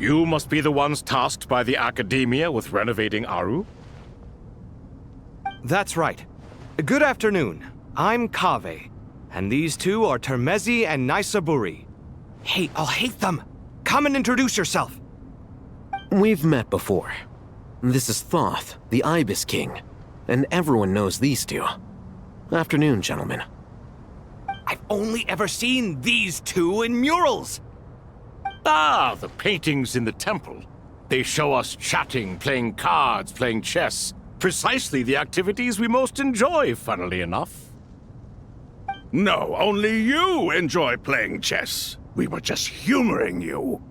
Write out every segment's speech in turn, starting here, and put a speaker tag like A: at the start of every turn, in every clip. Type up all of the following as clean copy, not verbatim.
A: You must be the ones tasked by the Academia with renovating Aru?
B: That's right. Good afternoon. I'm Kaveh, and these two are Termezi and Naisaburi. Hey, I'll hate them! Come and introduce yourself!
C: We've met before. This is Thoth, the Ibis King, and everyone knows these two. Afternoon, gentlemen.
B: I've only ever seen these two in murals!
A: Ah, the paintings in the temple. They show us chatting, playing cards, playing chess. Precisely the activities we most enjoy, funnily enough.
D: No, only you enjoy playing chess. We were just humoring you.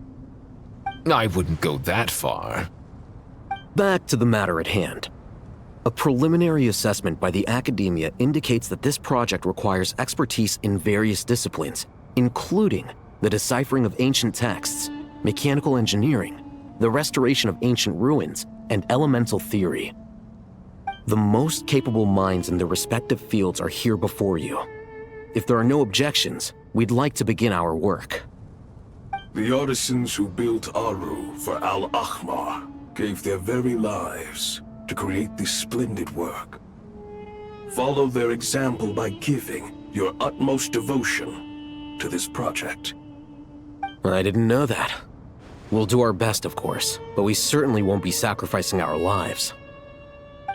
E: I wouldn't go that far.
C: Back to the matter at hand. A preliminary assessment by the Academia indicates that this project requires expertise in various disciplines, including the deciphering of ancient texts, mechanical engineering, the restoration of ancient ruins, and elemental theory. The most capable minds in their respective fields are here before you. If there are no objections, we'd like to begin our work.
F: The artisans who built Aru for Al-Ahmar gave their very lives to create this splendid work. Follow their example by giving your utmost devotion to this project.
C: I didn't know that. We'll do our best, of course, but we certainly won't be sacrificing our lives.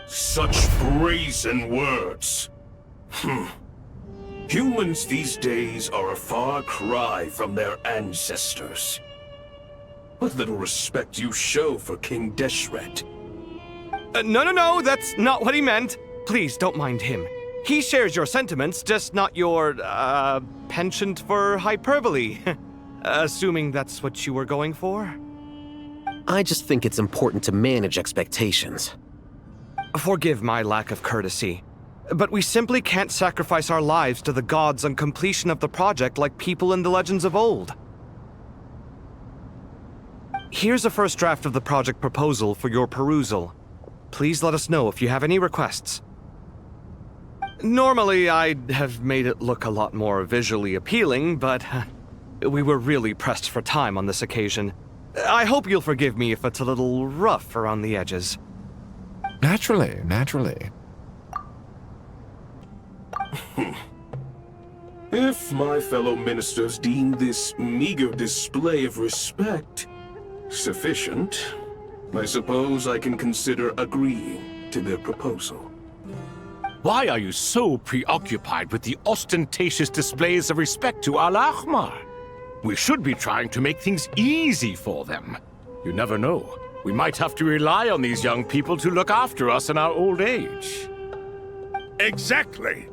F: Such brazen words. Humans these days are a far cry from their ancestors. What little respect you show for King Deshret.
B: No, that's not what he meant. Please, don't mind him. He shares your sentiments, just not your, penchant for hyperbole. Assuming that's what you were going for?
C: I just think it's important to manage expectations.
B: Forgive my lack of courtesy, but we simply can't sacrifice our lives to the gods on completion of the project like people in the legends of old. Here's a first draft of the project proposal for your perusal. Please let us know if you have any requests. Normally, I'd have made it look a lot more visually appealing, but we were really pressed for time on this occasion. I hope you'll forgive me if it's a little rough around the edges.
E: Naturally.
F: If my fellow ministers deem this meager display of respect sufficient, I suppose I can consider agreeing to their proposal.
A: Why are you so preoccupied with the ostentatious displays of respect to Al-Ahmar? We should be trying to make things easy for them. You never know. We might have to rely on these young people to look after us in our old age.
D: Exactly.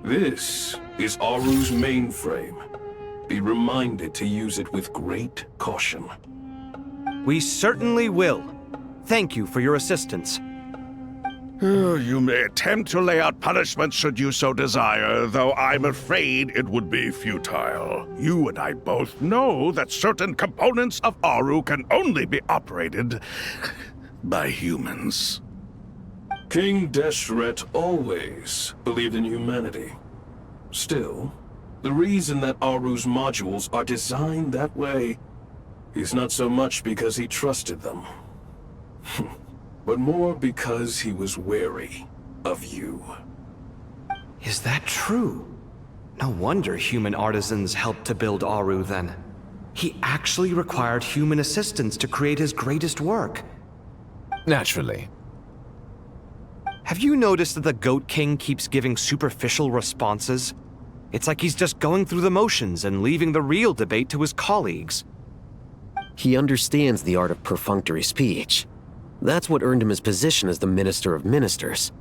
F: This is Aru's mainframe. Be reminded to use it with great caution.
B: We certainly will. Thank you for your assistance.
D: You may attempt to lay out punishments should you so desire, though I'm afraid it would be futile. You and I both know that certain components of Aru can only be operated by humans.
F: King Deshret always believed in humanity. Still, the reason that Aru's modules are designed that way is not so much because he trusted them, but more because he was wary of you.
B: Is that true? No wonder human artisans helped to build Aru then. He actually required human assistance to create his greatest work.
E: Naturally.
B: Have you noticed that the Goat King keeps giving superficial responses? It's like he's just going through the motions and leaving the real debate to his colleagues.
C: He understands the art of perfunctory speech. That's what earned him his position as the Minister of Ministers.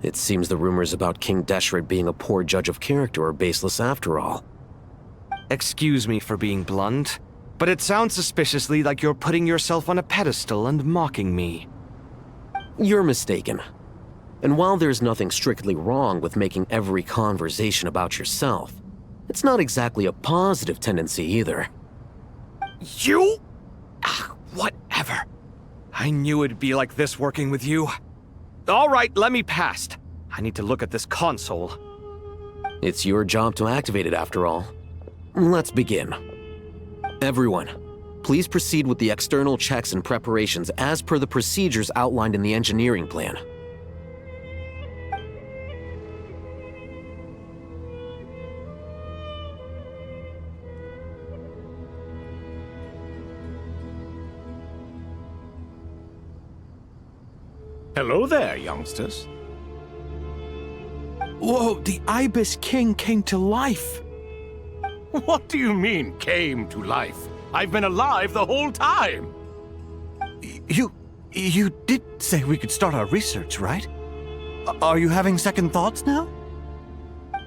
C: It seems the rumors about King Deshret being a poor judge of character are baseless after all.
B: Excuse me for being blunt, but it sounds suspiciously like you're putting yourself on a pedestal and mocking me.
C: You're mistaken. And while there's nothing strictly wrong with making every conversation about yourself, it's not exactly a positive tendency either.
B: You? Whatever. I knew it'd be like this working with you. All right, let me past. I need to look at this console.
C: It's your job to activate it after all. Let's begin. Everyone, please proceed with the external checks and preparations as per the procedures outlined in the engineering plan.
A: Hello there, youngsters.
G: Whoa, the Ibis King came to life!
A: What do you mean, came to life? I've been alive the whole time!
H: You did say we could start our research, right? Are you having second thoughts now?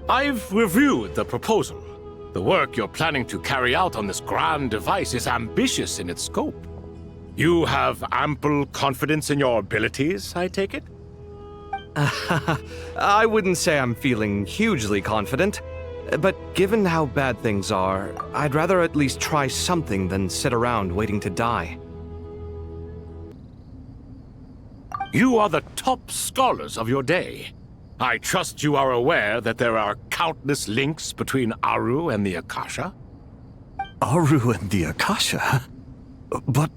A: I've reviewed the proposal. The work you're planning to carry out on this grand device is ambitious in its scope. You have ample confidence in your abilities, I take it?
B: I wouldn't say I'm feeling hugely confident, but given how bad things are, I'd rather at least try something than sit around waiting to die.
A: You are the top scholars of your day. I trust you are aware that there are countless links between Aru and the Akasha?
H: Aru and the Akasha? But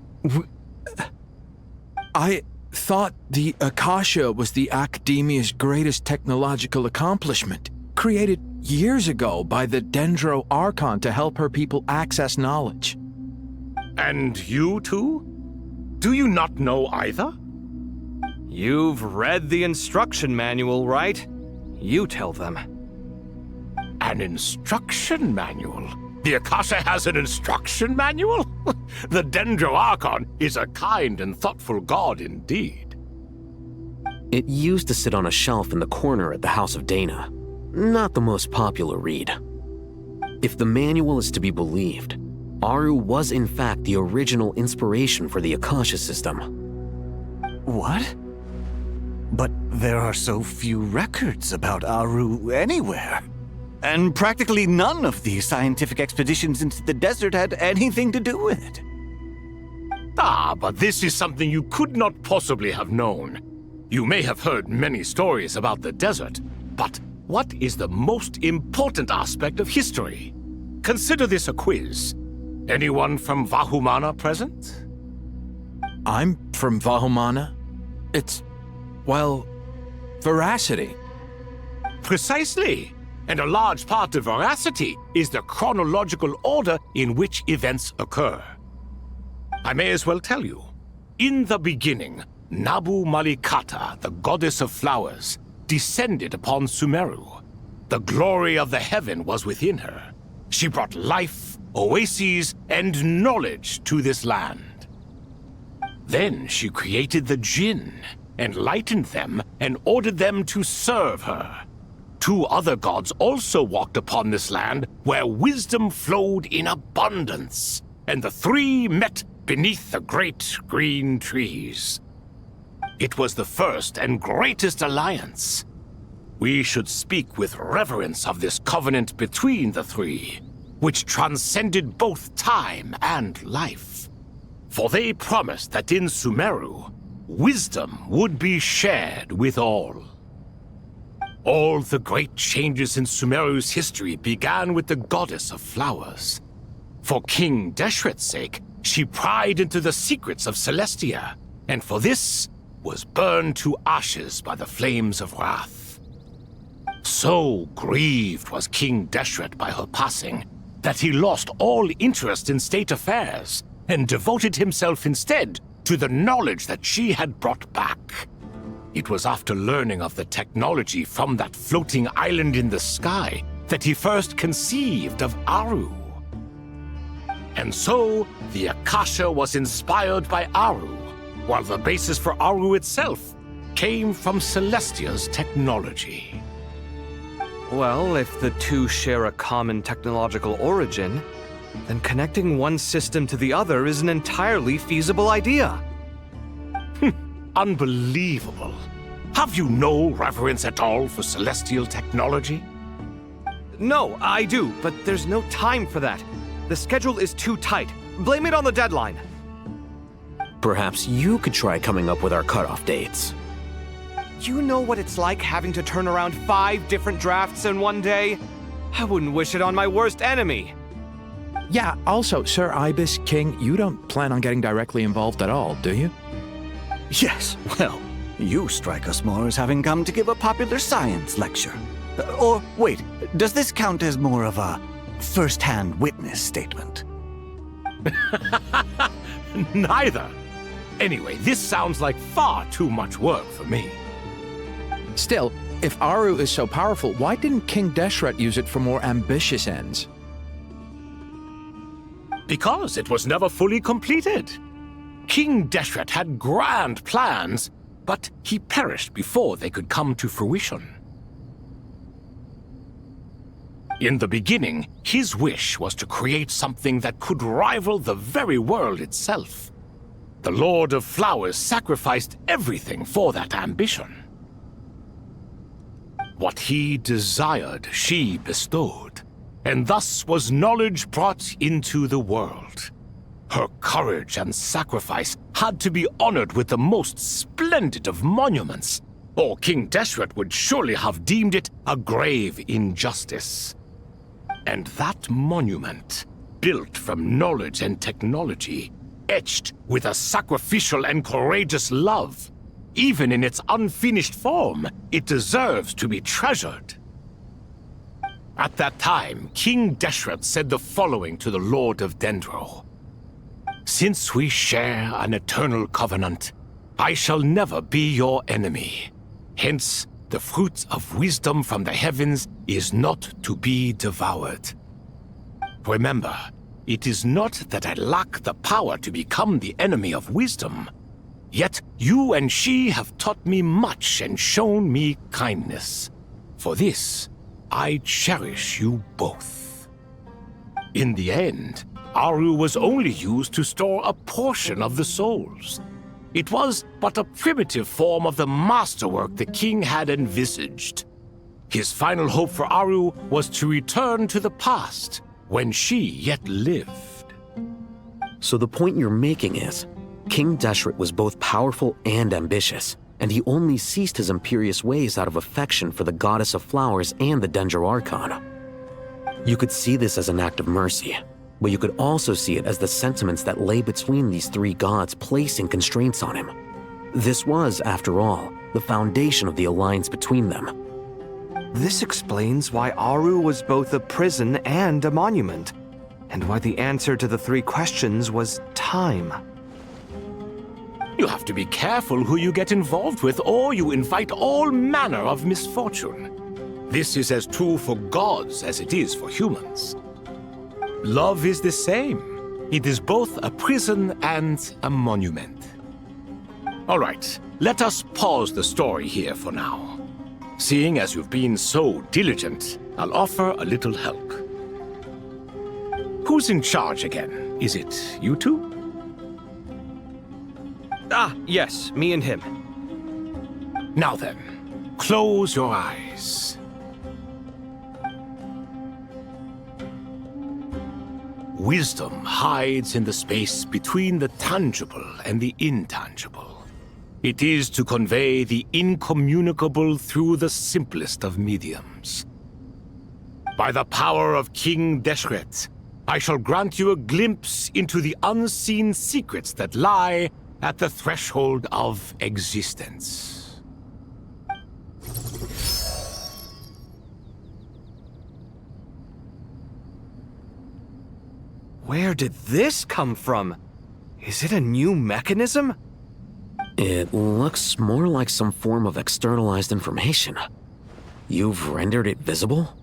G: I thought the Akasha was the Academia's greatest technological accomplishment, created years ago by the Dendro Archon to help her people access knowledge.
A: And you too? Do you not know either?
B: You've read the instruction manual, right? You tell them.
A: An instruction manual? The Akasha has an instruction manual? The Dendro Archon is a kind and thoughtful god indeed.
C: It used to sit on a shelf in the corner at the House of Dana. Not the most popular read. If the manual is to be believed, Aru was in fact the original inspiration for the Akasha system.
H: what? But there are so few records about Aru anywhere. And practically none of these scientific expeditions into the desert had anything to do with it.
A: Ah, but this is something you could not possibly have known. You may have heard many stories about the desert, but what is the most important aspect of history? Consider this a quiz. Anyone from Vahumana present?
G: I'm from Vahumana. It's, well, veracity.
A: Precisely. And a large part of veracity is the chronological order in which events occur. I may as well tell you. In the beginning, Nabu Malikata, the goddess of flowers, descended upon Sumeru. The glory of the heaven was within her. She brought life, oases, and knowledge to this land. Then she created the Jinn, enlightened them, and ordered them to serve her. Two other gods also walked upon this land where wisdom flowed in abundance, and the three met beneath the great green trees. It was the first and greatest alliance. We should speak with reverence of this covenant between the three, which transcended both time and life. For they promised that in Sumeru, wisdom would be shared with all. All the great changes in Sumeru's history began with the goddess of flowers. For King Deshret's sake, she pried into the secrets of Celestia, and for this was burned to ashes by the flames of wrath. So grieved was King Deshret by her passing that he lost all interest in state affairs and devoted himself instead to the knowledge that she had brought back. It was after learning of the technology from that floating island in the sky that he first conceived of Aru. And so, the Akasha was inspired by Aru, while the basis for Aru itself came from Celestia's technology.
B: Well, if the two share a common technological origin, then connecting one system to the other is an entirely feasible idea.
A: Unbelievable. Have you no reverence at all for celestial technology?
B: No, I do, but there's no time for that. The schedule is too tight. Blame it on the deadline.
C: Perhaps you could try coming up with our cutoff dates.
B: You know what it's like having to turn around 5 different drafts in one day? I wouldn't wish it on my worst enemy.
G: Yeah, also, Sir Ibis, King, you don't plan on getting directly involved at all, do you?
H: Yes, well, you strike us more as having come to give a popular science lecture. Or, wait, does this count as more of a first-hand witness statement?
A: Neither. Anyway, this sounds like far too much work for me.
G: Still, if Aru is so powerful, why didn't King Deshret use it for more ambitious ends?
A: Because it was never fully completed. King Deshret had grand plans, but he perished before they could come to fruition. In the beginning, his wish was to create something that could rival the very world itself. The Lord of Flowers sacrificed everything for that ambition. What he desired, she bestowed, and thus was knowledge brought into the world. Her courage and sacrifice had to be honored with the most splendid of monuments, or King Deshret would surely have deemed it a grave injustice. And that monument, built from knowledge and technology, etched with a sacrificial and courageous love, even in its unfinished form, it deserves to be treasured. At that time, King Deshret said the following to the Lord of Dendro. Since we share an eternal covenant, I shall never be your enemy. Hence, the fruit of wisdom from the heavens is not to be devoured. Remember, it is not that I lack the power to become the enemy of wisdom. Yet you and she have taught me much and shown me kindness. For this, I cherish you both. In the end, Aru was only used to store a portion of the souls. It was but a primitive form of the masterwork the king had envisaged. His final hope for Aru was to return to the past, when she yet lived.
C: So the point you're making is, King Deshret was both powerful and ambitious, and he only ceased his imperious ways out of affection for the goddess of flowers and the Dendro Archon. You could see this as an act of mercy, but you could also see it as the sentiments that lay between these three gods placing constraints on him. This was, after all, the foundation of the alliance between them.
B: This explains why Aru was both a prison and a monument, and why the answer to the three questions was time.
A: You have to be careful who you get involved with, or you invite all manner of misfortune. This is as true for gods as it is for humans. Love is the same. It is both a prison and a monument. All right, let us pause the story here for now. Seeing as you've been so diligent, I'll offer a little help. Who's in charge again? Is it you two?
B: Ah, yes, me and him.
A: Now then, close your eyes. Wisdom hides in the space between the tangible and the intangible. It is to convey the incommunicable through the simplest of mediums. By the power of King Deshret, I shall grant you a glimpse into the unseen secrets that lie at the threshold of existence.
B: Where did this come from? Is it a new mechanism?
C: It looks more like some form of externalized information. You've rendered it visible?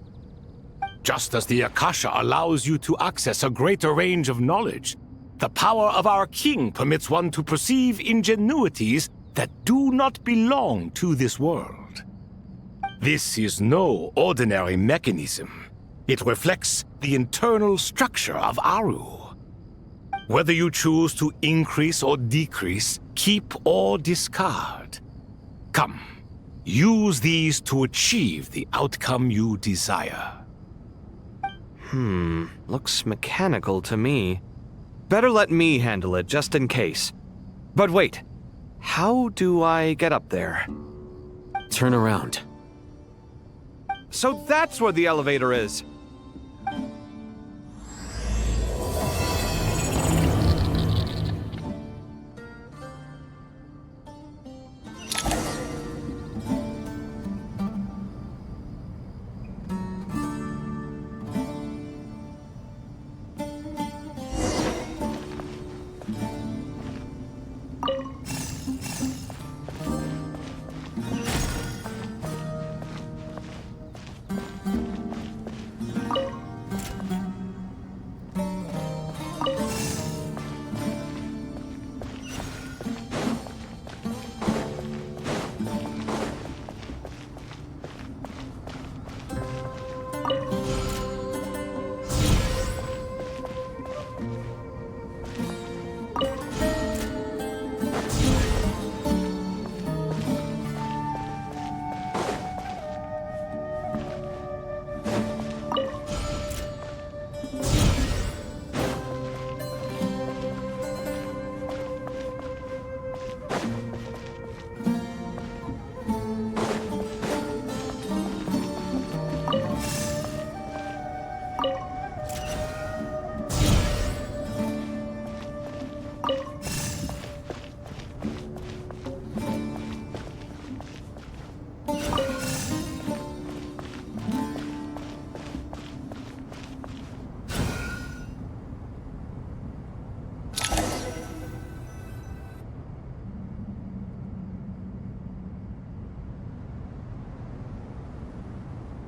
A: Just as the Akasha allows you to access a greater range of knowledge, the power of our king permits one to perceive ingenuities that do not belong to this world. This is no ordinary mechanism. It reflects the internal structure of Aru. Whether you choose to increase or decrease, keep or discard. Come, use these to achieve the outcome you desire.
B: Looks mechanical to me. Better let me handle it, just in case. But wait, how do I get up there?
C: Turn around.
B: So that's where the elevator is!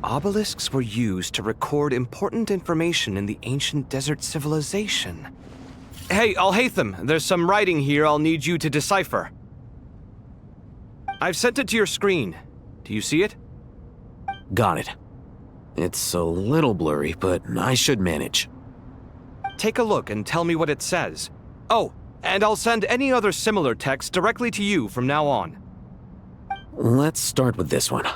B: Obelisks were used to record important information in the ancient desert civilization. Hey, Al-Haytham, there's some writing here I'll need you to decipher. I've sent it to your screen. Do you see it?
C: Got it. It's a little blurry, but I should manage.
B: Take a look and tell me what it says. Oh, and I'll send any other similar text directly to you from now on.
C: Let's start with this one.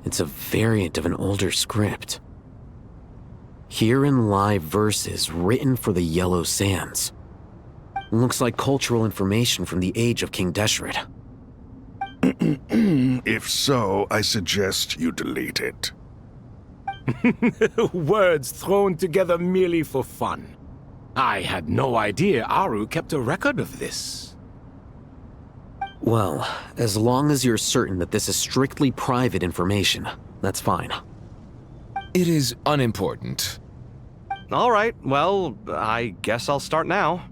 C: It's a variant of an older script. Herein lie verses written for the Yellow Sands. Looks like cultural information from the age of King Deshret.
D: If so, I suggest you delete it.
A: Words thrown together merely for fun. I had no idea Aru kept a record of this.
C: Well, as long as you're certain that this is strictly private information, that's fine.
E: It is unimportant.
B: All right, well, I guess I'll start now.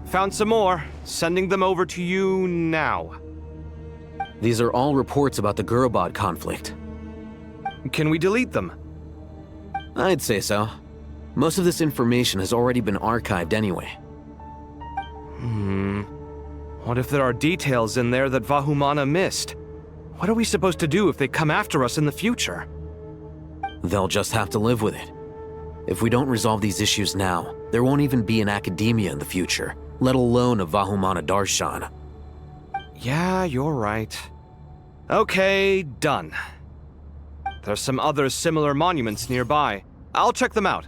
B: Found some more. Sending them over to you now.
C: These are all reports about the Gurubad conflict.
B: Can we delete them?
C: I'd say so. Most of this information has already been archived anyway.
B: What if there are details in there that Vahumana missed? What are we supposed to do if they come after us in the future?
C: They'll just have to live with it. If we don't resolve these issues now, there won't even be an academia in the future, let alone a Vahumana Darshan.
B: Yeah, you're right. Okay, done. There's some other similar monuments nearby. I'll check them out.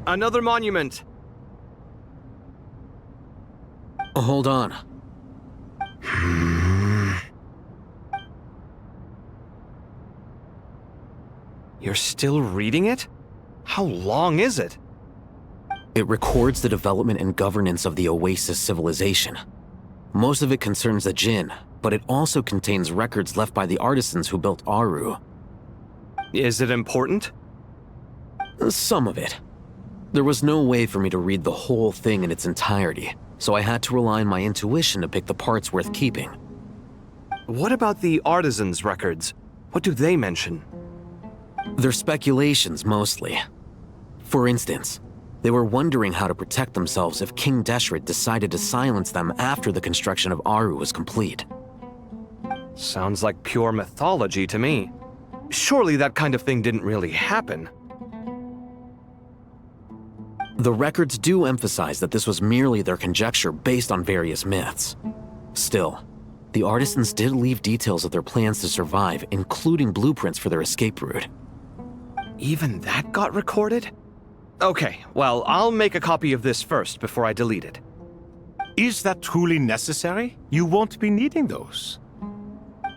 B: Another monument.
C: Hold on.
B: You're still reading it? How long is it?
C: It records the development and governance of the Oasis civilization. Most of it concerns the Jinn, but it also contains records left by the artisans who built Aru.
B: Is it important?
C: Some of it. There was no way for me to read the whole thing in its entirety, so I had to rely on my intuition to pick the parts worth keeping.
B: What about the artisans' records? What do they mention?
C: They're speculations, mostly. For instance, they were wondering how to protect themselves if King Deshret decided to silence them after the construction of Aru was complete.
B: Sounds like pure mythology to me. Surely that kind of thing didn't really happen.
C: The records do emphasize that this was merely their conjecture based on various myths. Still, the artisans did leave details of their plans to survive, including blueprints for their escape route.
B: Even that got recorded? Okay, well, I'll make a copy of this first before I delete it.
A: Is that truly necessary? You won't be needing those.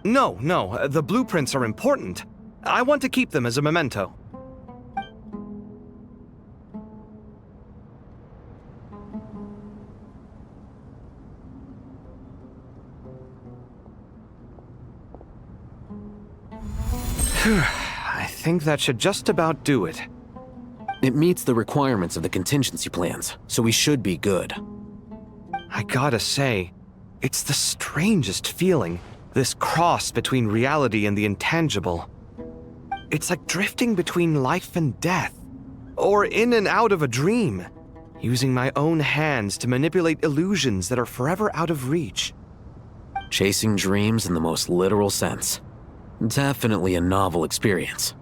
B: No, the blueprints are important. I want to keep them as a memento. I think that should just about do it.
C: It meets the requirements of the contingency plans, so we should be good.
B: I gotta say, it's the strangest feeling, this cross between reality and the intangible. It's like drifting between life and death, or in and out of a dream, using my own hands to manipulate illusions that are forever out of reach.
C: Chasing dreams in the most literal sense. Definitely a novel experience.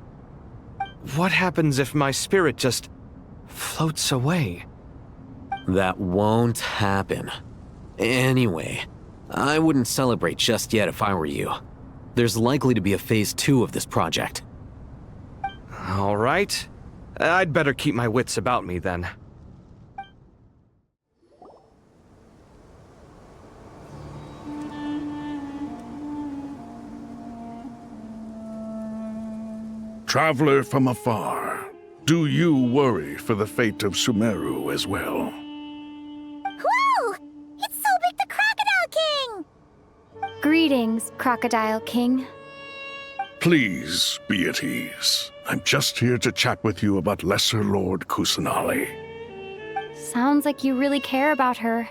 B: What happens if my spirit just floats away?
C: That won't happen. Anyway, I wouldn't celebrate just yet if I were you. There's likely to be a phase 2 of this project.
B: All right. I'd better keep my wits about me then.
D: Traveler from afar, do you worry for the fate of Sumeru as well?
I: Whoa! It's Sobek the Crocodile King! Greetings, Crocodile King.
D: Please be at ease. I'm just here to chat with you about Lesser Lord Kusanali.
I: Sounds like you really care about her.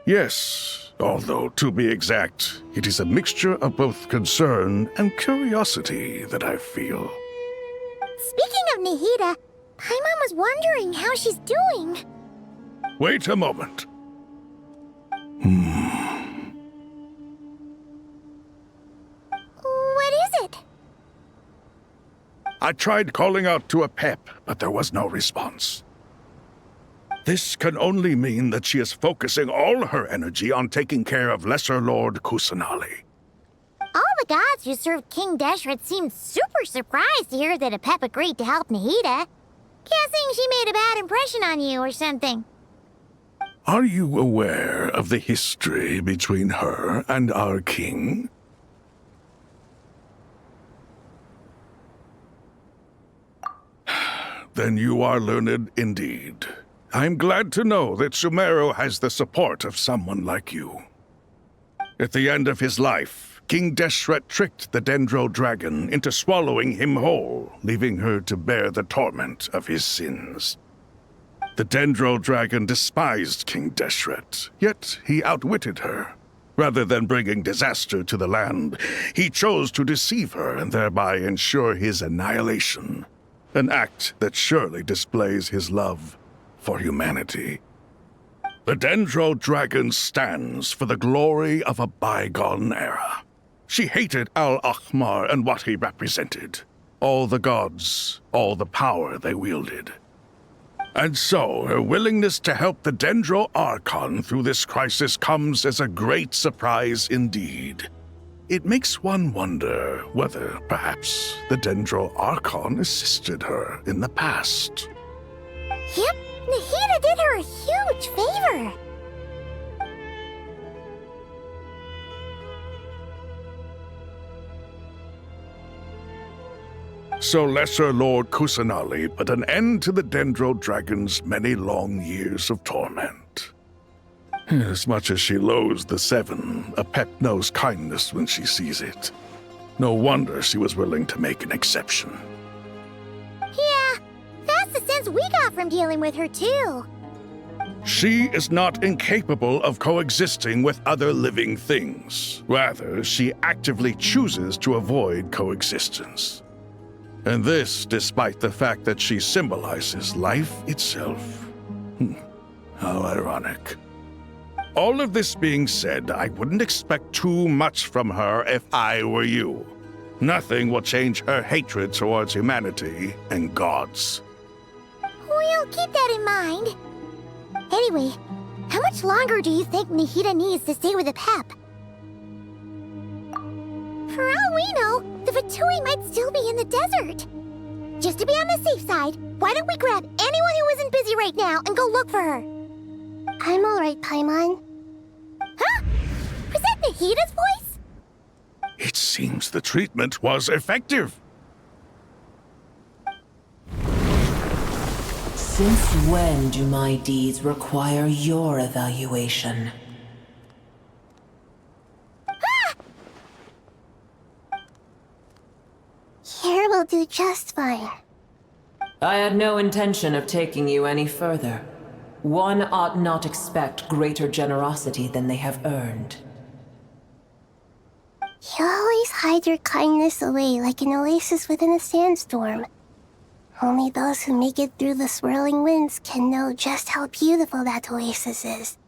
D: Yes, although to be exact, it is a mixture of both concern and curiosity that I feel.
I: Speaking of Nahida, Paimon was wondering how she's doing.
D: Wait a moment.
I: What is it?
D: I tried calling out to a pep, but there was no response. This can only mean that she is focusing all her energy on taking care of Lesser Lord Kusanali.
I: All the gods who served King Deshret seemed super surprised to hear that a pep agreed to help Nahida. Guessing she made a bad impression on you or something.
D: Are you aware of the history between her and our king? Then you are learned indeed. I'm glad to know that Sumeru has the support of someone like you. At the end of his life, King Deshret tricked the Dendro Dragon into swallowing him whole, leaving her to bear the torment of his sins. The Dendro Dragon despised King Deshret, yet he outwitted her. Rather than bringing disaster to the land, he chose to deceive her and thereby ensure his annihilation. An act that surely displays his love for humanity. The Dendro Dragon stands for the glory of a bygone era. She hated Al-Ahmar and what he represented. All the gods, all the power they wielded. And so, her willingness to help the Dendro Archon through this crisis comes as a great surprise indeed. It makes one wonder whether, perhaps, the Dendro Archon assisted her in the past.
I: Yep, Nahida did her a huge favor.
D: So Lesser Lord Kusanali put an end to the Dendro Dragon's many long years of torment. As much as she loathes the Seven, a pep knows kindness when she sees it. No wonder she was willing to make an exception.
I: Yeah, that's the sense we got from dealing with her too.
D: She is not incapable of coexisting with other living things. Rather, she actively chooses to avoid coexistence. And this despite the fact that she symbolizes life itself. How ironic. All of this being said, I wouldn't expect too much from her if I were you. Nothing will change her hatred towards humanity and gods.
I: We'll keep that in mind. Anyway, how much longer do you think Nahida needs to stay with the pep? For all we know, the Fatui might still be in the desert. Just to be on the safe side, why don't we grab anyone who isn't busy right now and go look for her? I'm alright, Paimon. Huh? Was that Nahida's voice?
D: It seems the treatment was effective.
J: Since when do my deeds require your evaluation?
I: do just fine.
J: I had no intention of taking you any further. One ought not expect greater generosity than they have earned.
I: You always hide your kindness away like an oasis within a sandstorm. Only those who make it through the swirling winds can know just how beautiful that oasis is,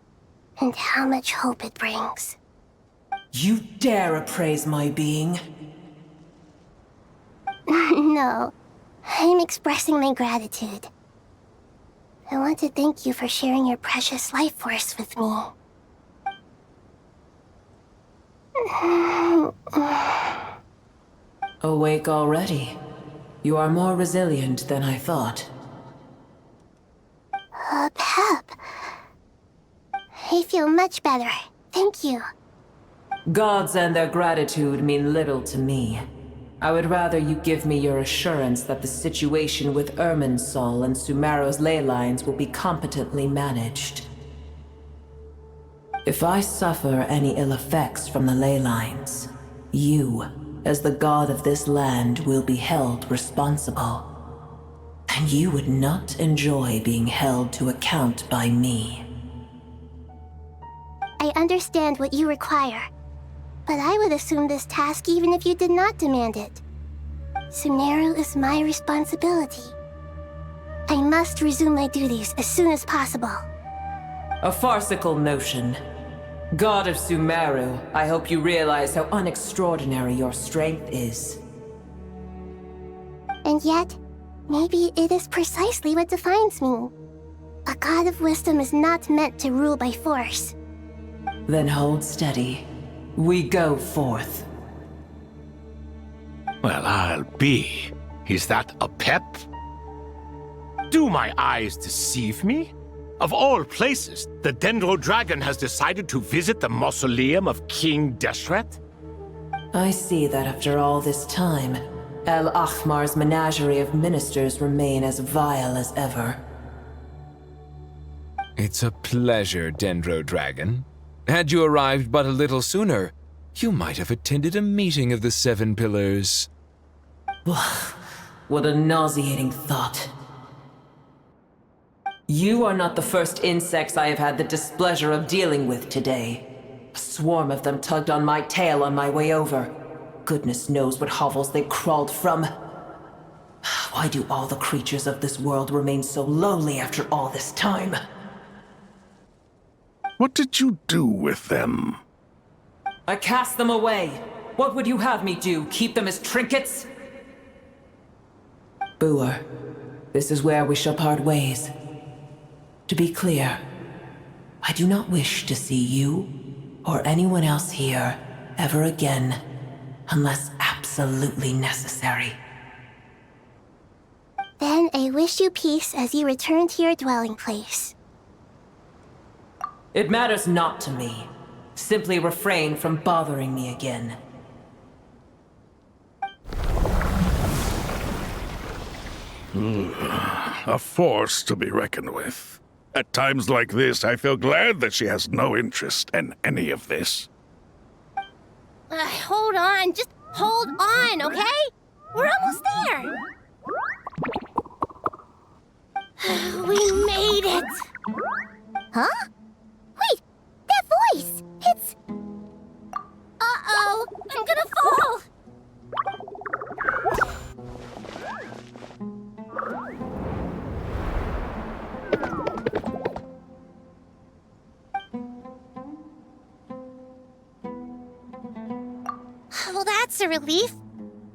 I: and how much hope it brings.
J: You dare appraise my being?
I: No, I'm expressing my gratitude. I want to thank you for sharing your precious life force with me.
J: Awake already? You are more resilient than I thought.
I: Pep. I feel much better. Thank you.
J: Gods and their gratitude mean little to me. I would rather you give me your assurance that the situation with Irminsul and Sumeru's ley lines will be competently managed. If I suffer any ill effects from the ley lines, you, as the god of this land, will be held responsible. And you would not enjoy being held to account by me.
I: I understand what you require, but I would assume this task even if you did not demand it. Sumeru is my responsibility. I must resume my duties as soon as possible.
J: A farcical notion. God of Sumeru, I hope you realize how unextraordinary your strength is.
I: And yet, maybe it is precisely what defines me. A god of wisdom is not meant to rule by force.
J: Then hold steady. We go forth.
A: Well, I'll be. Is that a pep? Do my eyes deceive me? Of all places, the Dendro Dragon has decided to visit the mausoleum of King Deshret?
J: I see that after all this time, El Ahmar's menagerie of ministers remain as vile as ever.
E: It's a pleasure, Dendro Dragon. Had you arrived but a little sooner, you might have attended a meeting of the Seven Pillars.
J: What a nauseating thought. You are not the first insects I have had the displeasure of dealing with today. A swarm of them tugged on my tail on my way over. Goodness knows what hovels they crawled from. Why do all the creatures of this world remain so lowly after all this time?
D: What did you do with them?
J: I cast them away. What would you have me do? Keep them as trinkets? Boer, this is where we shall part ways. To be clear, I do not wish to see you or anyone else here ever again, unless absolutely necessary.
I: Then I wish you peace as you return to your dwelling place.
J: It matters not to me. Simply refrain from bothering me again.
D: A force to be reckoned with. At times like this, I feel glad that she has no interest in any of this.
I: Hold on, just hold on, okay? We're almost there. We made it. Huh? Wait, that voice! It's... Uh-oh, I'm gonna fall! Well, that's a relief.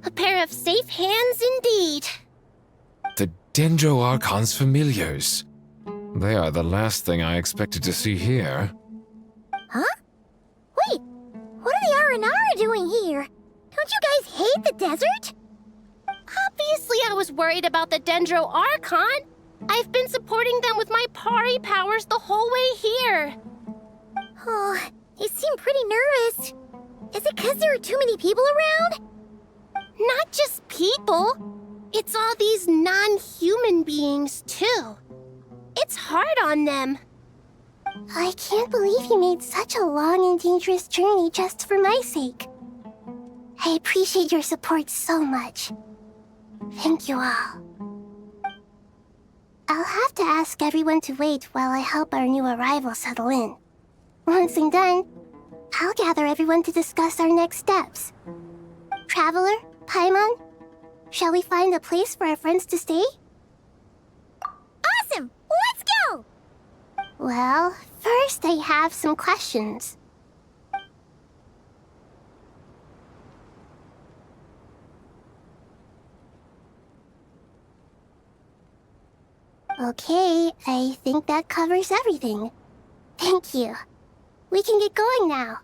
I: A pair of safe hands indeed.
E: The Dendro Archon's familiars. They are the last thing I expected to see here.
I: Huh? Wait, what are the R&R doing here? Don't you guys hate the desert? Obviously I was worried about the Dendro Archon. I've been supporting them with my Pari powers the whole way here. Oh, they seem pretty nervous. Is it because there are too many people around? Not just people. It's all these non-human beings, too. It's hard on them. I can't believe you made such a long and dangerous journey just for my sake. I appreciate your support so much. Thank you all. I'll have to ask everyone to wait while I help our new arrival settle in. Once I'm done, I'll gather everyone to discuss our next steps. Traveler, Paimon, shall we find a place for our friends to stay? Awesome! Let's go! Well, first I have some questions. Okay, I think that covers everything. Thank you. We can get going now.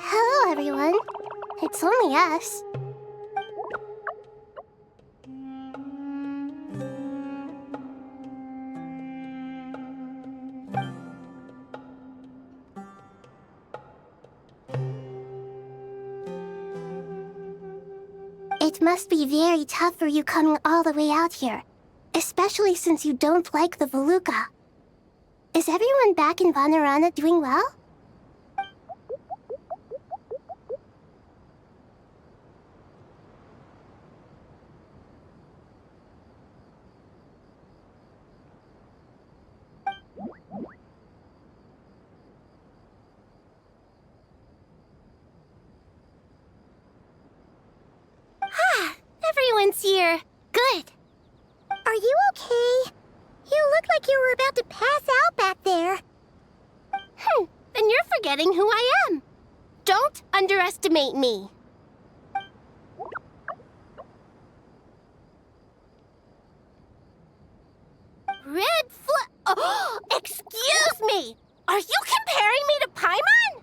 I: Hello, everyone. It's only us. It must be very tough for you coming all the way out here, especially since you don't like the Voluka. Is everyone back in Vanarana doing well? Everyone's here. Good. Are you okay? You look like you were about to pass out back there. Then you're forgetting who I am. Don't underestimate me. Red flag. Oh, excuse me. Are you comparing me to Paimon?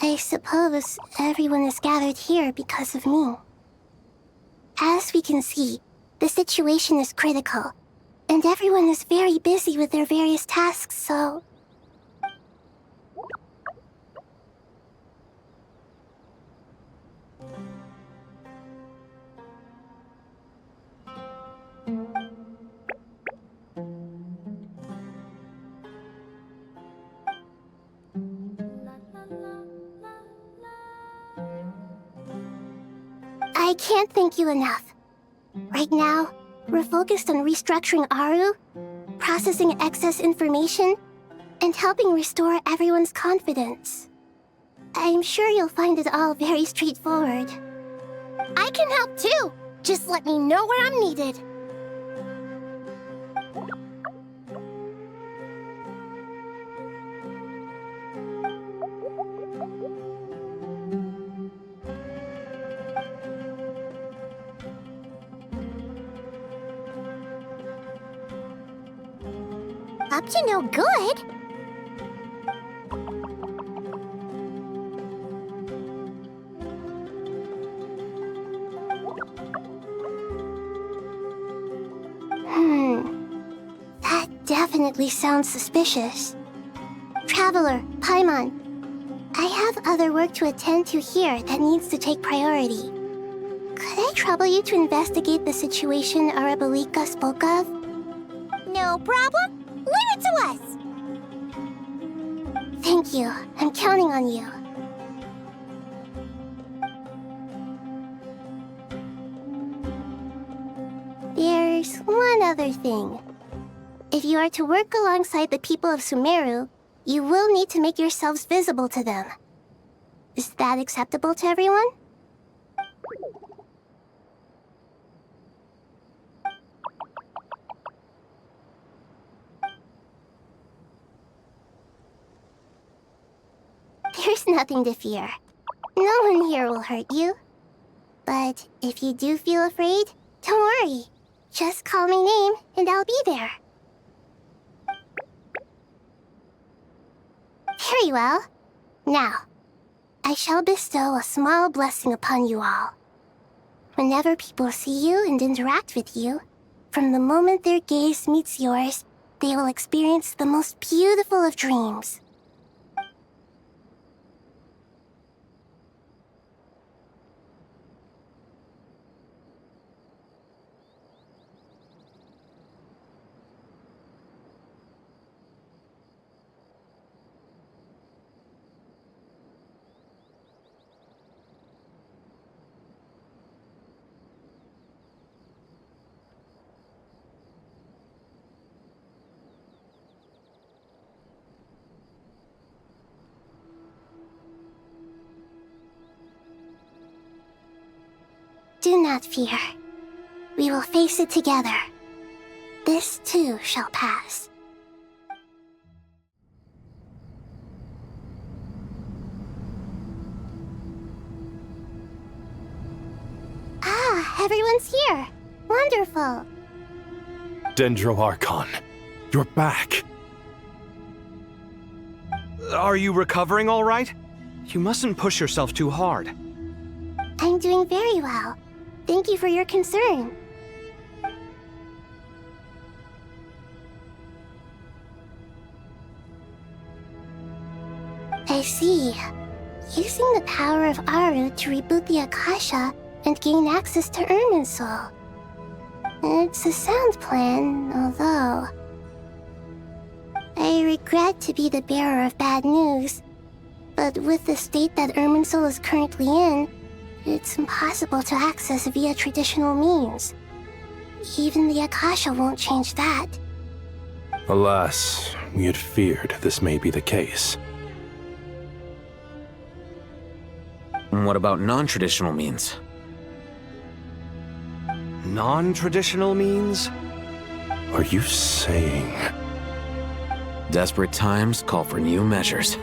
I: I suppose everyone is gathered here because of me. As we can see, the situation is critical, and everyone is very busy with their various tasks, so... I can't thank you enough. Right now, we're focused on restructuring Aru, processing excess information, and helping restore everyone's confidence. I'm sure you'll find it all very straightforward. I can help too! Just let me know where I'm needed. Up to no good? definitely sounds suspicious. Traveler, Paimon, I have other work to attend to here that needs to take priority. Could I trouble you to investigate the situation Arabalika spoke of? No problem. Leave it to us! Thank you. I'm counting on you. There's one other thing. If you are to work alongside the people of Sumeru, you will need to make yourselves visible to them. Is that acceptable to everyone? There's nothing to fear. No one here will hurt you. But if you do feel afraid, don't worry. Just call my name and I'll be there. Very well. Now, I shall bestow a small blessing upon you all. Whenever people see you and interact with you, from the moment their gaze meets yours, they will experience the most beautiful of dreams. Do not fear. We will face it together. This too shall pass. Ah, everyone's here. Wonderful.
B: Dendro Archon, you're back. Are you recovering all right? You mustn't push yourself too hard.
I: I'm doing very well. Thank you for your concern. I see. Using the power of Aru to reboot the Akasha and gain access to Irminsul. It's a sound plan, although... I regret to be the bearer of bad news, but with the state that Irminsul is currently in, it's impossible to access via traditional means. Even the Akasha won't change that.
F: Alas, we had feared this may be the case.
C: What about non-traditional means?
B: Non-traditional means?
F: Are you saying...
C: Desperate times call for new measures.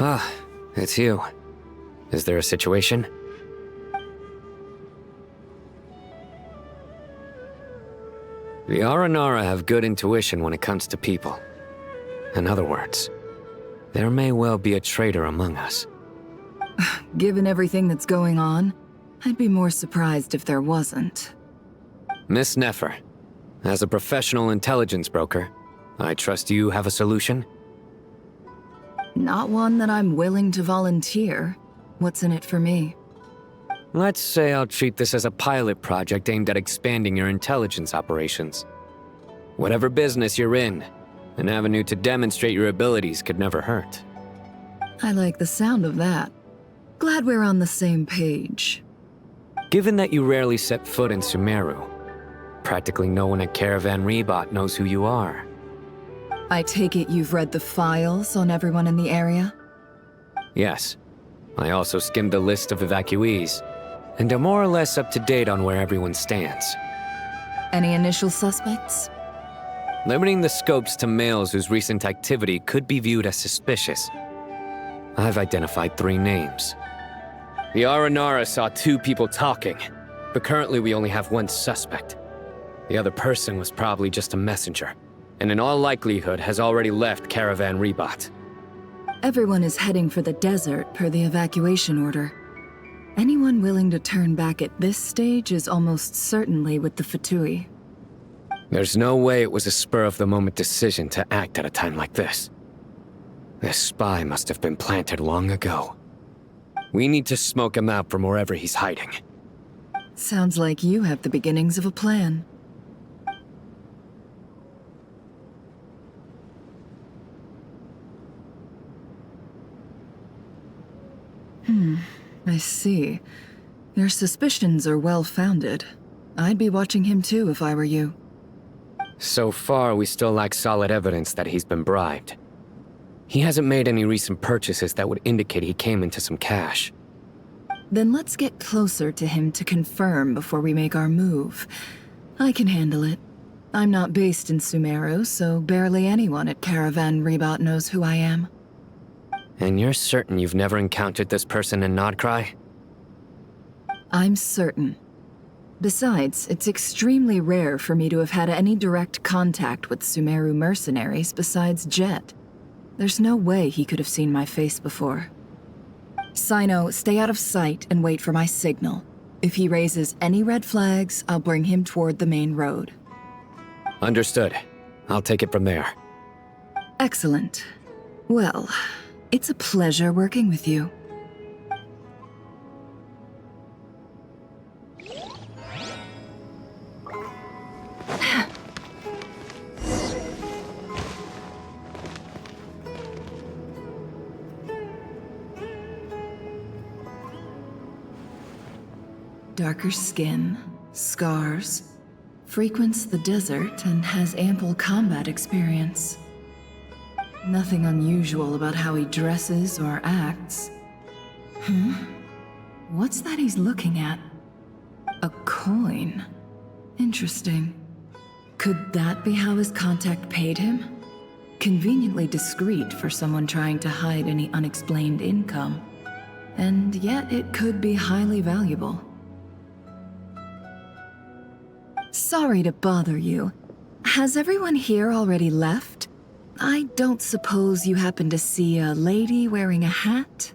K: Ah, it's you. Is there a situation? The Aranara have good intuition when it comes to people. In other words, there may well be a traitor among us.
L: Given everything that's going on, I'd be more surprised if there wasn't.
K: Miss Nefer, as a professional intelligence broker, I trust you have a solution?
L: Not one that I'm willing to volunteer. What's in it for me?
K: Let's say I'll treat this as a pilot project aimed at expanding your intelligence operations. Whatever business you're in, an avenue to demonstrate your abilities could never hurt.
L: I like the sound of that. Glad we're on the same page.
K: Given that you rarely set foot in Sumeru, practically no one at Caravan Rebot knows who you are.
L: I take it you've read the files on everyone in the area?
K: Yes. I also skimmed the list of evacuees, and am more or less up to date on where everyone stands.
L: Any initial suspects?
K: Limiting the scopes to males whose recent activity could be viewed as suspicious. I've identified 3 names. The Aranara saw 2 people talking, but currently we only have 1 suspect. The other person was probably just a messenger, and in all likelihood has already left Caravan Rebat.
L: Everyone is heading for the desert per the evacuation order. Anyone willing to turn back at this stage is almost certainly with the Fatui.
K: There's no way it was a spur-of-the-moment decision to act at a time like this. This spy must have been planted long ago. We need to smoke him out from wherever he's hiding.
L: Sounds like you have the beginnings of a plan. I see. Your suspicions are well-founded. I'd be watching him too if I were you.
K: So far, we still lack solid evidence that he's been bribed. He hasn't made any recent purchases that would indicate he came into some cash.
L: Then let's get closer to him to confirm before we make our move. I can handle it. I'm not based in Sumeru, so barely anyone at Caravan Rebat knows who I am.
K: And you're certain you've never encountered this person in Nodcry?
L: I'm certain. Besides, it's extremely rare for me to have had any direct contact with Sumeru mercenaries besides Jet. There's no way he could have seen my face before. Sino, stay out of sight and wait for my signal. If he raises any red flags, I'll bring him toward the main road.
K: Understood. I'll take it from there.
L: Excellent. Well, it's a pleasure working with you. Darker skin, scars, frequents the desert and has ample combat experience. Nothing unusual about how he dresses or acts. What's that he's looking at? A coin. Interesting. Could that be how his contact paid him? Conveniently discreet for someone trying to hide any unexplained income. And yet it could be highly valuable. Sorry to bother you. Has everyone here already left? I don't suppose you happen to see a lady wearing a hat?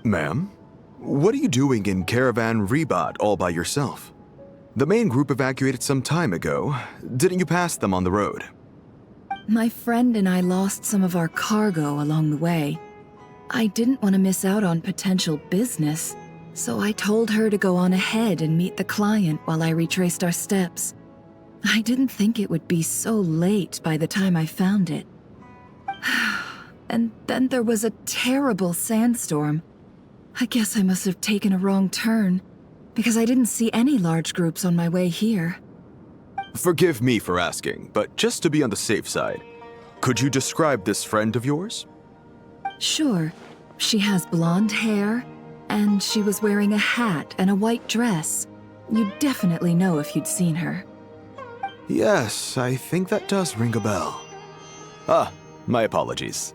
M: Ma'am, what are you doing in Caravan Rebat all by yourself? The main group evacuated some time ago. Didn't you pass them on the road?
L: My friend and I lost some of our cargo along the way. I didn't want to miss out on potential business, so I told her to go on ahead and meet the client while I retraced our steps. I didn't think it would be so late by the time I found it. And then there was a terrible sandstorm. I guess I must have taken a wrong turn, because I didn't see any large groups on my way here.
M: Forgive me for asking, but just to be on the safe side, could you describe this friend of yours?
L: Sure. She has blonde hair, and she was wearing a hat and a white dress. You'd definitely know if you'd seen her.
M: Yes, I think that does ring a bell. My apologies.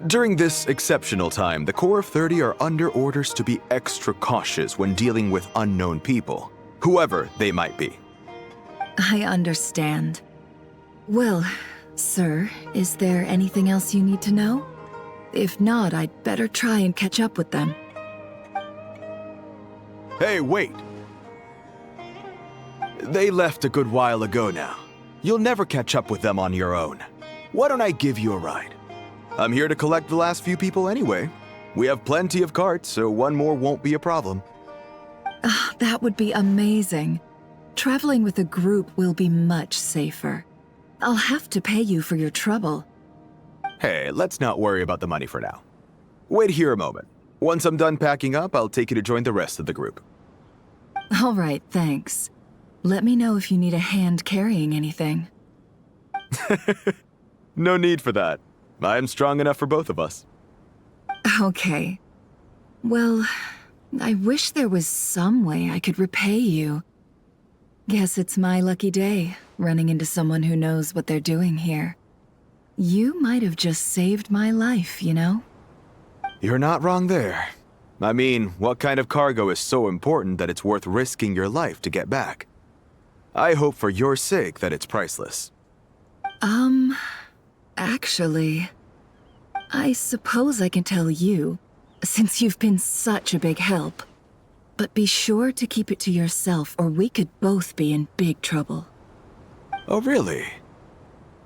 M: During this exceptional time, the Corps of 30 are under orders to be extra cautious when dealing with unknown people, whoever they might be.
L: I understand. Well, sir, is there anything else you need to know? If not, I'd better try and catch up with them.
M: Hey, wait! They left a good while ago now. You'll never catch up with them on your own. Why don't I give you a ride? I'm here to collect the last few people anyway. We have plenty of carts, so one more won't be a problem.
L: That would be amazing. Traveling with a group will be much safer. I'll have to pay you for your trouble.
M: Hey, let's not worry about the money for now. Wait here a moment. Once I'm done packing up, I'll take you to join the rest of the group.
L: All right, thanks. Let me know if you need a hand carrying anything.
M: No need for that. I'm strong enough for both of us.
L: Okay. Well, I wish there was some way I could repay you. Guess it's my lucky day, running into someone who knows what they're doing here. You might have just saved my life, you know?
M: You're not wrong there. I mean, what kind of cargo is so important that it's worth risking your life to get back? I hope for your sake that it's priceless.
L: Actually, I suppose I can tell you, since you've been such a big help. But be sure to keep it to yourself, or we could both be in big trouble.
M: Oh, really?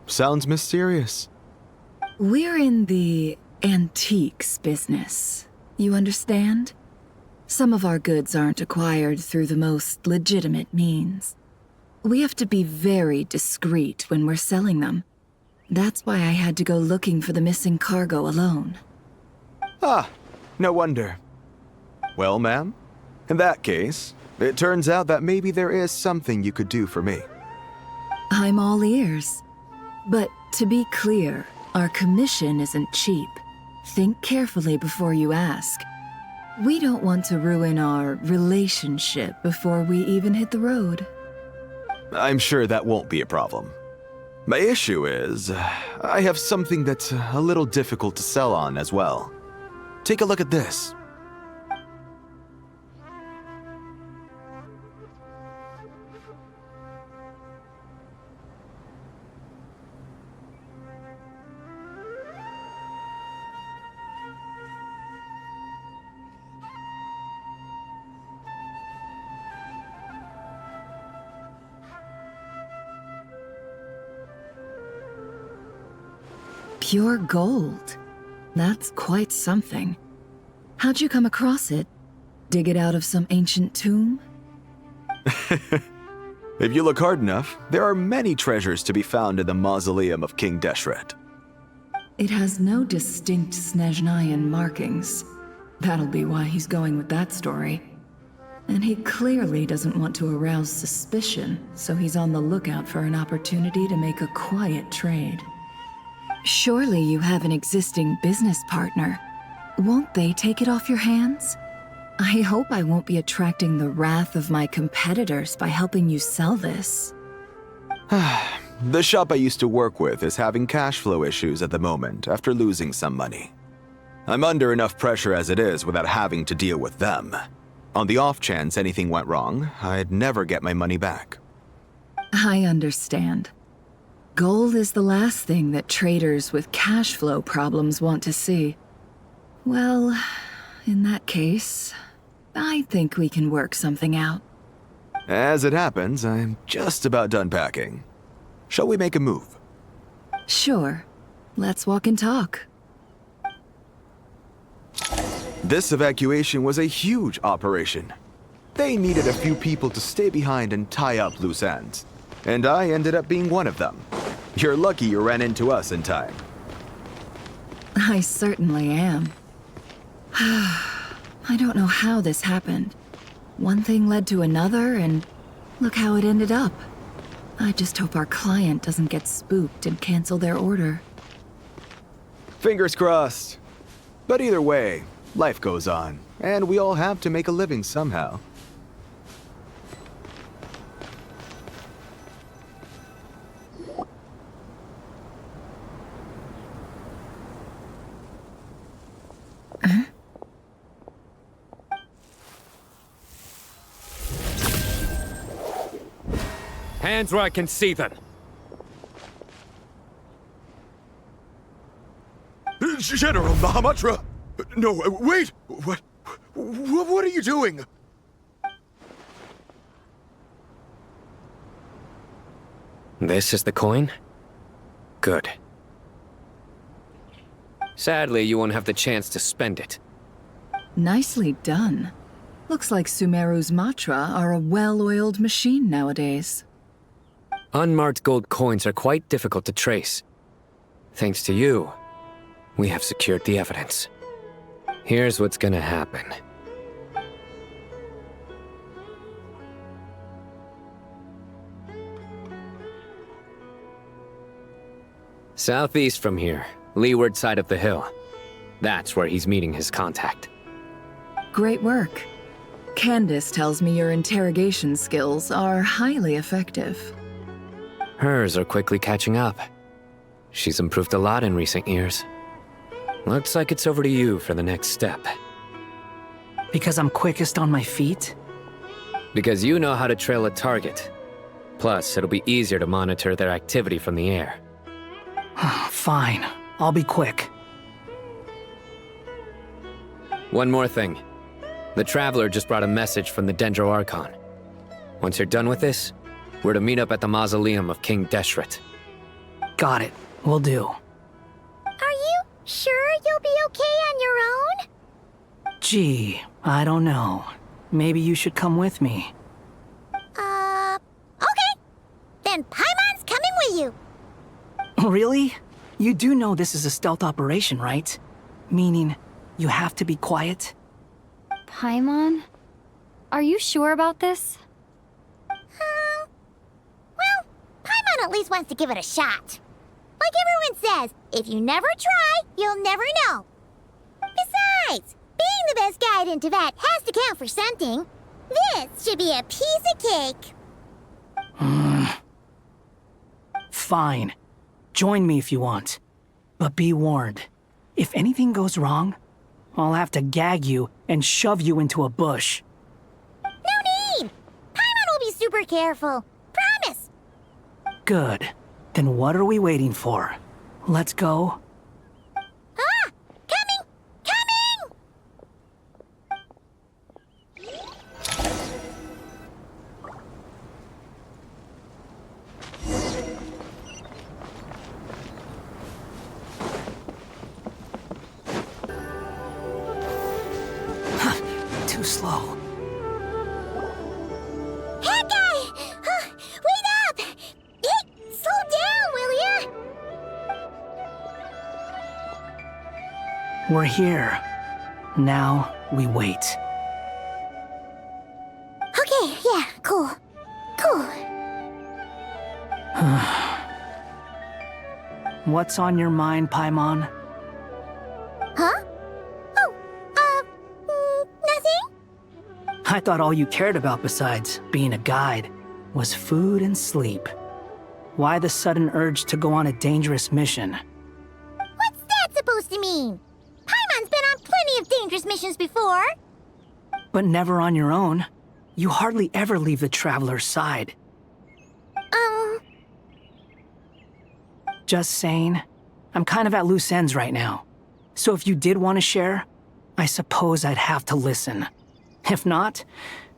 M: Sounds mysterious.
L: We're in the antiques business. You understand? Some of our goods aren't acquired through the most legitimate means. We have to be very discreet when we're selling them. That's why I had to go looking for the missing cargo alone.
M: Ah, no wonder. Well, ma'am, in that case, it turns out that maybe there is something you could do for me.
L: I'm all ears. But to be clear, our commission isn't cheap. Think carefully before you ask. We don't want to ruin our relationship before we even hit the road.
M: I'm sure that won't be a problem. My issue is, I have something that's a little difficult to sell on as well. Take a look at this.
L: Pure gold. That's quite something. How'd you come across it? Dig it out of some ancient tomb?
M: If you look hard enough, there are many treasures to be found in the mausoleum of King Deshret.
L: It has no distinct Snezhnayan markings. That'll be why he's going with that story. And he clearly doesn't want to arouse suspicion, so he's on the lookout for an opportunity to make a quiet trade. Surely you have an existing business partner. Won't they take it off your hands? I hope I won't be attracting the wrath of my competitors by helping you sell this.
M: The shop I used to work with is having cash flow issues at the moment after losing some money. I'm under enough pressure as it is without having to deal with them. On the off chance anything went wrong, I'd never get my money back.
L: I understand. Gold is the last thing that traders with cash flow problems want to see. Well, in that case, I think we can work something out.
M: As it happens, I'm just about done packing. Shall we make a move?
L: Sure. Let's walk and talk.
M: This evacuation was a huge operation. They needed a few people to stay behind and tie up loose ends. And I ended up being one of them. You're lucky you ran into us in time.
L: I certainly am. I don't know how this happened. One thing led to another, and look how it ended up. I just hope our client doesn't get spooked and cancel their order.
M: Fingers crossed. But either way, life goes on, and we all have to make a living somehow.
K: Hands where I can see them.
M: General Mahamatra! No, wait! What are you doing?
K: This is the coin? Good. Sadly, you won't have the chance to spend it.
L: Nicely done. Looks like Sumeru's Matra are a well-oiled machine nowadays.
K: Unmarked gold coins are quite difficult to trace. Thanks to you, we have secured the evidence. Here's what's gonna happen. Southeast from here, leeward side of the hill. That's where he's meeting his contact.
L: Great work. Candace tells me your interrogation skills are highly effective.
K: Hers are quickly catching up. She's improved a lot in recent years. Looks like it's over to you for the next step.
N: Because I'm quickest on my feet?
K: Because you know how to trail a target. Plus, it'll be easier to monitor their activity from the air.
N: Fine. I'll be quick.
K: One more thing. The Traveler just brought a message from the Dendro Archon. Once you're done with this, we're to meet up at the mausoleum of King Deshret.
N: Got it. Will do.
I: Are you sure you'll be okay on your own?
N: Gee, I don't know. Maybe you should come with me.
I: Okay. Then Paimon's coming with you.
N: Really? You do know this is a stealth operation, right? Meaning, you have to be quiet?
O: Paimon? Are you sure about this?
I: Well, Paimon at least wants to give it a shot. Like everyone says, if you never try, you'll never know. Besides, being the best guide into that has to count for something. This should be a piece of cake.
N: Fine. Join me if you want. But be warned. If anything goes wrong, I'll have to gag you and shove you into a bush.
I: No need! Paimon will be super careful. Promise!
N: Good. Then what are we waiting for? Let's go.
I: Ah! Coming! Coming!
N: Too slow.
I: Hey, guy! Wait up! Hey, slow down, will ya?
N: We're here. Now we wait.
I: Okay, yeah, cool. Cool.
N: What's on your mind, Paimon?
I: Huh? Nothing?
N: I thought all you cared about besides being a guide was food and sleep. Why the sudden urge to go on a dangerous mission?
I: What's that supposed to mean? Paimon's been on plenty of dangerous missions before.
N: But never on your own. You hardly ever leave the Traveler's side. Just saying. I'm kind of at loose ends right now. So if you did want to share, I suppose I'd have to listen. If not,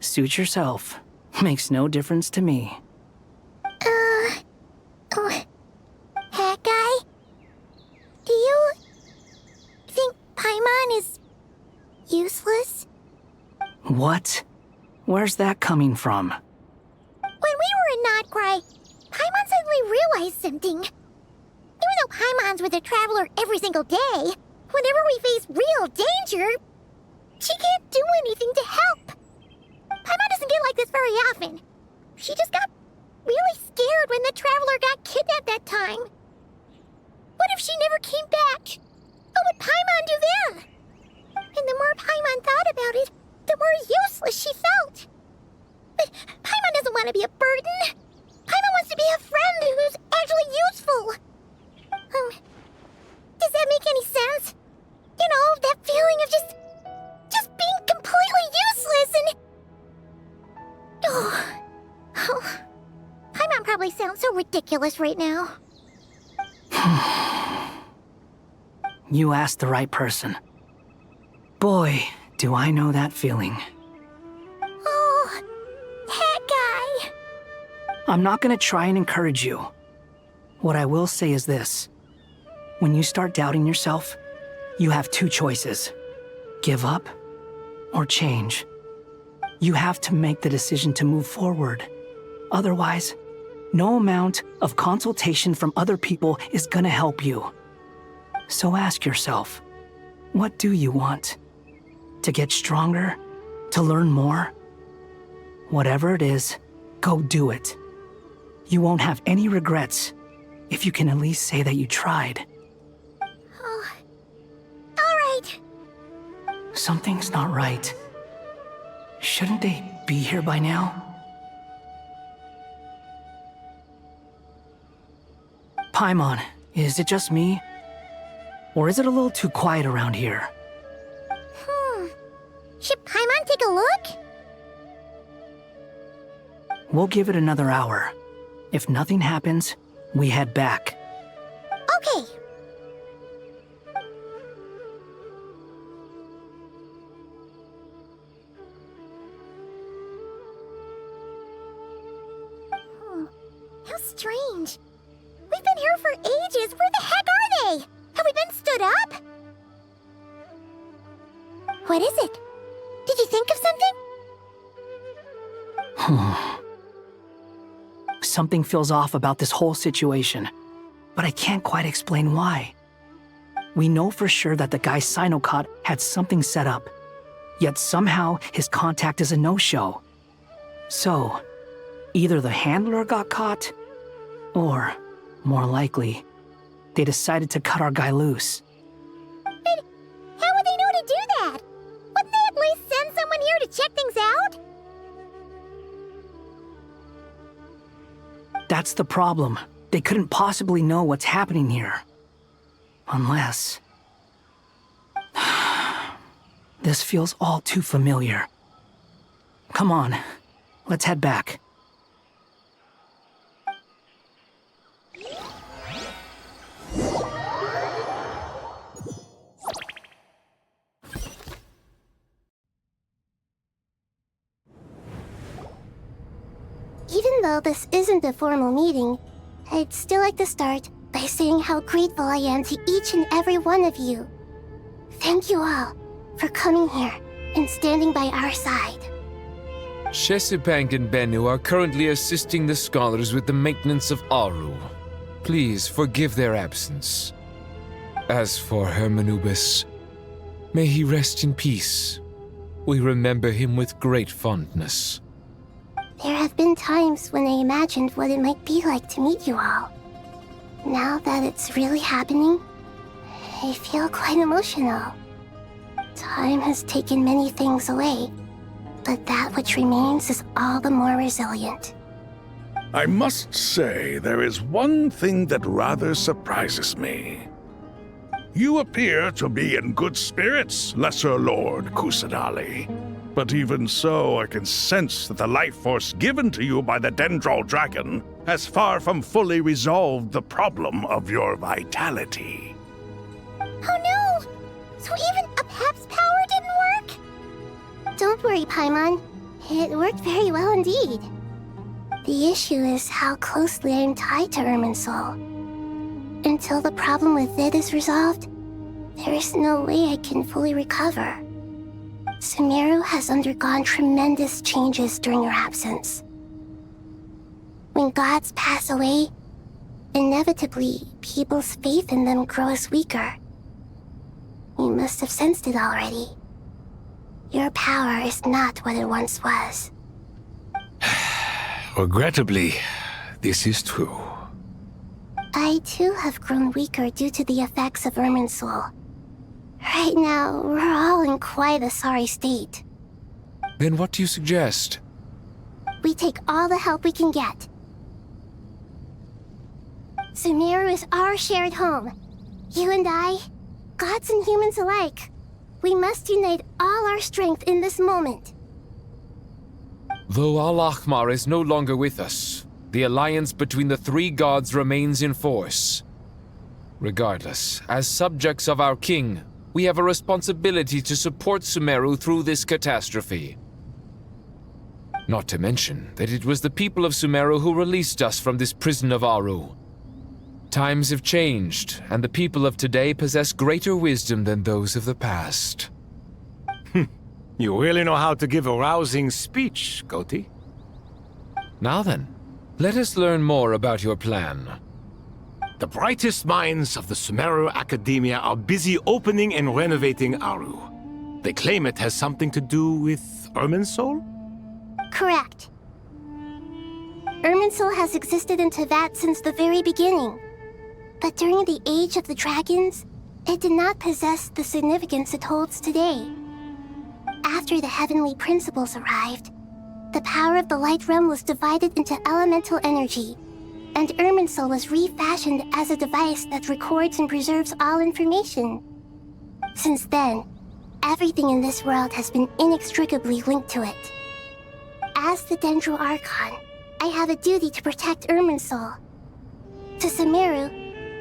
N: suit yourself. Makes no difference to me.
I: That guy? Do you think Paimon is useless?
N: What? Where's that coming from?
I: When we were in Notcry, Paimon suddenly realized something. Even though Paimon's with the Traveler every single day, whenever we face real danger, she can't do anything to help. Paimon doesn't get like this very often. She just got really scared when the Traveler got kidnapped that time. What if she never came back? What would Paimon do then? And the more Paimon thought about it, the more useless she felt. But Paimon doesn't want to be a burden. Paimon wants to be a friend who's actually useful. Does that make any sense? You know, that feeling of just being completely useless and... Oh. Paimon probably sounds so ridiculous right now.
N: You asked the right person. Boy, do I know that feeling.
I: Oh, that guy.
N: I'm not gonna try and encourage you. What I will say is this. When you start doubting yourself, you have two choices. Give up or change. You have to make the decision to move forward. Otherwise, no amount of consultation from other people is gonna help you. So ask yourself, what do you want? To get stronger? To learn more? Whatever it is, go do it. You won't have any regrets if you can at least say that you tried.
I: Oh, all right.
N: Something's not right. Shouldn't they be here by now? Paimon, is it just me? Or is it a little too quiet around here?
I: Should Paimon take a look?
N: We'll give it another hour. If nothing happens, we head back.
I: Okay. How strange. We've been here for ages. Where the heck are they? Have we been stood up? What is it? Did you think of something?
N: Something feels off about this whole situation, but I can't quite explain why. We know for sure that the guy Sinocot had something set up, yet somehow his contact is a no-show. So, either the handler got caught, or, more likely, they decided to cut our guy loose.
I: But how would they know to do that? Wouldn't they at least send someone here to check things out?
N: That's the problem. They couldn't possibly know what's happening here. Unless... This feels all too familiar. Come on, let's head back.
I: Even though this isn't a formal meeting, I'd still like to start by saying how grateful I am to each and every one of you. Thank you all for coming here and standing by our side.
E: Shesipank and Bennu are currently assisting the scholars with the maintenance of Aru. Please forgive their absence. As for Hermanubis, may he rest in peace. We remember him with great fondness.
I: There have been times when I imagined what it might be like to meet you all. Now that it's really happening, I feel quite emotional. Time has taken many things away, but that which remains is all the more resilient.
D: I must say, there is one thing that rather surprises me. You appear to be in good spirits, Lesser Lord Kusanali. But even so, I can sense that the life force given to you by the Dendral Dragon has far from fully resolved the problem of your vitality.
I: Oh no! So even a Pep's power didn't work? Don't worry, Paimon. It worked very well indeed. The issue is how closely I am tied to Irminsul. Until the problem with it is resolved, there is no way I can fully recover. Sumeru has undergone tremendous changes during your absence. When gods pass away, inevitably, people's faith in them grows weaker. You must have sensed it already. Your power is not what it once was.
A: Regrettably, this is true.
I: I too have grown weaker due to the effects of Irminsul. Right now, we're all in quite a sorry state.
E: Then what do you suggest?
I: We take all the help we can get. Sumeru is our shared home. You and I, gods and humans alike. We must unite all our strength in this moment.
E: Though Al-Ahmar is no longer with us, the alliance between the three gods remains in force. Regardless, as subjects of our king, we have a responsibility to support Sumeru through this catastrophe. Not to mention that it was the people of Sumeru who released us from this prison of Aru. Times have changed, and the people of today possess greater wisdom than those of the past.
A: You really know how to give a rousing speech, Goti.
E: Now then, let us learn more about your plan.
A: The brightest minds of the Sumeru Academia are busy opening and renovating Aru. They claim it has something to do with Irminsul?
I: Correct. Irminsul has existed in Teyvat since the very beginning. But during the Age of the Dragons, it did not possess the significance it holds today. After the heavenly principles arrived, the power of the light realm was divided into elemental energy, and Irminsul was refashioned as a device that records and preserves all information. Since then, everything in this world has been inextricably linked to it. As the Dendro Archon, I have a duty to protect Irminsul. To Sumeru,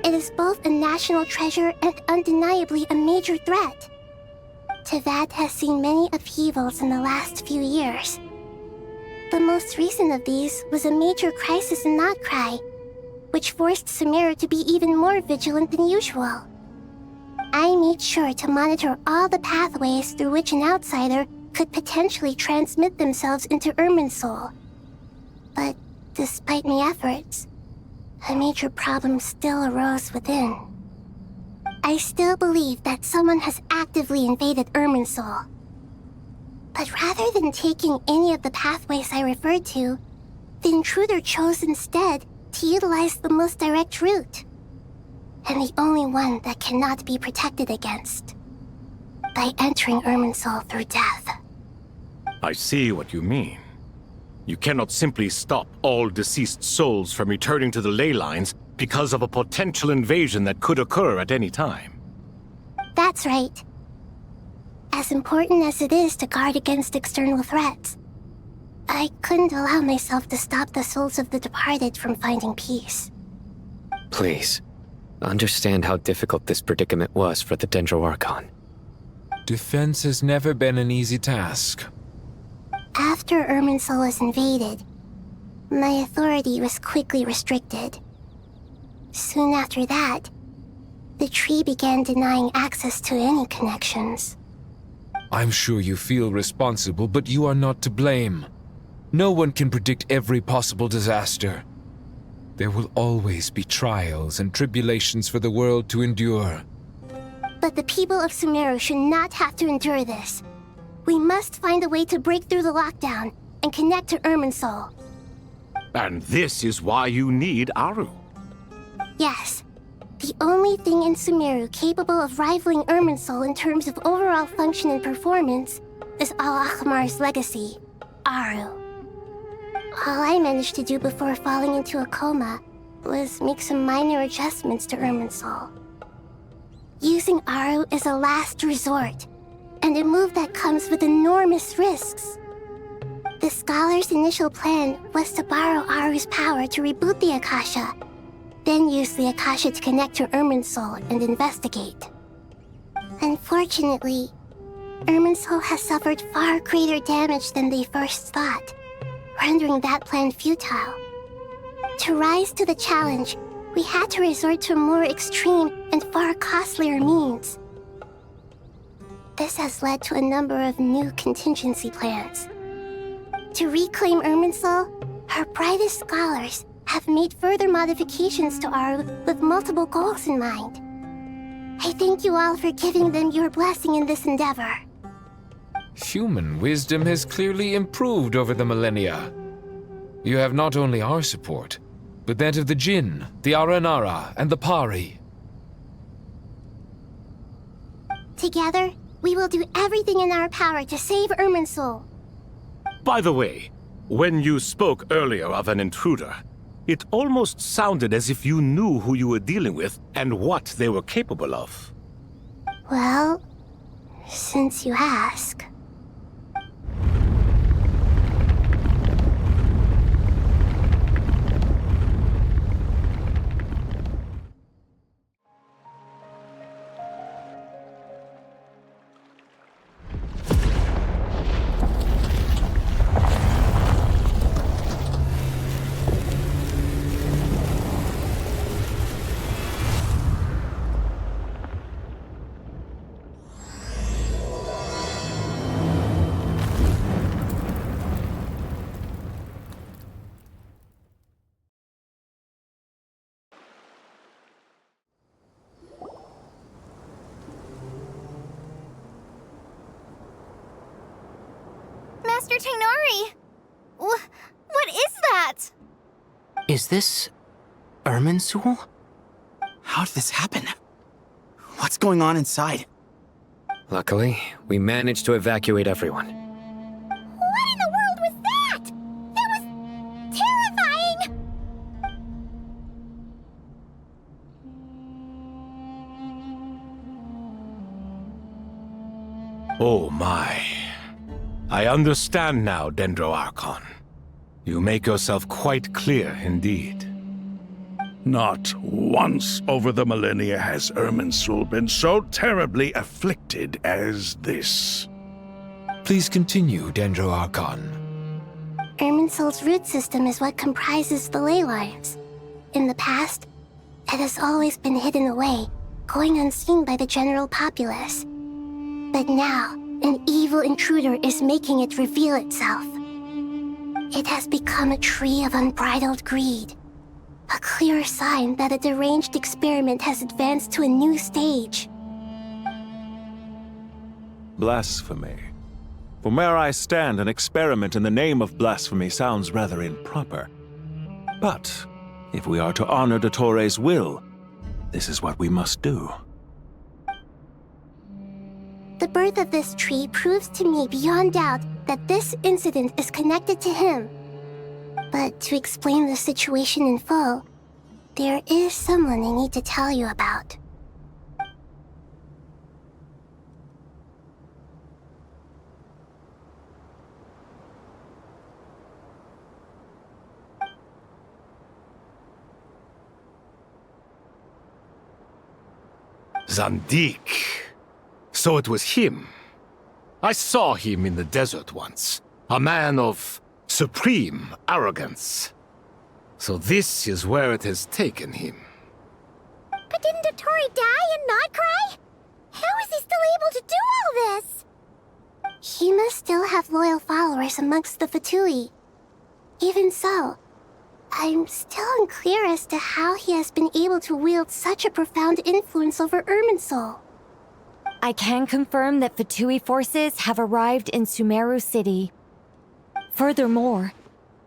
I: it is both a national treasure and undeniably a major threat. Teyvat has seen many upheavals in the last few years. The most recent of these was a major crisis in Notcry, which forced Sumeru to be even more vigilant than usual. I made sure to monitor all the pathways through which an outsider could potentially transmit themselves into Irminsul. But despite my efforts, a major problem still arose within. I still believe that someone has actively invaded Irminsul. But rather than taking any of the pathways I referred to, the intruder chose instead to utilize the most direct route, and the only one that cannot be protected against, by entering Irminsul through death.
A: I see what you mean. You cannot simply stop all deceased souls from returning to the ley lines because of a potential invasion that could occur at any time.
I: That's right. As important as it is to guard against external threats, I couldn't allow myself to stop the souls of the departed from finding peace.
K: Please, understand how difficult this predicament was for the Dendro Archon.
E: Defense has never been an easy task.
I: After Irminsul was invaded, my authority was quickly restricted. Soon after that, the tree began denying access to any connections.
E: I'm sure you feel responsible, but you are not to blame. No one can predict every possible disaster. There will always be trials and tribulations for the world to endure.
I: But the people of Sumeru should not have to endure this. We must find a way to break through the lockdown and connect to Irminsul.
A: And this is why you need Aru.
I: Yes. The only thing in Sumeru capable of rivaling Irminsul in terms of overall function and performance is Al-Akhmar's legacy, Aru. All I managed to do before falling into a coma was make some minor adjustments to Irminsul. Using Aru is a last resort, and a move that comes with enormous risks. The scholar's initial plan was to borrow Aru's power to reboot the Akasha, then use the Akasha to connect to Irminsul and investigate. Unfortunately, Irminsul has suffered far greater damage than they first thought, rendering that plan futile. To rise to the challenge, we had to resort to more extreme and far costlier means. This has led to a number of new contingency plans. To reclaim Irminsul, her brightest scholars have made further modifications to Aru with multiple goals in mind. I thank you all for giving them your blessing in this endeavor.
E: Human wisdom has clearly improved over the millennia. You have not only our support, but that of the Jinn, the Aranara, and the Pari.
I: Together, we will do everything in our power to save Irminsul.
A: By the way, when you spoke earlier of an intruder, it almost sounded as if you knew who you were dealing with and what they were capable of.
I: Well, since you ask.
O: Master Tainari! What is that?
P: Is this Irminsul? How did this happen? What's going on inside?
K: Luckily, we managed to evacuate everyone.
I: What in the world was that? That was terrifying!
A: Oh my. I understand now, Dendro Archon. You make yourself quite clear indeed.
D: Not once over the millennia has Irminsul been so terribly afflicted as this.
E: Please continue, Dendro Archon.
I: Irminsul's root system is what comprises the ley lines. In the past, it has always been hidden away, going unseen by the general populace. But now, an evil intruder is making it reveal itself. It has become a tree of unbridled greed. A clear sign that a deranged experiment has advanced to a new stage.
Q: Blasphemy. From where I stand, an experiment in the name of blasphemy sounds rather improper. But if we are to honor Dottores' will, this is what we must do.
I: The birth of this tree proves to me beyond doubt that this incident is connected to him. But to explain the situation in full, there is someone I need to tell you about.
A: Zandik. So it was him. I saw him in the desert once. A man of supreme arrogance. So this is where it has taken him.
I: But didn't Dottore die and not cry? How is he still able to do all this? He must still have loyal followers amongst the Fatui. Even so, I'm still unclear as to how he has been able to wield such a profound influence over Irminsul.
O: I can confirm that Fatui forces have arrived in Sumeru City. Furthermore,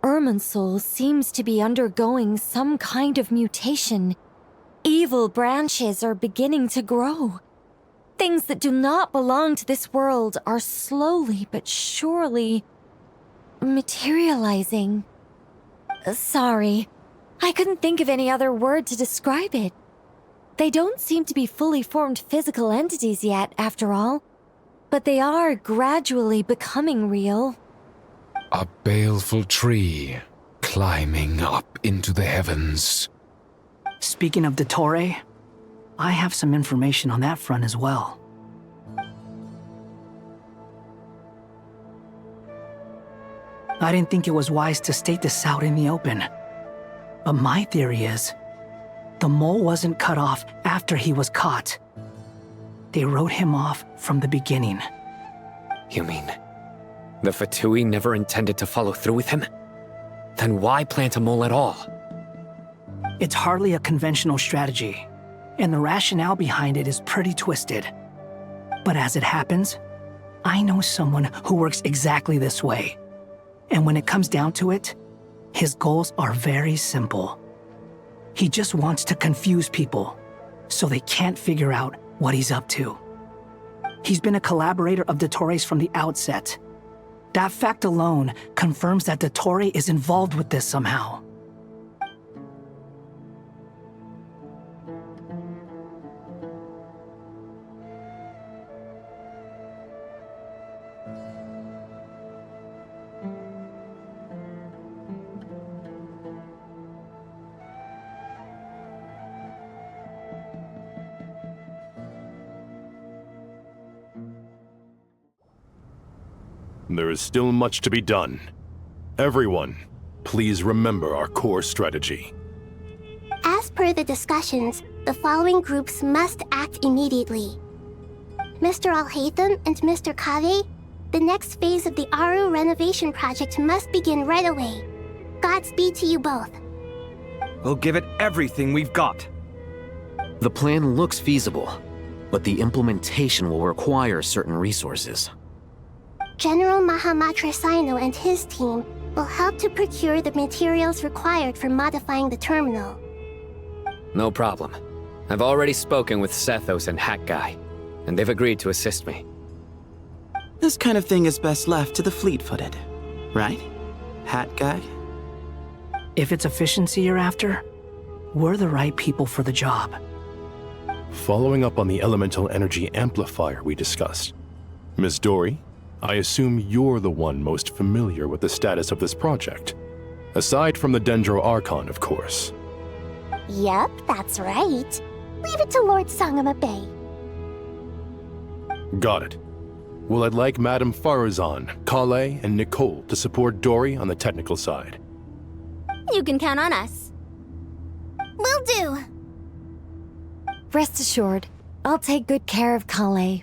O: Irminsul seems to be undergoing some kind of mutation. Evil branches are beginning to grow. Things that do not belong to this world are slowly but surely materializing. Sorry, I couldn't think of any other word to describe it. They don't seem to be fully formed physical entities yet, after all, but they are gradually becoming real.
E: A baleful tree climbing up into the heavens.
N: Speaking of Dottore, I have some information on that front as well. I didn't think it was wise to state this out in the open, but my theory is the mole wasn't cut off after he was caught. They wrote him off from the beginning.
K: You mean the Fatui never intended to follow through with him? Then why plant a mole at all?
N: It's hardly a conventional strategy, and the rationale behind it is pretty twisted. But as it happens, I know someone who works exactly this way. And when it comes down to it, his goals are very simple. He just wants to confuse people, so they can't figure out what he's up to. He's been a collaborator of Dottore's from the outset. That fact alone confirms that Dottore is involved with this somehow.
R: There is still much to be done. Everyone, please remember our core strategy.
I: As per the discussions, the following groups must act immediately. Mr. Alhaitham and Mr. Kave, the next phase of the Aru renovation project must begin right away. Godspeed to you both.
B: We'll give it everything we've got.
C: The plan looks feasible, but the implementation will require certain resources.
I: General Mahamatra Sino and his team will help to procure the materials required for modifying the terminal.
K: No problem. I've already spoken with Sethos and Hat Guy. and they've agreed to assist me.
S: This kind of thing is best left to the fleet-footed, right? Hat guy?
N: If it's efficiency you're after, we're the right people for the job.
R: Following up on the elemental energy amplifier we discussed, Ms. Dory, I assume you're the one most familiar with the status of this project. Aside from the Dendro Archon, of course.
I: Yep, that's right. Leave it to Lord Sangama Bay.
R: Got it. Well, I'd like Madame Farazan, Kale, and Nicole to support Dory on the technical side.
I: You can count on us. Will do.
O: Rest assured, I'll take good care of Kale.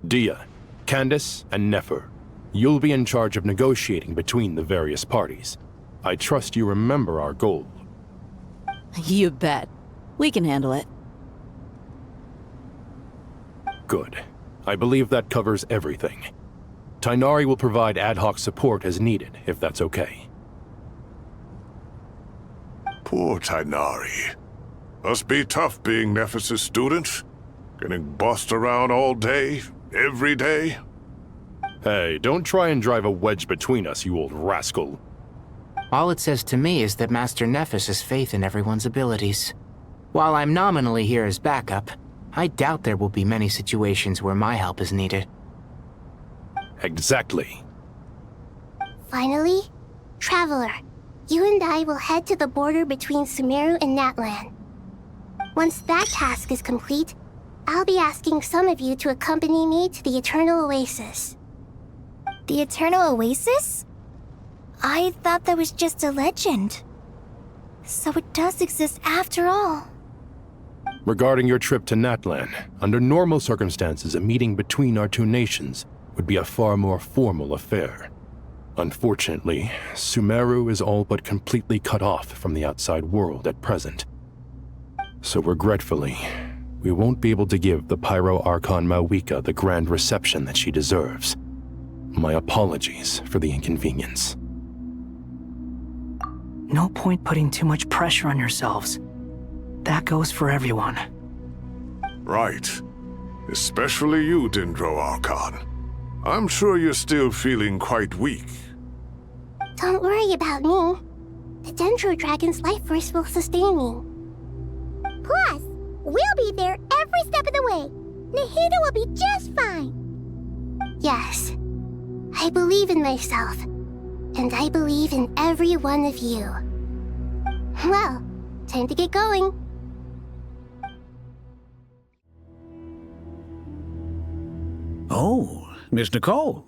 R: Dia, Candace, and Nefer, you'll be in charge of negotiating between the various parties. I trust you remember our goal.
T: You bet. We can handle it.
R: Good. I believe that covers everything. Tainari will provide ad hoc support as needed, if that's okay.
D: Poor Tainari. Must be tough being Nephis' student. Getting bossed around all day, every day.
R: Hey, don't try and drive a wedge between us, you old rascal.
P: All it says to me is that Master Nephis has faith in everyone's abilities. While I'm nominally here as backup, I doubt there will be many situations where my help is needed.
R: Exactly.
I: Finally, Traveler, you and I will head to the border between Sumeru and Natlan. Once that task is complete, I'll be asking some of you to accompany me to the Eternal Oasis. The Eternal Oasis? I thought that was just a legend. So it does exist after all.
R: Regarding your trip to Natlan, under normal circumstances, a meeting between our two nations would be a far more formal affair. Unfortunately, Sumeru is all but completely cut off from the outside world at present. So regretfully, we won't be able to give the Pyro Archon Mawika the grand reception that she deserves. My apologies for the inconvenience.
N: No point putting too much pressure on yourselves. That goes for everyone.
D: Right. Especially you, Dendro Archon. I'm sure you're still feeling quite weak.
I: Don't worry about me. The Dendro Dragon's life force will sustain me. Plus, we'll be there every step of the way. Nahida will be just fine. Yes, I believe in myself. And I believe in every one of you. Well, time to get going.
U: Oh, Miss Nicole.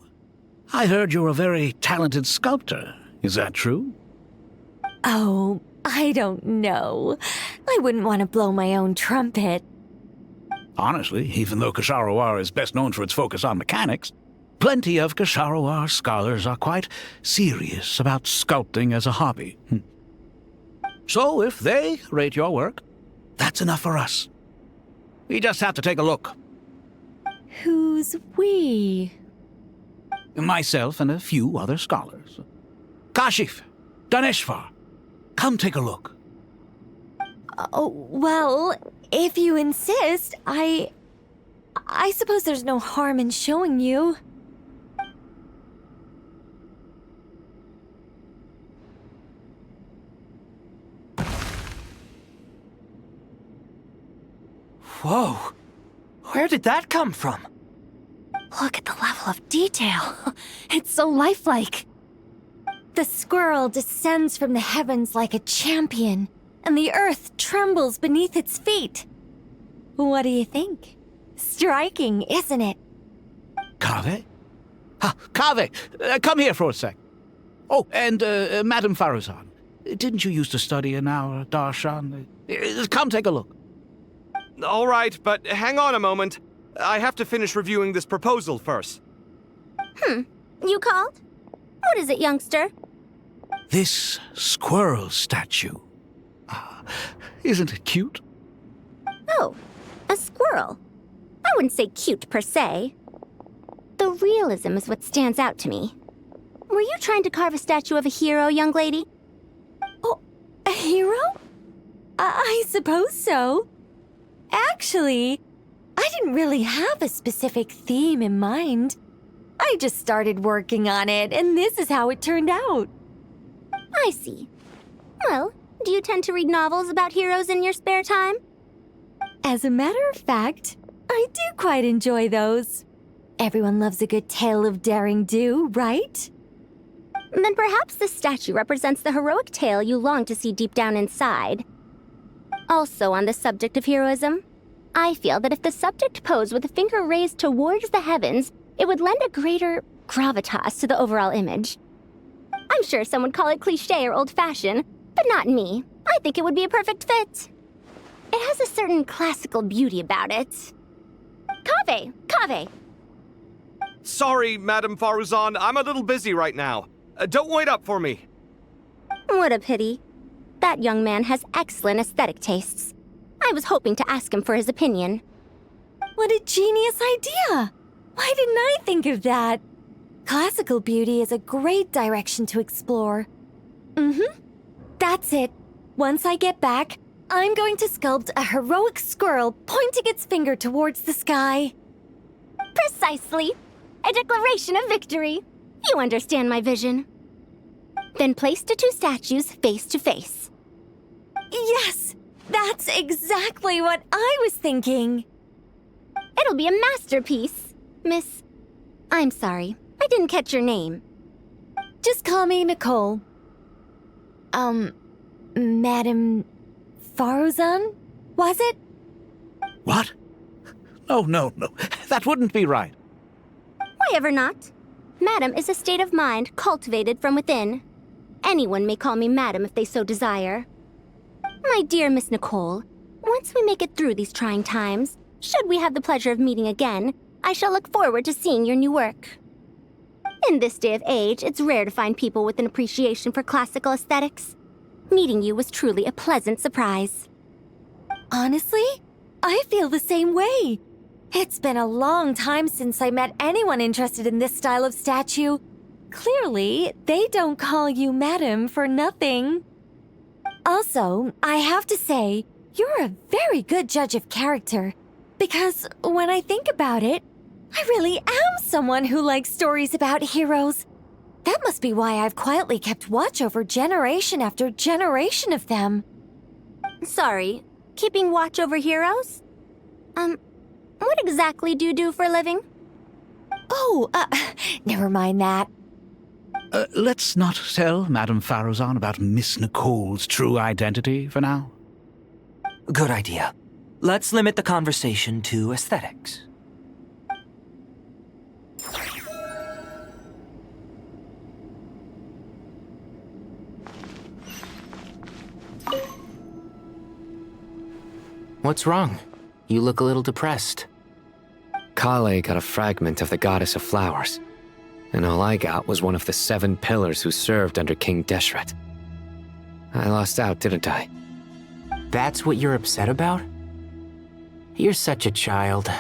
U: I heard you're a very talented sculptor. Is that true?
O: Oh, I don't know. I wouldn't want to blow my own trumpet.
U: Honestly, even though Kasharawar is best known for its focus on mechanics, plenty of Kasharawar scholars are quite serious about sculpting as a hobby. So if they rate your work, that's enough for us. We just have to take a look.
O: Who's we?
U: Myself and a few other scholars. Kashif, Daneshvar, come take a look.
O: Oh, well, if you insist, I suppose there's no harm in showing you.
N: Whoa! Where did that come from?
O: Look at the level of detail. It's so lifelike. The squirrel descends from the heavens like a champion, and the earth trembles beneath its feet. What do you think? Striking, isn't it?
U: Kave? Kave, come here for a sec. Oh, and Madame Farazan, didn't you used to study in our darshan? Come take a look.
B: All right, but hang on a moment. I have to finish reviewing this proposal first.
I: You called? What is it, youngster?
U: This squirrel statue. Isn't it cute?
I: Oh, a squirrel. I wouldn't say cute per se. The realism is what stands out to me. Were you trying to carve a statue of a hero, young lady?
O: Oh, a hero? I suppose so. Actually, I didn't really have a specific theme in mind. I just started working on it, and this is how it turned out.
I: I see. Well, do you tend to read novels about heroes in your spare time?
O: As a matter of fact, I do quite enjoy those. Everyone loves a good tale of daring do, right?
I: Then perhaps this statue represents the heroic tale you long to see deep down inside. Also on the subject of heroism, I feel that if the subject posed with a finger raised towards the heavens, it would lend a greater gravitas to the overall image. I'm sure some would call it cliché or old-fashioned, but not me. I think it would be a perfect fit. It has a certain classical beauty about it. Kaveh!
B: Sorry, Madame Faruzan, I'm a little busy right now. Don't wait up for me.
I: What a pity. That young man has excellent aesthetic tastes. I was hoping to ask him for his opinion.
O: What a genius idea! Why didn't I think of that? Classical beauty is a great direction to explore. That's it. Once I get back, I'm going to sculpt a heroic squirrel pointing its finger towards the sky.
I: Precisely. A declaration of victory. You understand my vision. Then place the two statues face to face.
O: Yes! That's exactly what I was thinking.
I: It'll be a masterpiece, Miss... I'm sorry, I didn't catch your name.
O: Just call me Nicole. Madame Faruzan? Was it?
U: What? Oh, no. That wouldn't be right.
I: Why ever not? Madam is a state of mind cultivated from within. Anyone may call me Madam if they so desire. My dear Miss Nicole, once we make it through these trying times, should we have the pleasure of meeting again, I shall look forward to seeing your new work. In this day of age, it's rare to find people with an appreciation for classical aesthetics. Meeting you was truly a pleasant surprise.
O: Honestly, I feel the same way. It's been a long time since I met anyone interested in this style of statue. Clearly, they don't call you Madam for nothing. Also, I have to say, you're a very good judge of character. Because when I think about it, I really am someone who likes stories about heroes. That must be why I've quietly kept watch over generation after generation of them.
I: Sorry, keeping watch over heroes? What exactly do you do for a living?
O: Oh, never mind that.
U: Let's not tell Madame Faruzan about Miss Nicole's true identity for now.
H: Good idea. Let's limit the conversation to aesthetics.
P: What's wrong? You look a little depressed.
K: Kale got a fragment of the Goddess of Flowers, and all I got was one of the 7 pillars who served under King Deshret. I lost out, didn't I?
P: That's what you're upset about? You're such a child.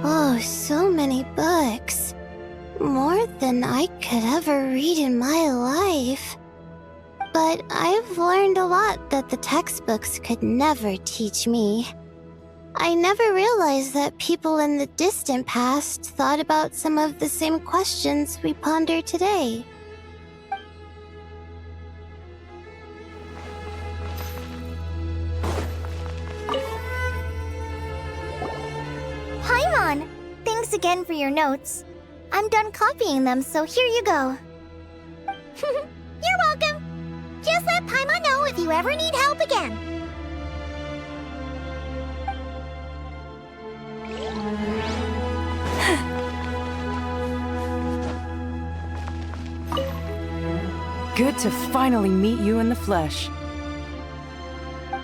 I: Oh, so many books. More than I could ever read in my life. But I've learned a lot that the textbooks could never teach me. I never realized that people in the distant past thought about some of the same questions we ponder today. Paimon! Thanks again for your notes. I'm done copying them, so here you go. You're welcome! Just let Paimon know if you ever need help again.
V: Good to finally meet you in the flesh.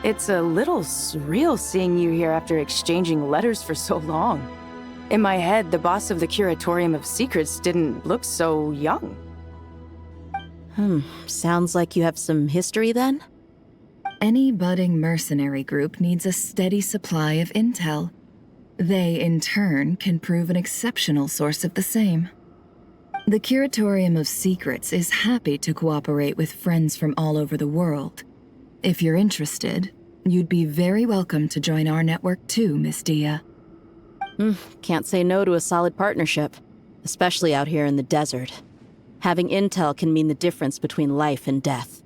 V: It's a little surreal seeing you here after exchanging letters for so long. In my head, the boss of the Curatorium of Secrets didn't look so young.
T: Sounds like you have some history then?
L: Any budding mercenary group needs a steady supply of intel. They, in turn, can prove an exceptional source of the same. The Curatorium of Secrets is happy to cooperate with friends from all over the world. If you're interested, you'd be very welcome to join our network too, Miss Dia.
T: Can't say no to a solid partnership, especially out here in the desert. Having intel can mean the difference between life and death.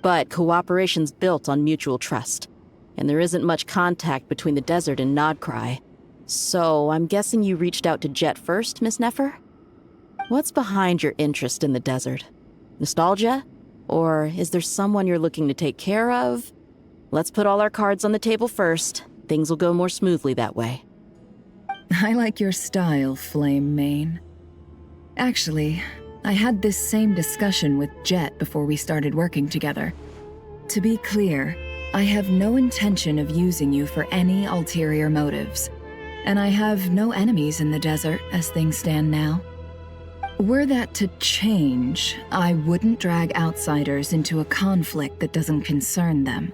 T: But cooperation's built on mutual trust, and there isn't much contact between the desert and Nodcry. So I'm guessing you reached out to Jet first, Miss Nefer? What's behind your interest in the desert? Nostalgia? Or is there someone you're looking to take care of? Let's put all our cards on the table first. Things will go more smoothly that way.
L: I like your style, Flame Mane. Actually, I had this same discussion with Jet before we started working together. To be clear, I have no intention of using you for any ulterior motives, and I have no enemies in the desert as things stand now. Were that to change, I wouldn't drag outsiders into a conflict that doesn't concern them.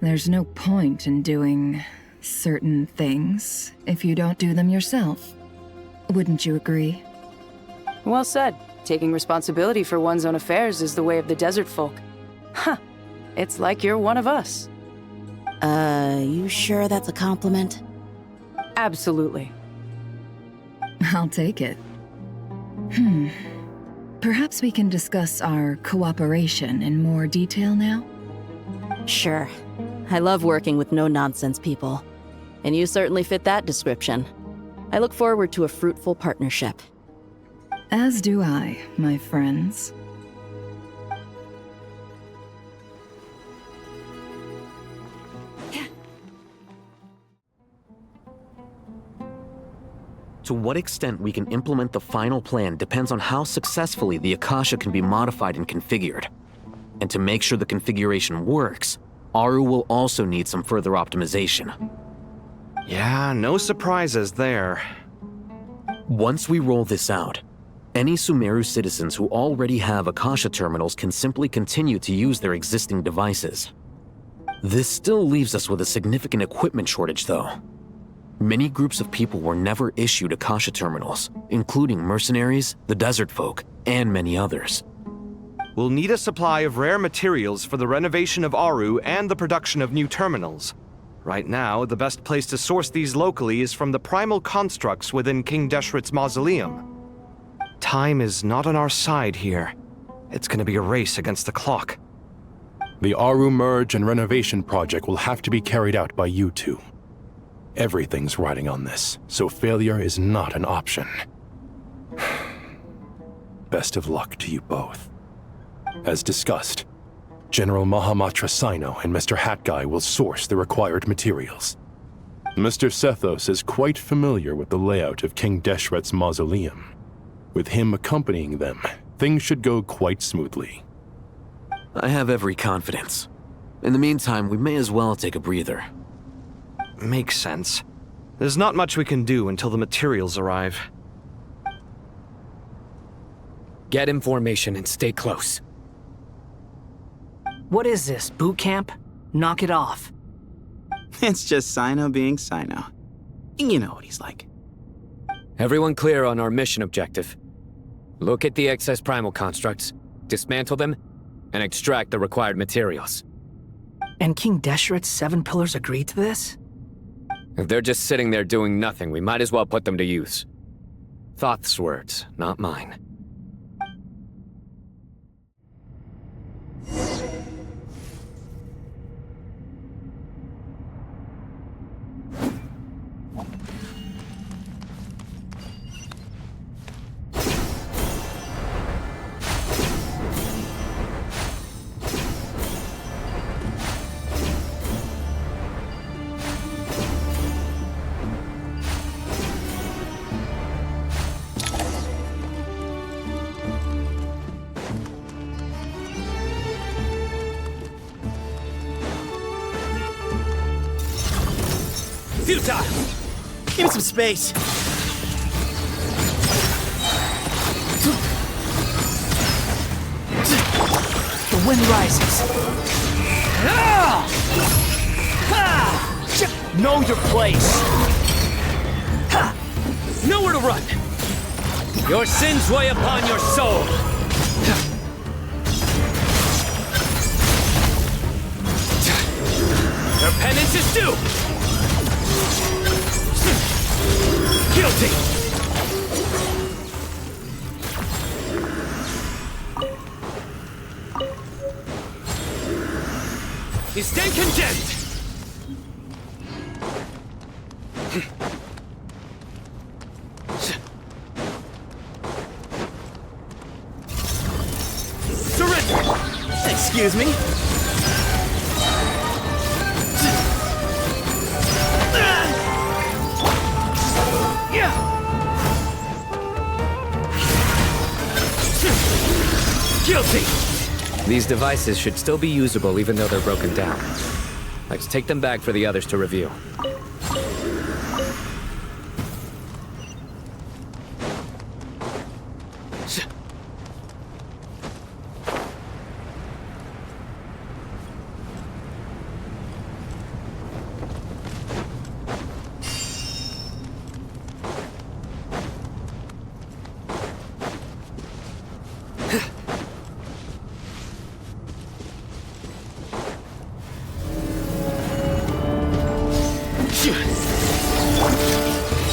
L: There's no point in doing certain things if you don't do them yourself. Wouldn't you agree?
V: Well said. Taking responsibility for one's own affairs is the way of the desert folk. Huh. It's like you're one of us.
T: You sure that's a compliment?
V: Absolutely.
L: I'll take it. Perhaps we can discuss our cooperation in more detail now?
T: Sure. I love working with no-nonsense people. And you certainly fit that description. I look forward to a fruitful partnership.
L: As do I, my friends.
C: To what extent we can implement the final plan depends on how successfully the Akasha can be modified and configured. And to make sure the configuration works, Aru will also need some further optimization.
B: Yeah, no surprises there.
C: Once we roll this out, any Sumeru citizens who already have Akasha terminals can simply continue to use their existing devices. This still leaves us with a significant equipment shortage, though. Many groups of people were never issued Akasha terminals, including mercenaries, the desert folk, and many others.
B: We'll need a supply of rare materials for the renovation of Aru and the production of new terminals. Right now, the best place to source these locally is from the primal constructs within King Deshret's mausoleum. Time is not on our side here. It's gonna be a race against the clock.
R: The Aru merge and renovation project will have to be carried out by you two. Everything's riding on this, so failure is not an option. Best of luck to you both. As discussed, General Mahamatra Sino and Mr. Hat Guy will source the required materials. Mr. Sethos is quite familiar with the layout of King Deshret's mausoleum. With him accompanying them, things should go quite smoothly.
C: I have every confidence. In the meantime, we may as well take a breather.
B: Makes sense. There's not much we can do until the materials arrive.
K: Get information and stay close.
N: What is this, boot camp? Knock it off.
S: It's just Sino being Sino. You know what he's like.
K: Everyone clear on our mission objective. Look at the excess primal constructs, dismantle them, and extract the required materials.
N: And King Deshret's 7 pillars agreed to this?
K: If they're just sitting there doing nothing, we might as well put them to use. Thoth's words, not mine.
S: Futile! Give me some space.
N: The wind rises.
S: Know your place.
K: Nowhere to run! Your sins weigh upon your soul. Your penance is due. Guilty. Is then condemned. Surrender.
S: Excuse me?
K: Guilty! These devices should still be usable even though they're broken down. Let's take them back for the others to review.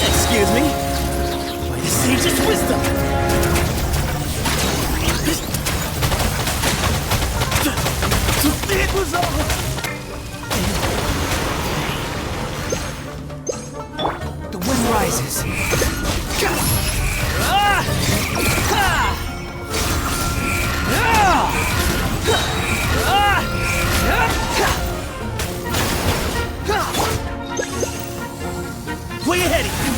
S: Excuse me? By the sage's wisdom! It was all...
K: The wind rises.
S: Way ahead of you!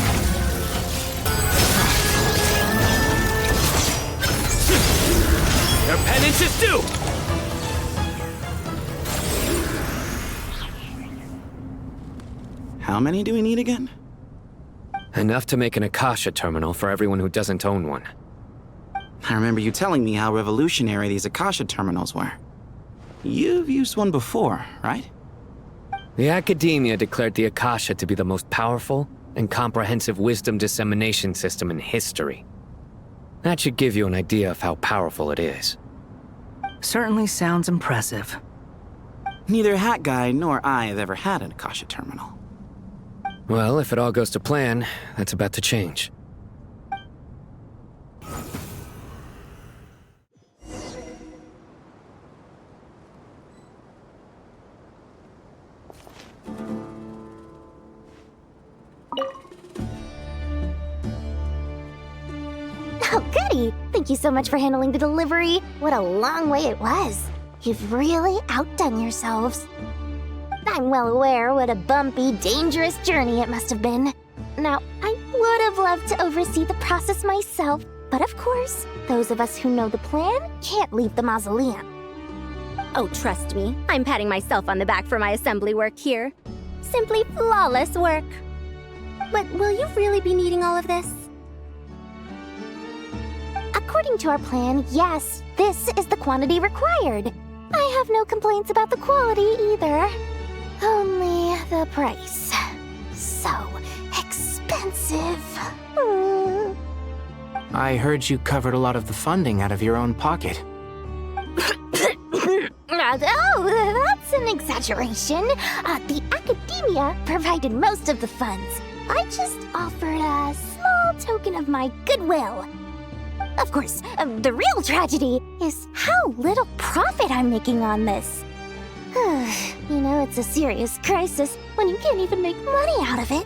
K: Your penance is due!
S: How many do we need again?
K: Enough to make an Akasha terminal for everyone who doesn't own one.
S: I remember you telling me how revolutionary these Akasha terminals were. You've used one before, right?
K: The academia declared the Akasha to be the most powerful and comprehensive wisdom dissemination system in history. That should give you an idea of how powerful it is.
N: Certainly sounds impressive.
S: Neither Hat Guy nor I have ever had an Akasha terminal.
K: Well, if it all goes to plan, that's about to change.
I: Oh, goody! Thank you so much for handling the delivery. What a long way it was. You've really outdone yourselves. I'm well aware what a bumpy, dangerous journey it must have been. Now, I would have loved to oversee the process myself, but of course, those of us who know the plan can't leave the mausoleum.
G: Oh, trust me, I'm patting myself on the back for my assembly work here. Simply flawless work.
I: But will you really be needing all of this? According to our plan, yes, this is the quantity required. I have no complaints about the quality either. Only the price. So expensive.
P: I heard you covered a lot of the funding out of your own pocket.
I: Oh, that's an exaggeration. The academia provided most of the funds. I just offered a small token of my goodwill. Of course, the real tragedy is how little profit I'm making on this. You know, it's a serious crisis when you can't even make money out of it.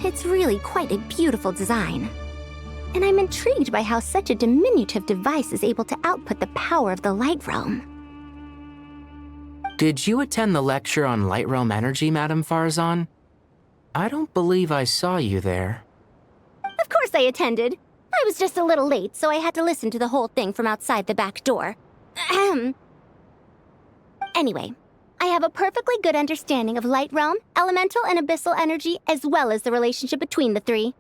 G: It's really quite a beautiful design. And I'm intrigued by how such a diminutive device is able to output the power of the Light Realm.
P: Did you attend the lecture on Light Realm energy, Madame Farzan? I don't believe I saw you there.
G: Of course I attended. I was just a little late, so I had to listen to the whole thing from outside the back door. Anyway, I have a perfectly good understanding of Light Realm, elemental and abyssal energy, as well as the relationship between the three.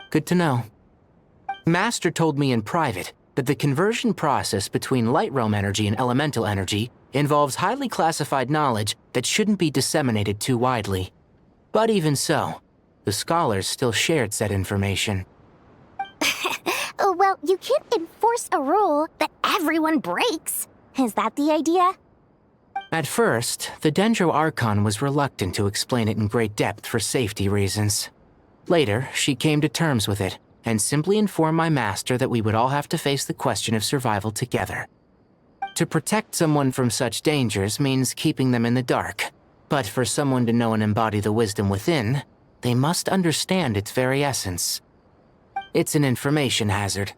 P: Good to know. Master told me in private that the conversion process between Light Realm energy and elemental energy involves highly classified knowledge that shouldn't be disseminated too widely. But even so, the scholars still shared said information.
I: Well, you can't enforce a rule that everyone breaks. Is that the idea?
P: At first, the Dendro Archon was reluctant to explain it in great depth for safety reasons. Later, she came to terms with it, and simply informed my master that we would all have to face the question of survival together. To protect someone from such dangers means keeping them in the dark, but for someone to know and embody the wisdom within, they must understand its very essence. It's an information hazard.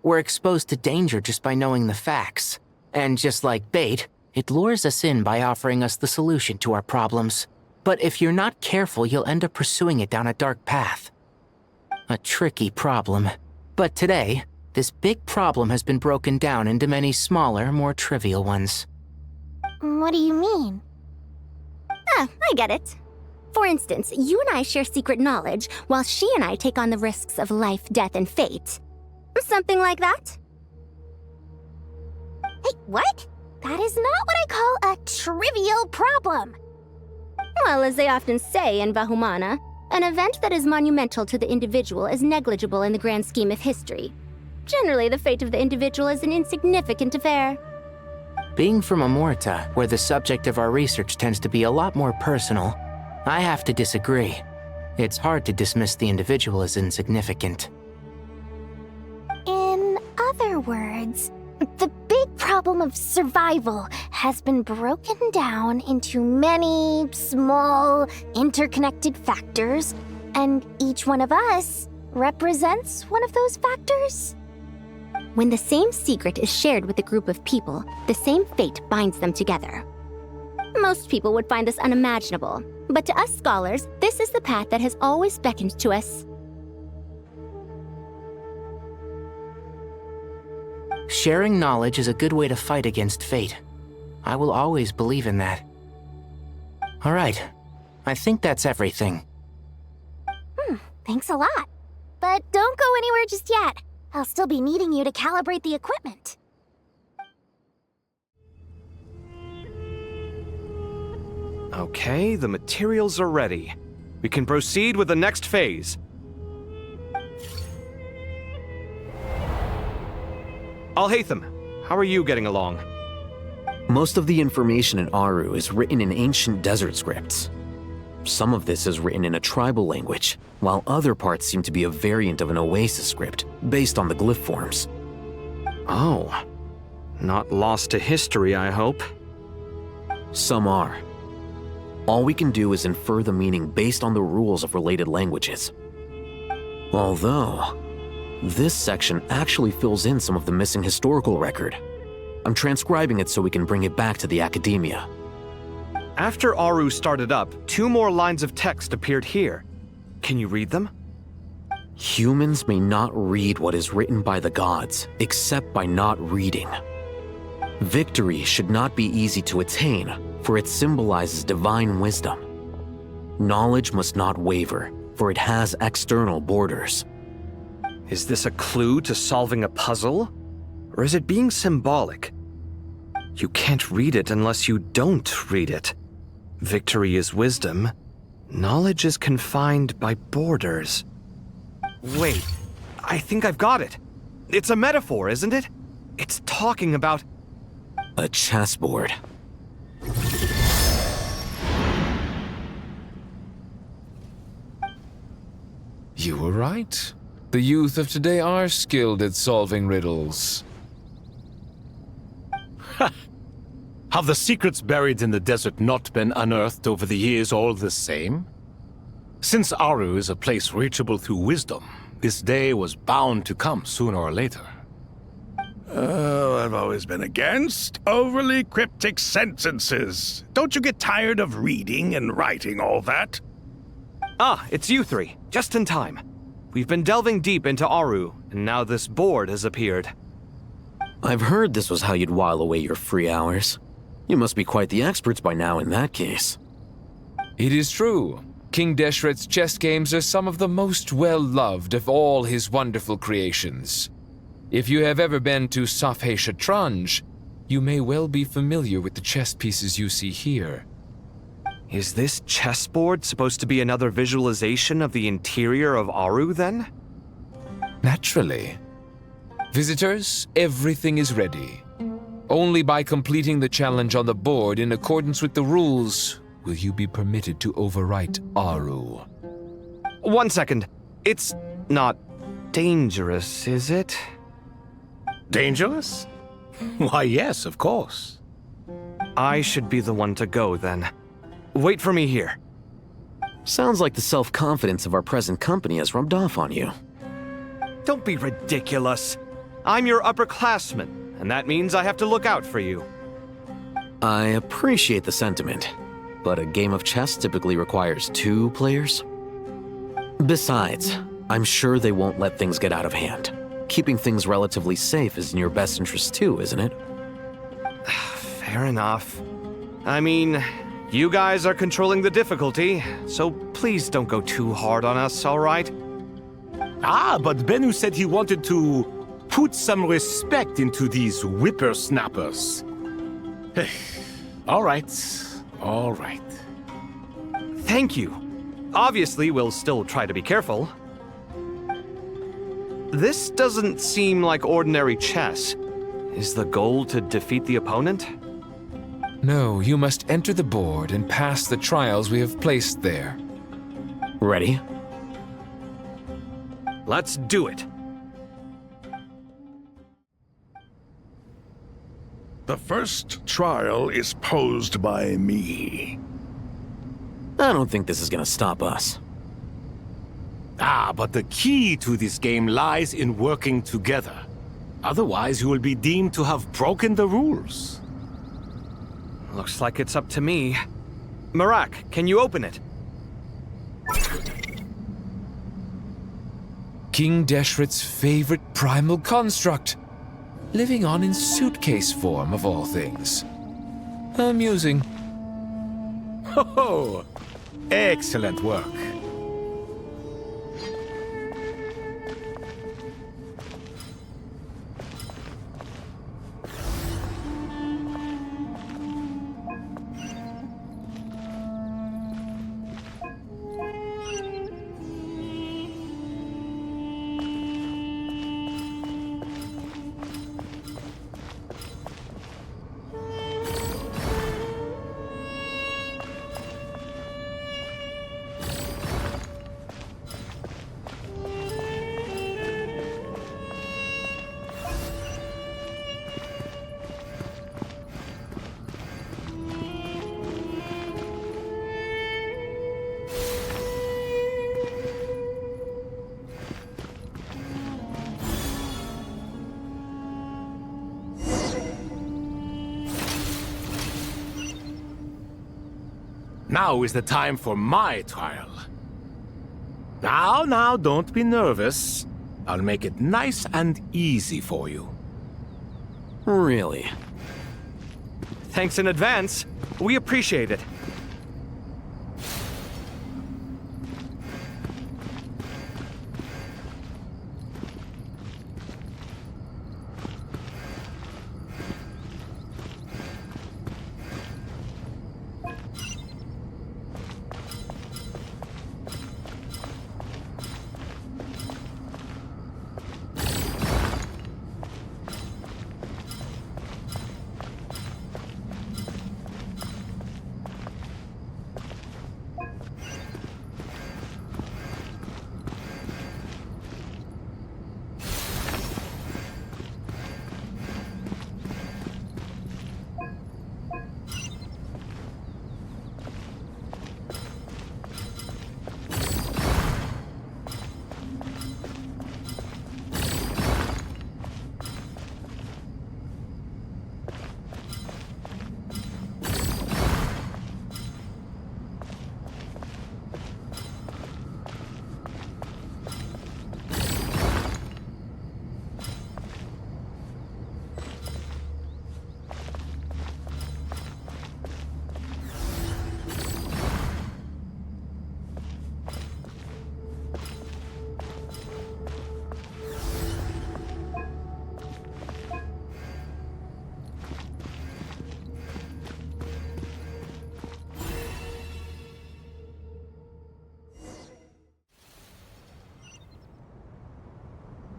P: We're exposed to danger just by knowing the facts, and just like bait, it lures us in by offering us the solution to our problems. But if you're not careful, you'll end up pursuing it down a dark path. A tricky problem. But today, this big problem has been broken down into many smaller, more trivial ones.
I: What do you mean?
G: Ah, I get it. For instance, you and I share secret knowledge, while she and I take on the risks of life, death, and fate. Something like that?
I: Hey, what? That is not what I call a trivial problem.
G: Well, as they often say in Vahumana, an event that is monumental to the individual is negligible in the grand scheme of history. Generally, the fate of the individual is an insignificant affair.
P: Being from Amorta, where the subject of our research tends to be a lot more personal, I have to disagree. It's hard to dismiss the individual as insignificant.
I: In other words, the big problem of survival has been broken down into many small, interconnected factors, and each one of us represents one of those factors?
G: When the same secret is shared with a group of people, the same fate binds them together. Most people would find this unimaginable, but to us scholars, this is the path that has always beckoned to us.
P: Sharing knowledge is a good way to fight against fate. I will always believe in that. All right, I think that's everything.
I: Thanks a lot. But don't go anywhere just yet. I'll still be needing you to calibrate the equipment.
B: Okay, the materials are ready. We can proceed with the next phase. Alhaitham, how are you getting along?
C: Most of the information in Aru is written in ancient desert scripts. Some of this is written in a tribal language, while other parts seem to be a variant of an oasis script, based on the glyph forms.
B: Oh. Not lost to history, I hope.
C: Some are. All we can do is infer the meaning based on the rules of related languages. Although, this section actually fills in some of the missing historical record. I'm transcribing it so we can bring it back to the academia.
B: After Aru started up, 2 more lines of text appeared here. Can you read them?
C: Humans may not read what is written by the gods, except by not reading. Victory should not be easy to attain, for it symbolizes divine wisdom. Knowledge must not waver, for it has external borders.
B: Is this a clue to solving a puzzle? Or is it being symbolic? You can't read it unless you don't read it. Victory is wisdom. Knowledge is confined by borders. Wait, I think I've got it. It's a metaphor, isn't it? It's talking about...
C: a chessboard.
E: You were right. The youth of today are skilled at solving riddles.
A: Have the secrets buried in the desert not been unearthed over the years all the same? Since Aru is a place reachable through wisdom, this day was bound to come sooner or later.
D: Oh, I've always been against overly cryptic sentences. Don't you get tired of reading and writing all that?
B: Ah, it's you 3. Just in time. We've been delving deep into Aru, and now this board has appeared.
C: I've heard this was how you'd while away your free hours. You must be quite the experts by now in that case.
E: It is true. King Deshret's chess games are some of the most well-loved of all his wonderful creations. If you have ever been to Safhe Shatranj, you may well be familiar with the chess pieces you see here.
B: Is this chessboard supposed to be another visualization of the interior of Aru, then?
E: Naturally. Visitors, everything is ready. Only by completing the challenge on the board in accordance with the rules will you be permitted to overwrite Aru.
B: 1 second. It's not dangerous, is it?
A: Dangerous? Why, yes, of course.
B: I should be the one to go, then. Wait for me here.
C: Sounds like the self-confidence of our present company has rubbed off on you.
B: Don't be ridiculous. I'm your upperclassman, and that means I have to look out for you.
C: I appreciate the sentiment, but a game of chess typically requires 2 players. Besides, I'm sure they won't let things get out of hand. Keeping things relatively safe is in your best interest too, isn't it?
B: Fair enough. I mean, you guys are controlling the difficulty, so please don't go too hard on us, all right?
A: Ah, but Bennu said he wanted to put some respect into these whippersnappers. All right, all right.
B: Thank you. Obviously, we'll still try to be careful. This doesn't seem like ordinary chess. Is the goal to defeat the opponent?
E: No, you must enter the board and pass the trials we have placed there.
C: Ready?
B: Let's do it.
D: The first trial is posed by me.
C: I don't think this is gonna stop us.
A: Ah, but the key to this game lies in working together. Otherwise, you will be deemed to have broken the rules.
B: Looks like it's up to me. Marak, can you open it?
E: King Deshret's favorite primal construct. Living on in suitcase form, of all things. Amusing.
A: Ho-ho! Excellent work. Now is the time for my trial. Now, don't be nervous. I'll make it nice and easy for you.
C: Really?
B: Thanks in advance. We appreciate it.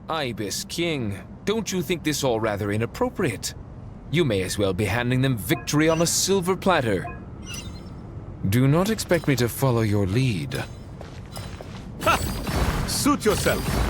E: Ibis King, don't you think this all rather inappropriate? You may as well be handing them victory on a silver platter. Do not expect me to follow your lead.
A: Ha! Suit yourself.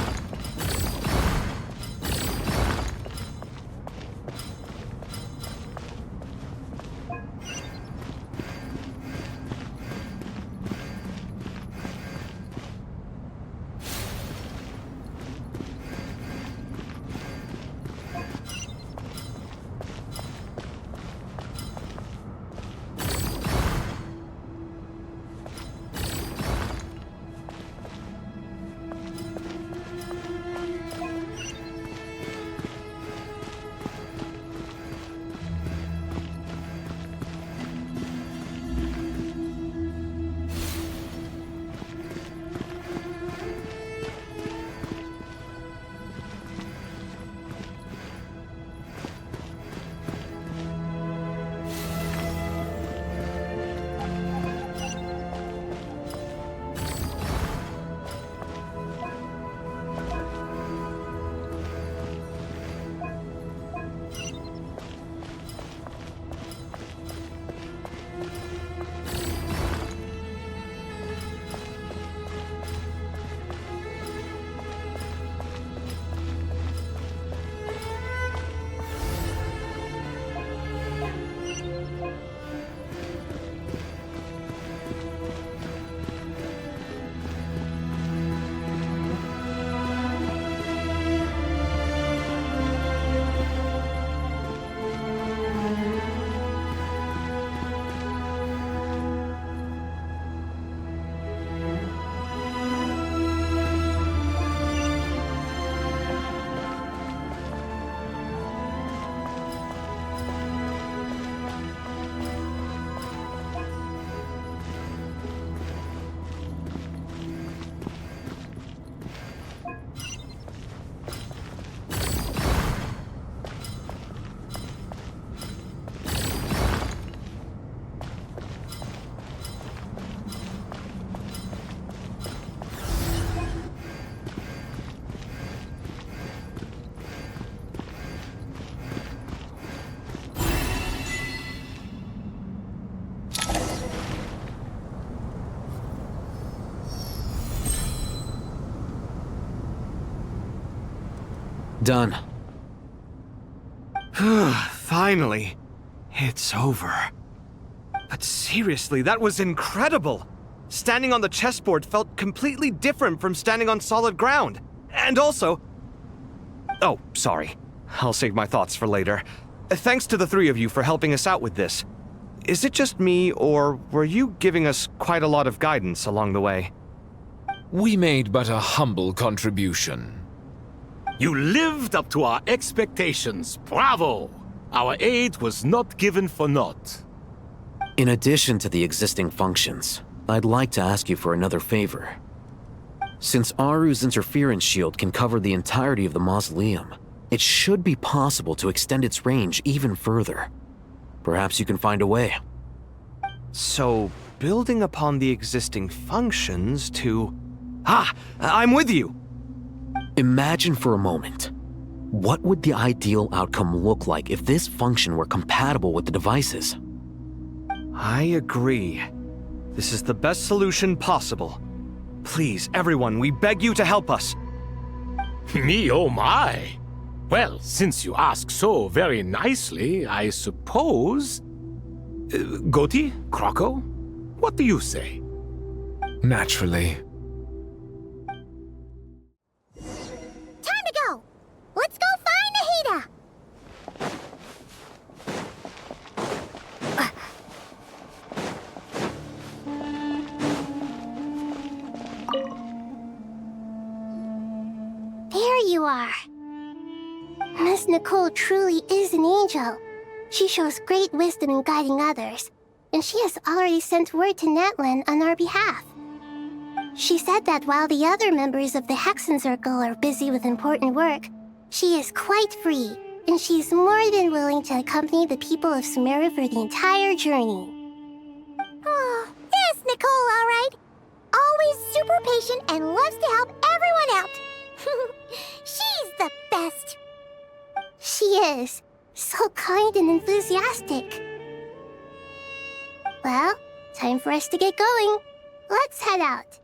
C: Done.
B: Finally. It's over. But seriously, that was incredible! Standing on the chessboard felt completely different from standing on solid ground. And also... Oh, sorry. I'll save my thoughts for later. Thanks to the three of you for helping us out with this. Is it just me, or were you giving us quite a lot of guidance along the way?
E: We made but a humble contribution.
A: You lived up to our expectations. Bravo! Our aid was not given for naught.
C: In addition to the existing functions, I'd like to ask you for another favor. Since Aru's interference shield can cover the entirety of the mausoleum, it should be possible to extend its range even further. Perhaps you can find a way.
B: So, building upon the existing functions to... I'm with you!
C: Imagine for a moment. What would the ideal outcome look like if this function were compatible with the devices?
B: I agree. This is the best solution possible. Please, everyone, we beg you to help us.
A: Me, oh my! Well, since you ask so very nicely, I suppose... Goti? Croco? What do you say?
E: Naturally.
I: Time to go! Let's go find Nahida! There you are. Miss Nicole truly is an angel. She shows great wisdom in guiding others, and she has already sent word to Natlan on our behalf. She said that while the other members of the Hexen Circle are busy with important work, she is quite free, and she's more than willing to accompany the people of Sumeru for the entire journey. Oh, yes, Nicole, all right. Always super patient and loves to help everyone out. She's the best. She is. So kind and enthusiastic. Well, time for us to get going. Let's head out.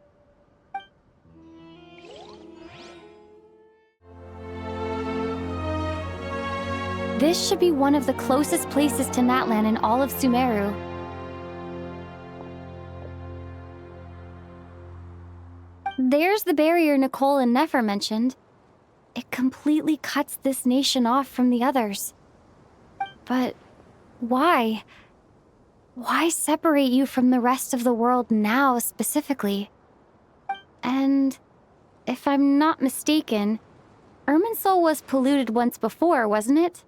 F: This should be one of the closest places to Natlan in all of Sumeru. There's the barrier Nicole and Nefer mentioned. It completely cuts this nation off from the others. But why? Why separate you from the rest of the world now, specifically? And if I'm not mistaken, Irminsul was polluted once before, wasn't it?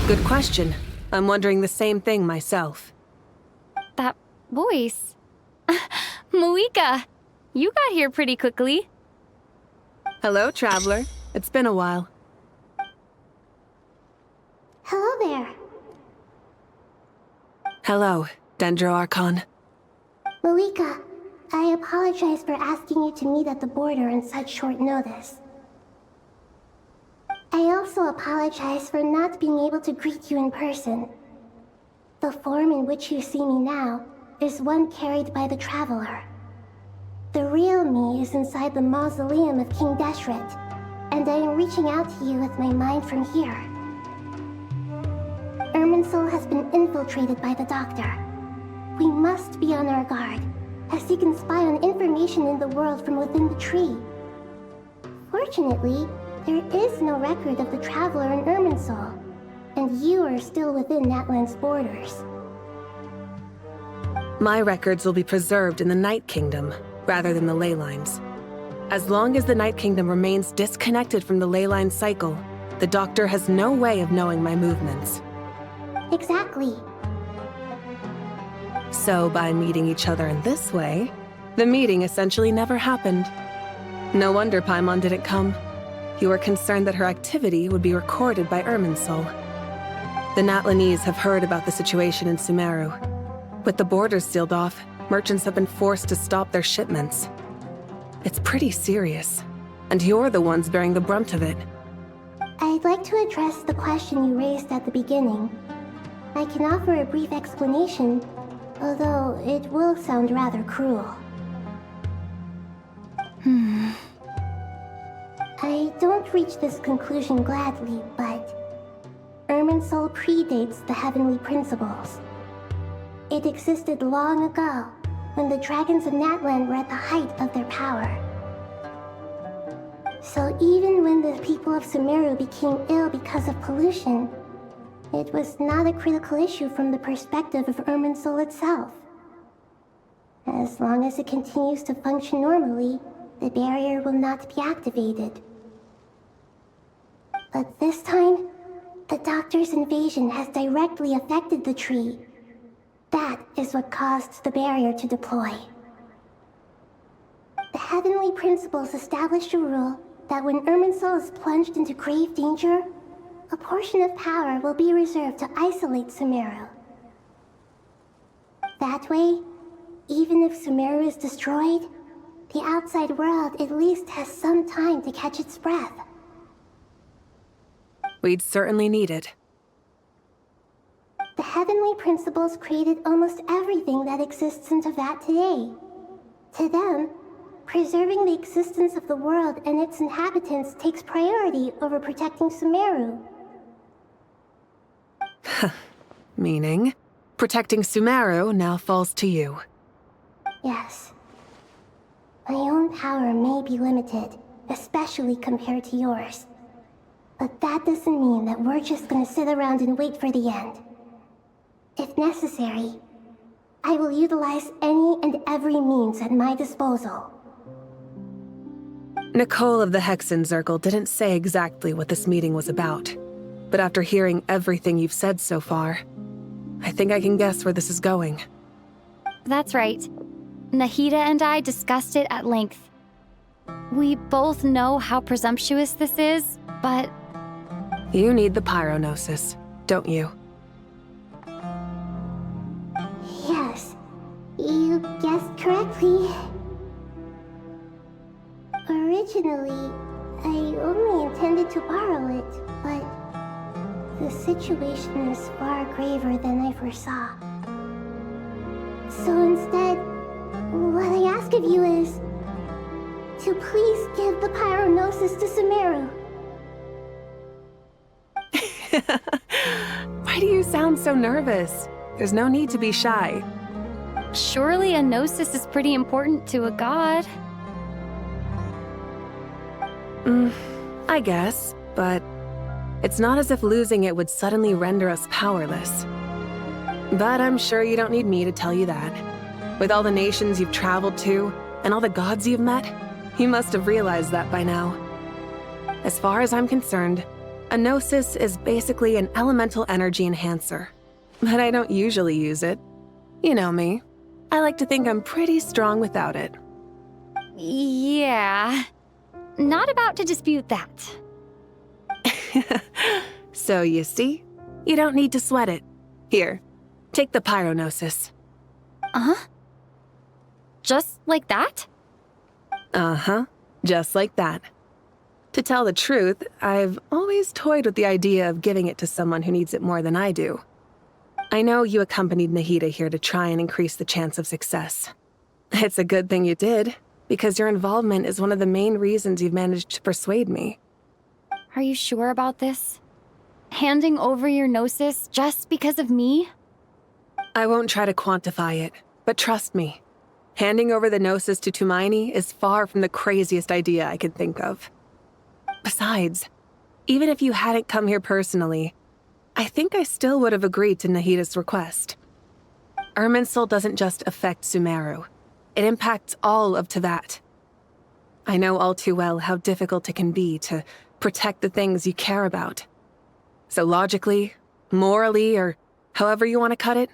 J: Good question. I'm wondering the same thing myself.
F: That voice. Moika, you got here pretty quickly.
J: Hello, traveler. It's been a while.
I: Hello there.
J: Hello, Dendro Archon.
I: Moika, I apologize for asking you to meet at the border on such short notice. I also apologize for not being able to greet you in person. The form in which you see me now is one carried by the Traveler. The real me is inside the mausoleum of King Deshret, and I am reaching out to you with my mind from here. Irminsul has been infiltrated by the Doctor. We must be on our guard, as he can spy on information in the world from within the tree. Fortunately, there is no record of the Traveler in Irminsul, and you are still within Natlan's borders.
J: My records will be preserved in the Night Kingdom, rather than the ley lines. As long as the Night Kingdom remains disconnected from the ley line cycle, the Doctor has no way of knowing my movements.
I: Exactly.
J: So by meeting each other in this way, the meeting essentially never happened. No wonder Paimon didn't come. You were concerned that her activity would be recorded by Irminsul. The Natlanese have heard about the situation in Sumeru. With the borders sealed off, merchants have been forced to stop their shipments. It's pretty serious, and you're the ones bearing the brunt of it.
I: I'd like to address the question you raised at the beginning. I can offer a brief explanation, although it will sound rather cruel. I don't reach this conclusion gladly, but Irminsul predates the heavenly principles. It existed long ago, when the dragons of Natlan were at the height of their power. So even when the people of Sumeru became ill because of pollution, it was not a critical issue from the perspective of Irminsul itself. As long as it continues to function normally, the barrier will not be activated. But this time, the Doctor's invasion has directly affected the tree. That is what caused the barrier to deploy. The heavenly principles established a rule that when Irminsul is plunged into grave danger, a portion of power will be reserved to isolate Sumeru. That way, even if Sumeru is destroyed, the outside world at least has some time to catch its breath.
J: We'd certainly need it.
I: The heavenly principles created almost everything that exists in Teyvat today. To them, preserving the existence of the world and its inhabitants takes priority over protecting Sumeru.
J: Meaning, protecting Sumeru now falls to you.
I: Yes. My own power may be limited, especially compared to yours. But that doesn't mean that we're just gonna sit around and wait for the end. If necessary, I will utilize any and every means at my disposal.
J: Nicole of the Hexen Circle didn't say exactly what this meeting was about. But after hearing everything you've said so far, I think I can guess where this is going.
F: That's right. Nahida and I discussed it at length. We both know how presumptuous this is, but...
J: You need the pyronosis, don't you?
I: Yes, you guessed correctly. Originally, I only intended to borrow it, but the situation is far graver than I foresaw. So instead, what I ask of you is to please give the pyronosis to Sumeru.
J: Why do you sound so nervous? There's no need to be shy.
F: Surely a gnosis is pretty important to a god.
J: I guess, but it's not as if losing it would suddenly render us powerless. But I'm sure you don't need me to tell you that. With all the nations you've traveled to, and all the gods you've met, you must have realized that by now. As far as I'm concerned, a gnosis is basically an elemental energy enhancer. But I don't usually use it. You know me. I like to think I'm pretty strong without it.
F: Yeah. Not about to dispute that.
J: So you see? You don't need to sweat it. Here, take the pyronosis.
F: Just like that?
J: Just like that. To tell the truth, I've always toyed with the idea of giving it to someone who needs it more than I do. I know you accompanied Nahida here to try and increase the chance of success. It's a good thing you did, because your involvement is one of the main reasons you've managed to persuade me.
F: Are you sure about this? Handing over your gnosis just because of me?
J: I won't try to quantify it, but trust me. Handing over the gnosis to Tumaini is far from the craziest idea I could think of. Besides, even if you hadn't come here personally, I think I still would have agreed to Nahida's request. Irminsul doesn't just affect Sumeru. It impacts all of Teyvat. I know all too well how difficult it can be to protect the things you care about. So logically, morally, or however you want to cut it,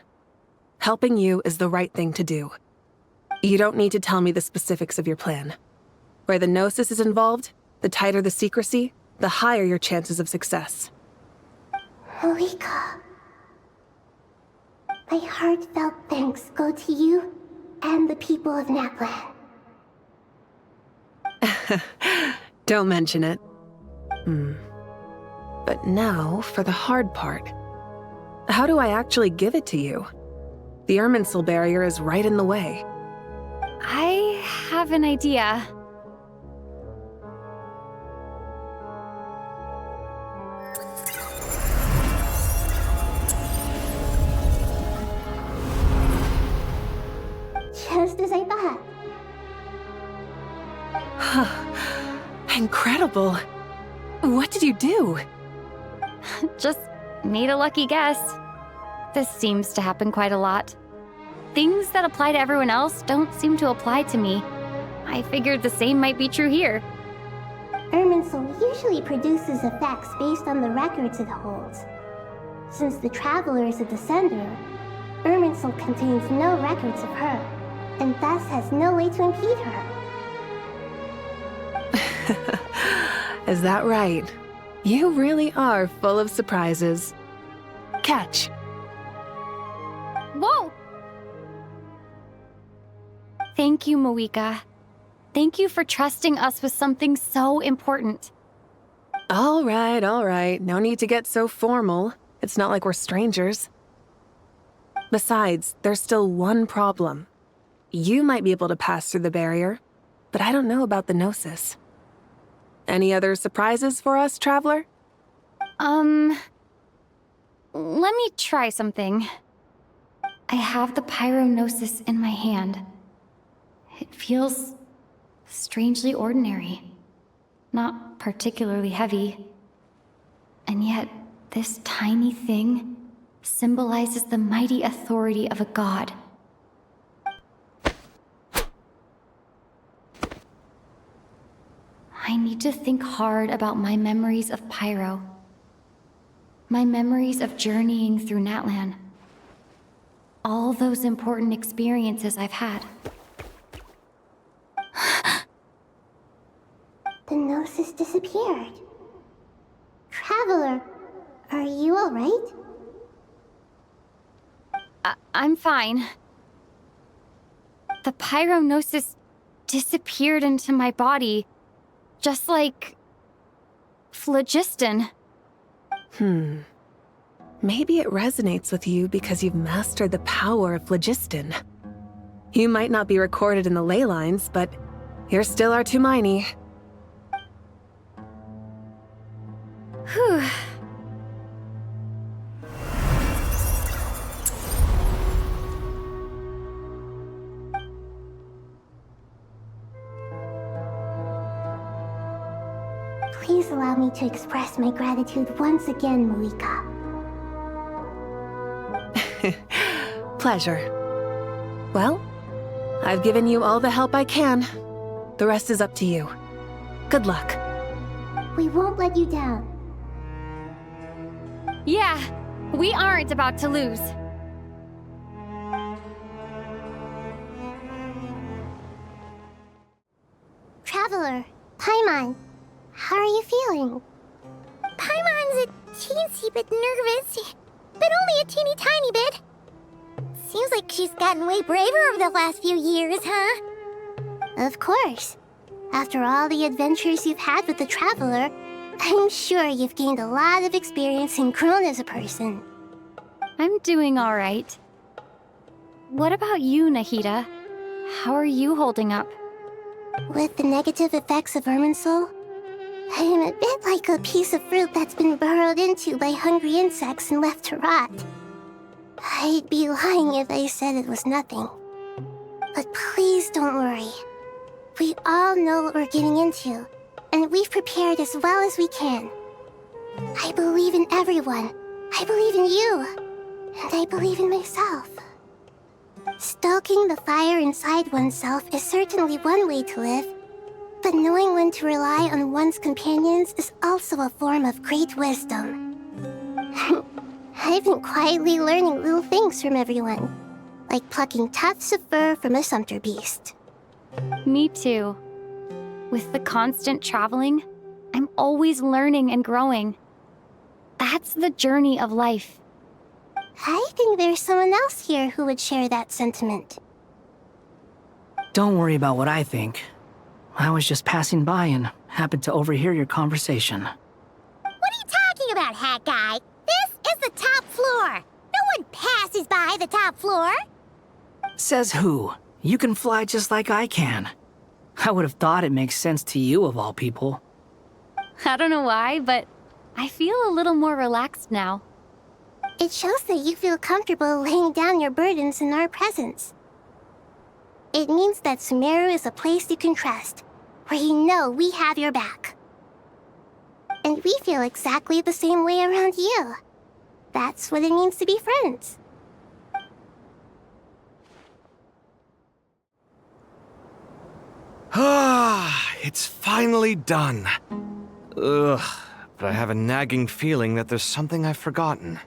J: helping you is the right thing to do. You don't need to tell me the specifics of your plan. Where the gnosis is involved, the tighter the secrecy, the higher your chances of success.
I: Malika, my heartfelt thanks go to you and the people of Natlan.
J: Don't mention it. But now for the hard part. How do I actually give it to you? The Irminsul barrier is right in the way.
F: I have an idea.
I: Just as I thought.
J: Incredible. What did you do?
F: Just made a lucky guess. This seems to happen quite a lot. Things that apply to everyone else don't seem to apply to me. I figured the same might be true here.
I: Irminsul usually produces effects based on the records it holds. Since the Traveler is a descender, Irminsul contains no records of her, and thus has no way to impede her.
J: Is that right? You really are full of surprises. Catch.
F: Whoa! Thank you, Moika. Thank you for trusting us with something so important.
J: All right. No need to get so formal. It's not like we're strangers. Besides, there's still one problem. You might be able to pass through the barrier, but I don't know about the gnosis. Any other surprises for us, Traveler?
F: Let me try something. I have the pyronosis in my hand. It feels strangely ordinary, not particularly heavy. And yet, this tiny thing symbolizes the mighty authority of a god. I need to think hard about my memories of Pyro. My memories of journeying through Natlan. All those important experiences I've had.
I: gnosis disappeared. Traveler, are you alright?
F: I'm fine. The pyronosis disappeared into my body, just like phlogiston.
J: Maybe it resonates with you because you've mastered the power of phlogiston. You might not be recorded in the ley lines, but you're still our Tumini.
F: Whew.
I: Please allow me to express my gratitude once again, Malika.
J: Pleasure. Well, I've given you all the help I can. The rest is up to you. Good luck.
I: We won't let you down.
F: Yeah, we aren't about to lose.
I: Traveler, Paimon, how are you feeling? Paimon's a teensy bit nervous, but only a teeny tiny bit. Seems like she's gotten way braver over the last few years, huh? Of course. After all the adventures you've had with the Traveler, I'm sure you've gained a lot of experience and grown as a person.
F: I'm doing all right. What about you, Nahida? How are you holding up?
I: With the negative effects of Irminsul, I'm a bit like a piece of fruit that's been burrowed into by hungry insects and left to rot. I'd be lying if I said it was nothing. But please don't worry. We all know what we're getting into, and we've prepared as well as we can. I believe in everyone. I believe in you. And I believe in myself. Stoking the fire inside oneself is certainly one way to live, but knowing when to rely on one's companions is also a form of great wisdom. I've been quietly learning little things from everyone, like plucking tufts of fur from a sumpter beast.
F: Me too. With the constant traveling, I'm always learning and growing. That's the journey of life.
I: I think there's someone else here who would share that sentiment.
N: Don't worry about what I think. I was just passing by and happened to overhear your conversation.
I: What are you talking about, Hat Guy? This is the top floor. No one passes by the top floor.
N: Says who? You can fly just like I can. I would have thought it makes sense to you of all people.
F: I don't know why, but I feel a little more relaxed now.
I: It shows that you feel comfortable laying down your burdens in our presence. It means that Sumeru is a place you can trust, where you know we have your back. And we feel exactly the same way around you. That's what it means to be friends.
B: Ah, it's finally done. Ugh, but I have a nagging feeling that there's something I've forgotten.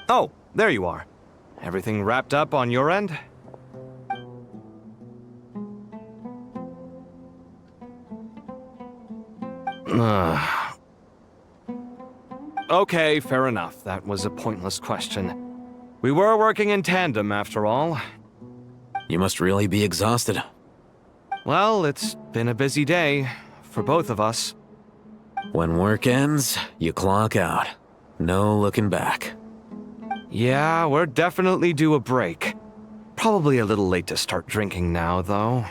B: Oh, there you are. Everything wrapped up on your end? Okay, fair enough. That was a pointless question. We were working in tandem, after all.
C: You must really be exhausted.
B: Well, it's been a busy day for both of us.
C: When work ends, you clock out. No looking back.
B: Yeah, we're definitely due a break. Probably a little late to start drinking now, though.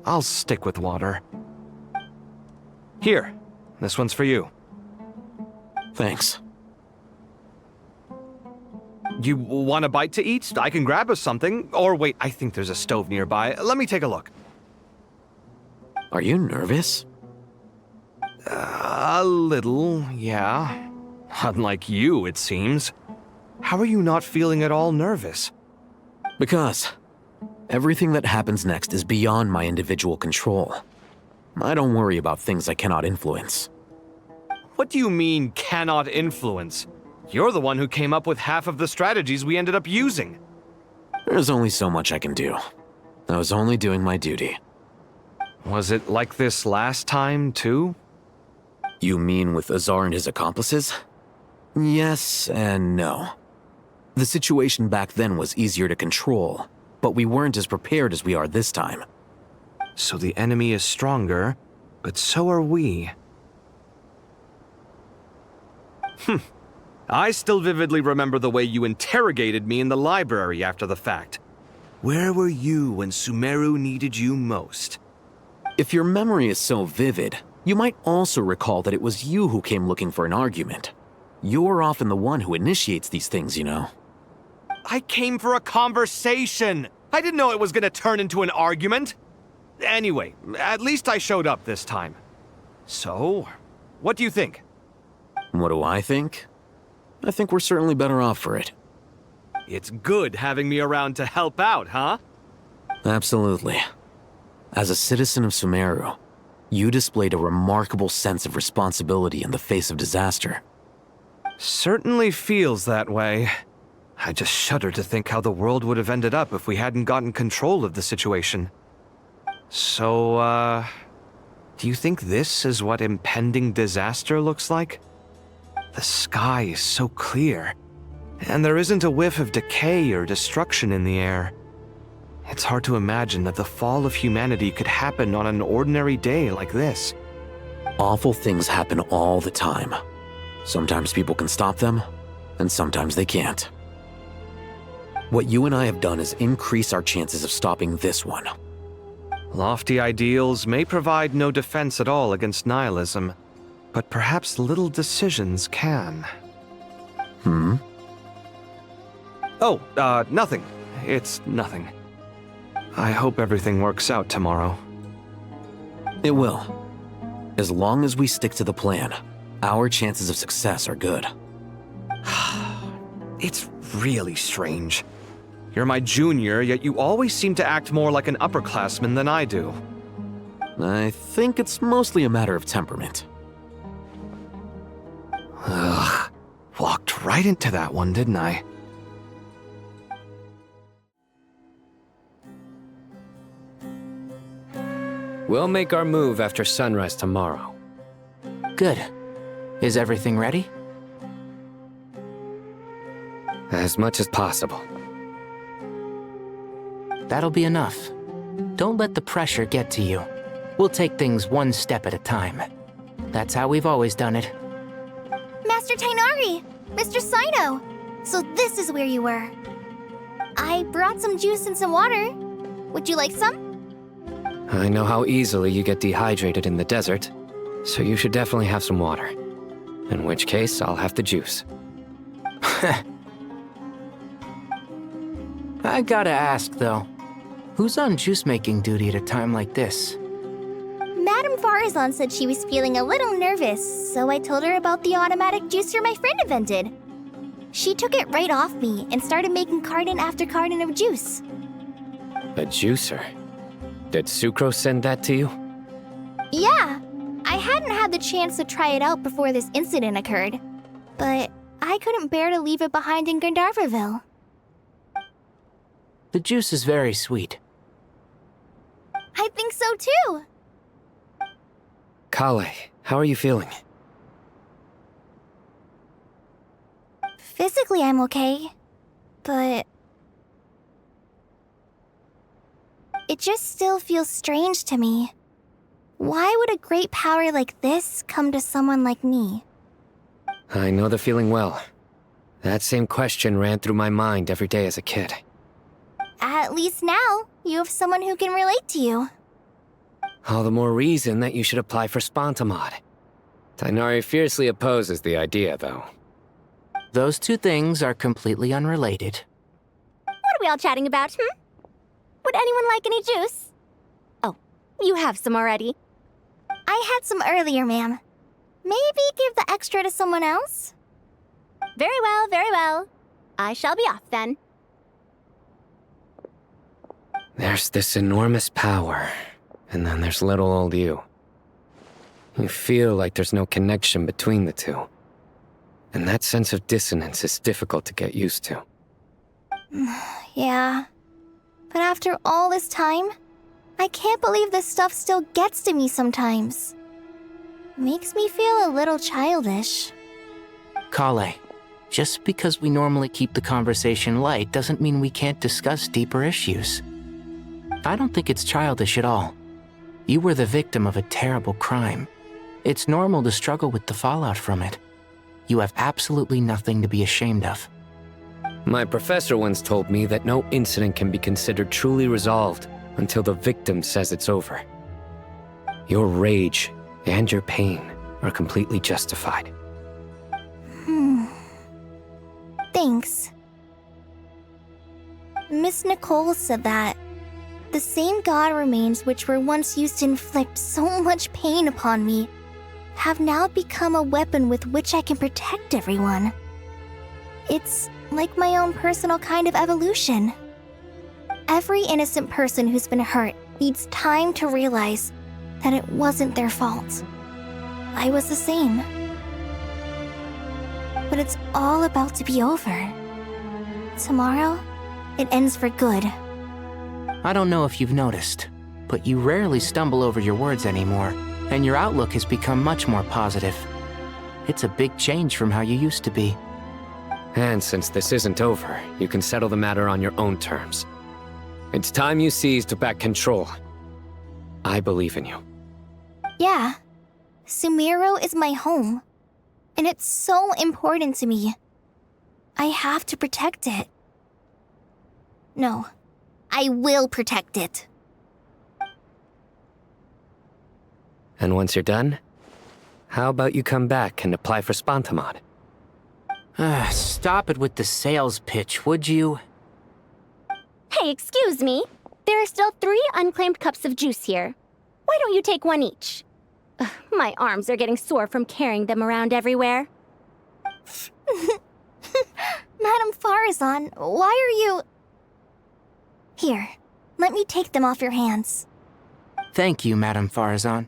B: I'll stick with water. Here, this one's for you.
C: Thanks.
B: You want a bite to eat? I can grab us something. Or wait, I think there's a stove nearby. Let me take a look.
C: Are you nervous?
B: A little, yeah. Unlike you, it seems. How are you not feeling at all nervous?
C: Because everything that happens next is beyond my individual control. I don't worry about things I cannot influence.
B: What do you mean, cannot influence? You're the one who came up with half of the strategies we ended up using.
C: There's only so much I can do. I was only doing my duty.
B: Was it like this last time, too?
C: You mean with Azar and his accomplices? Yes and no. The situation back then was easier to control, but we weren't as prepared as we are this time.
B: So the enemy is stronger, but so are we. I still vividly remember the way you interrogated me in the library after the fact. Where were you when Sumeru needed you most?
C: If your memory is so vivid, you might also recall that it was you who came looking for an argument. You're often the one who initiates these things, you know.
B: I came for a conversation! I didn't know it was gonna turn into an argument! Anyway, at least I showed up this time. So, what do you think?
C: What do I think? I think we're certainly better off for it.
B: It's good having me around to help out, huh?
C: Absolutely. As a citizen of Sumeru, you displayed a remarkable sense of responsibility in the face of disaster.
B: Certainly feels that way. I just shudder to think how the world would have ended up if we hadn't gotten control of the situation. So, do you think this is what impending disaster looks like? The sky is so clear, and there isn't a whiff of decay or destruction in the air. It's hard to imagine that the fall of humanity could happen on an ordinary day like this.
C: Awful things happen all the time. Sometimes people can stop them, and sometimes they can't. What you and I have done is increase our chances of stopping this one.
B: Lofty ideals may provide no defense at all against nihilism, but perhaps little decisions can. Oh, nothing. It's nothing. I hope everything works out tomorrow.
C: It will. As long as we stick to the plan, our chances of success are good.
B: It's really strange. You're my junior, yet you always seem to act more like an upperclassman than I do.
C: I think it's mostly a matter of temperament.
B: Ugh. Walked right into that one, didn't I?
K: We'll make our move after sunrise tomorrow.
P: Good. Is everything ready?
K: As much as possible.
P: That'll be enough. Don't let the pressure get to you. We'll take things one step at a time. That's how we've always done it.
I: Master Tainari! Mr. Sino! So this is where you were. I brought some juice and some water. Would you like some?
K: I know how easily you get dehydrated in the desert, so you should definitely have some water. In which case, I'll have the juice.
P: I gotta ask, though. Who's on juice-making duty at a time like this?
I: Madame Farazan said she was feeling a little nervous, so I told her about the automatic juicer my friend invented. She took it right off me and started making carton after carton of juice.
K: A juicer? Did Sucrose send that to you?
I: Yeah, I hadn't had the chance to try it out before this incident occurred, but I couldn't bear to leave it behind in Gandharvaville.
P: The juice is very sweet.
I: I think so too.
K: Kale, how are you feeling?
I: Physically, I'm okay, but it just still feels strange to me. Why would a great power like this come to someone like me?
K: I know the feeling well. That same question ran through my mind every day as a kid.
I: At least now, you have someone who can relate to you.
K: All the more reason that you should apply for Spontamod. Tainari fiercely opposes the idea, though.
P: Those two things are completely unrelated.
I: What are we all chatting about, Would anyone like any juice? Oh, you have some already. I had some earlier, ma'am. Maybe give the extra to someone else? Very well, very well. I shall be off then.
K: There's this enormous power, and then there's little old you. You feel like there's no connection between the two. And that sense of dissonance is difficult to get used to.
I: Yeah. But after all this time, I can't believe this stuff still gets to me sometimes. Makes me feel a little childish.
P: Kale, just because we normally keep the conversation light doesn't mean we can't discuss deeper issues. I don't think it's childish at all. You were the victim of a terrible crime. It's normal to struggle with the fallout from it. You have absolutely nothing to be ashamed of.
K: My professor once told me that no incident can be considered truly resolved until the victim says it's over. Your rage and your pain are completely justified.
I: Thanks. Miss Nicole said that the same God remains which were once used to inflict so much pain upon me have now become a weapon with which I can protect everyone. It's like my own personal kind of evolution. Every innocent person who's been hurt needs time to realize that it wasn't their fault. I was the same. But it's all about to be over. Tomorrow, it ends for good.
P: I don't know if you've noticed, but you rarely stumble over your words anymore, and your outlook has become much more positive. It's a big change from how you used to be.
K: And since this isn't over, you can settle the matter on your own terms. It's time you seized back control. I believe in you.
I: Yeah, Sumeru is my home, and it's so important to me. I have to protect it. No, I will protect it.
K: And once you're done, how about you come back and apply for Spontamod?
P: Stop it with the sales pitch, would you?
G: Hey, excuse me. There are still 3 unclaimed cups of juice here. Why don't you take one each? Ugh, my arms are getting sore from carrying them around everywhere.
I: Madame Farazan, why are you... Here, let me take them off your hands.
P: Thank you, Madame Farazan.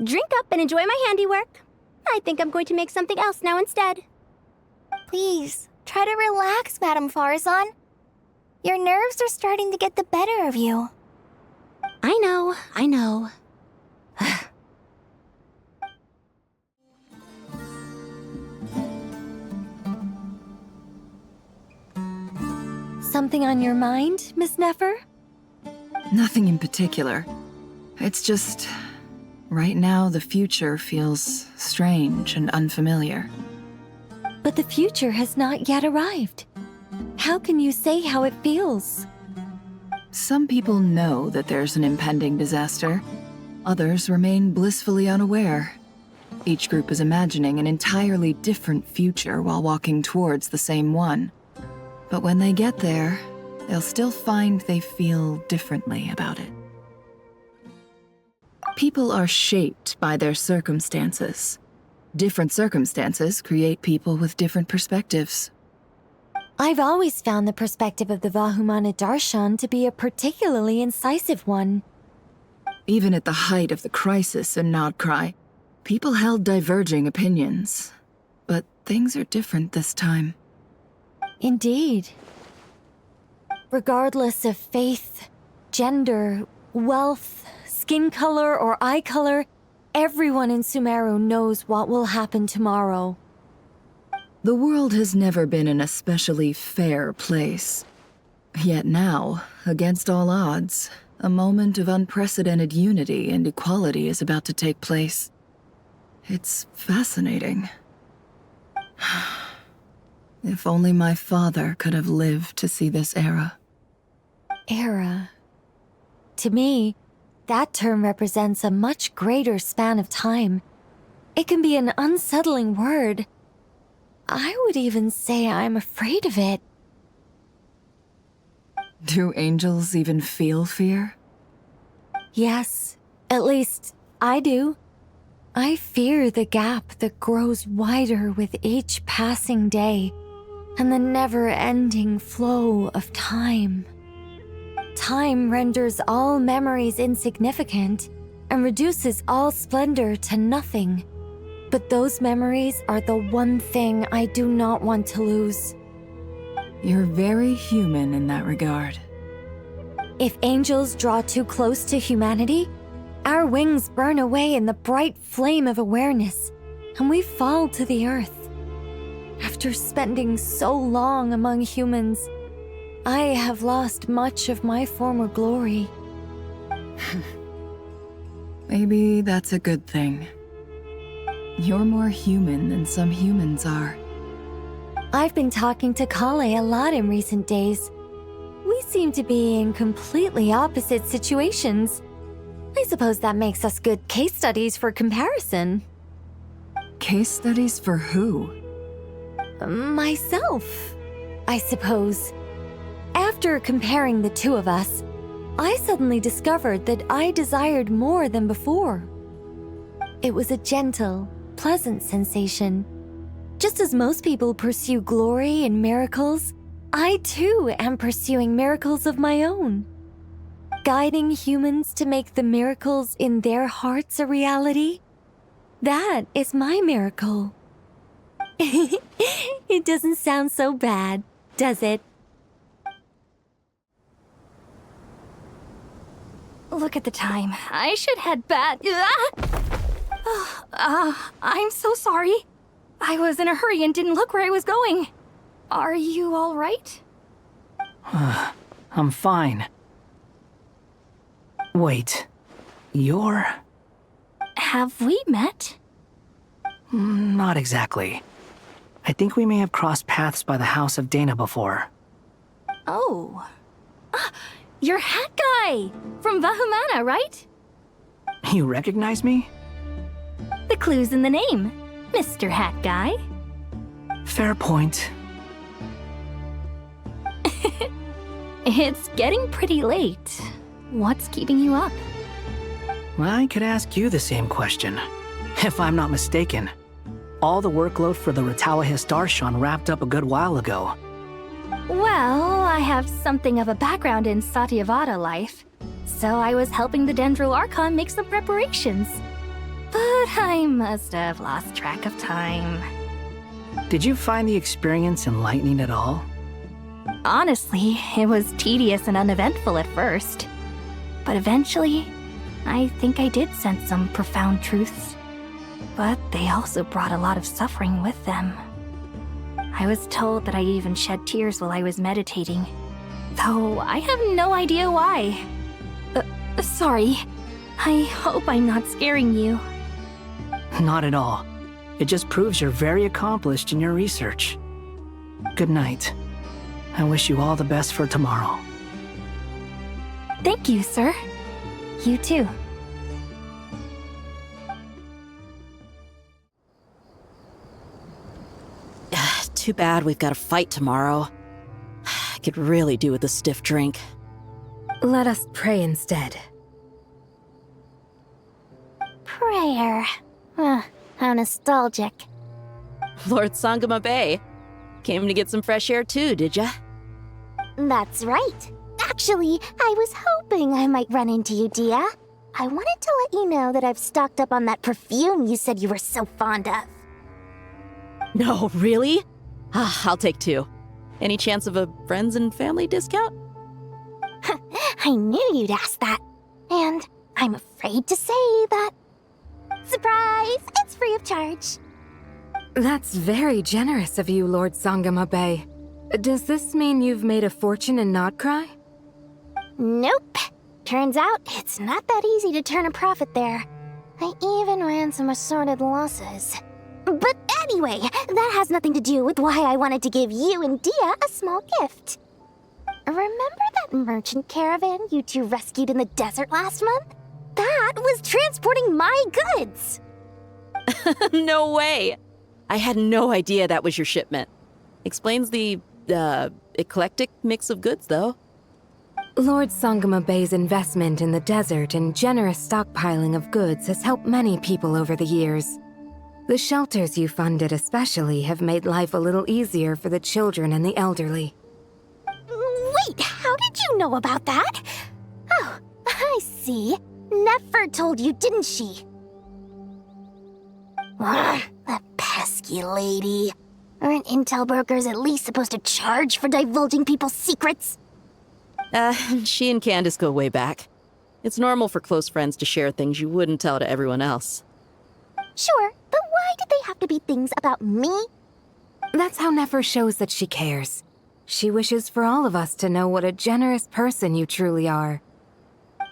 G: Drink up and enjoy my handiwork. I think I'm going to make something else now instead.
I: Please, try to relax, Madame Farazan. Your nerves are starting to get the better of you.
G: I know.
O: Something on your mind, Miss Nefer?
L: Nothing in particular. It's just... right now, the future feels strange and unfamiliar.
O: But the future has not yet arrived. How can you say how it feels?
L: Some people know that there's an impending disaster. Others remain blissfully unaware. Each group is imagining an entirely different future while walking towards the same one. But when they get there, they'll still find they feel differently about it. People are shaped by their circumstances. Different circumstances create people with different perspectives.
O: I've always found the perspective of the Vahumana Darshan to be a particularly incisive one.
L: Even at the height of the crisis in Nodcry, people held diverging opinions. But things are different this time.
O: Indeed. Regardless of faith, gender, wealth, skin color, or eye color, everyone in Sumeru knows what will happen tomorrow.
L: The world has never been an especially fair place. Yet now, against all odds, a moment of unprecedented unity and equality is about to take place. It's fascinating. If only my father could have lived to see this era.
O: Era. To me, that term represents a much greater span of time. It can be an unsettling word. I would even say I'm afraid of it.
L: Do angels even feel fear?
O: Yes, at least I do. I fear the gap that grows wider with each passing day, and the never-ending flow of time. Time renders all memories insignificant and reduces all splendor to nothing. But those memories are the one thing I do not want to lose.
L: You're very human in that regard.
O: If angels draw too close to humanity, our wings burn away in the bright flame of awareness, and we fall to the earth. After spending so long among humans, I have lost much of my former glory.
L: Maybe that's a good thing. You're more human than some humans are.
O: I've been talking to Kale a lot in recent days. We seem to be in completely opposite situations. I suppose that makes us good case studies for comparison.
L: Case studies for who?
O: Myself, I suppose. After comparing the two of us, I suddenly discovered that I desired more than before. It was a gentle, pleasant sensation. Just as most people pursue glory and miracles, I too am pursuing miracles of my own. Guiding humans to make the miracles in their hearts a reality, that is my miracle. It doesn't sound so bad, does it?
M: Look at the time. I should head back. I'm so sorry. I was in a hurry and didn't look where I was going. Are you all right?
N: I'm fine. Wait, you're...
M: Have we met?
N: Not exactly. I think we may have crossed paths by the house of Dana before.
M: Oh. You're Hat Guy! From Vahumana, right?
N: You recognize me?
M: The clue's in the name. Mr. Hat Guy.
N: Fair point.
M: It's getting pretty late. What's keeping you up?
N: I could ask you the same question. If I'm not mistaken, all the workload for the Ratawa Darshan wrapped up a good while ago.
M: Well, I have something of a background in Satyavada life, so I was helping the Dendro Archon make some preparations. But I must have lost track of time.
N: Did you find the experience enlightening at all?
M: Honestly, it was tedious and uneventful at first. But eventually, I think I did sense some profound truths. But they also brought a lot of suffering with them. I was told that I even shed tears while I was meditating, though I have no idea why. Sorry. I hope I'm not scaring you.
N: Not at all. It just proves you're very accomplished in your research. Good night. I wish you all the best for tomorrow.
M: Thank you, sir. You too.
T: Too bad we've got a fight tomorrow. I could really do with a stiff drink.
O: Let us pray instead.
I: Prayer. How nostalgic.
T: Lord Sangama Bay. Came to get some fresh air too, did ya?
I: That's right. Actually, I was hoping I might run into you, Dia. I wanted to let you know that I've stocked up on that perfume you said you were so fond of.
T: No, really? I'll take 2. Any chance of a friends and family discount?
I: I knew you'd ask that. And I'm afraid to say that... Surprise! It's free of charge.
O: That's very generous of you, Lord Sangama Bay. Does this mean you've made a fortune in Nodcry?
I: Nope. Turns out, it's not that easy to turn a profit there. I even ran some assorted losses. But anyway, that has nothing to do with why I wanted to give you and Dia a small gift. Remember that merchant caravan you two rescued in the desert last month? That was transporting my goods!
T: No way! I had no idea that was your shipment. Explains the, eclectic mix of goods, though.
O: Lord Sangama Bay's investment in the desert and generous stockpiling of goods has helped many people over the years. The shelters you funded especially have made life a little easier for the children and the elderly.
I: Wait, how did you know about that? Oh, I see. Nefer told you, didn't she? That pesky lady. Aren't intel brokers at least supposed to charge for divulging people's secrets?
T: She and Candace go way back. It's normal for close friends to share things you wouldn't tell to everyone else.
I: Sure, but why did they have to be things about me?
O: That's how Nefer shows that she cares. She wishes for all of us to know what a generous person you truly are.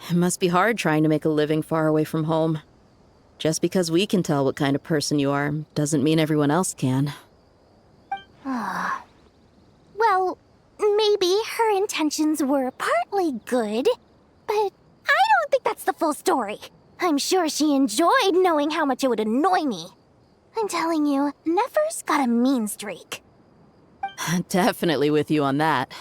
T: It must be hard trying to make a living far away from home. Just because we can tell what kind of person you are doesn't mean everyone else can.
I: Well, maybe her intentions were partly good, but I don't think that's the full story. I'm sure she enjoyed knowing how much it would annoy me. I'm telling you, Nefer's got a mean streak.
T: Definitely with you on that.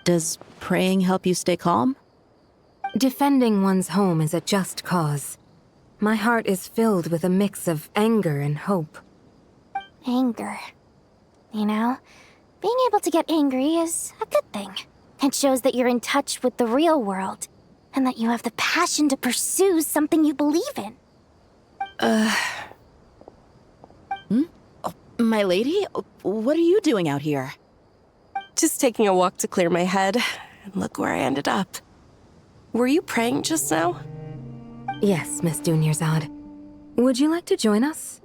T: Does praying help you stay calm?
O: Defending one's home is a just cause. My heart is filled with a mix of anger and hope.
I: Anger. You know, being able to get angry is a good thing. It shows that you're in touch with the real world, and that you have the passion to pursue something you believe in.
T: My lady, what are you doing out here?
Q: Just taking a walk to clear my head, and look where I ended up. Were you praying just now?
O: Yes, Miss Dunyarzad. Would you like to join us?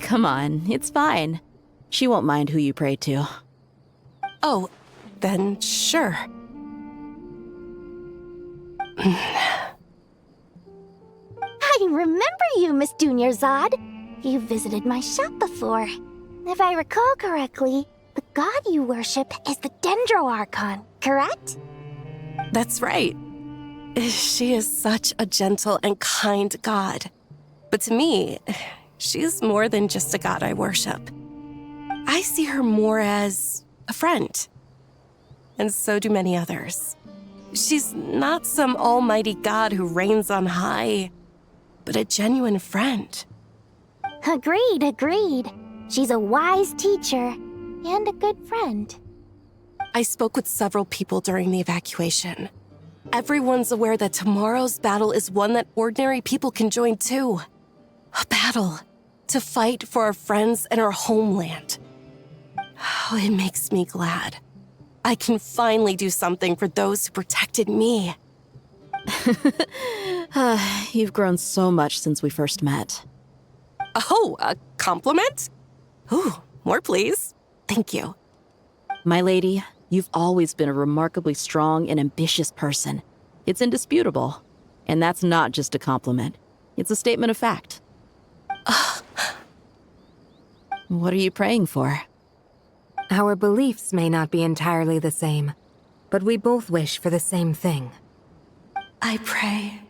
T: Come on, it's fine. She won't mind who you pray to.
Q: Oh, then sure.
I: I remember you, Miss Dunyarzad. You visited my shop before. If I recall correctly, the god you worship is the Dendro Archon, correct?
Q: That's right. She is such a gentle and kind god. But to me, she's more than just a god I worship. I see her more as a friend. And so do many others. She's not some almighty god who reigns on high, but a genuine friend.
I: Agreed. She's a wise teacher and a good friend.
Q: I spoke with several people during the evacuation. Everyone's aware that tomorrow's battle is one that ordinary people can join too. A battle to fight for our friends and our homeland. Oh, it makes me glad. I can finally do something for those who protected me.
T: You've grown so much since we first met.
Q: Oh, a compliment? Ooh, more please. Thank you.
T: My lady, you've always been a remarkably strong and ambitious person. It's indisputable. And that's not just a compliment. It's a statement of fact. What are you praying for?
O: Our beliefs may not be entirely the same, but we both wish for the same thing.
Q: I pray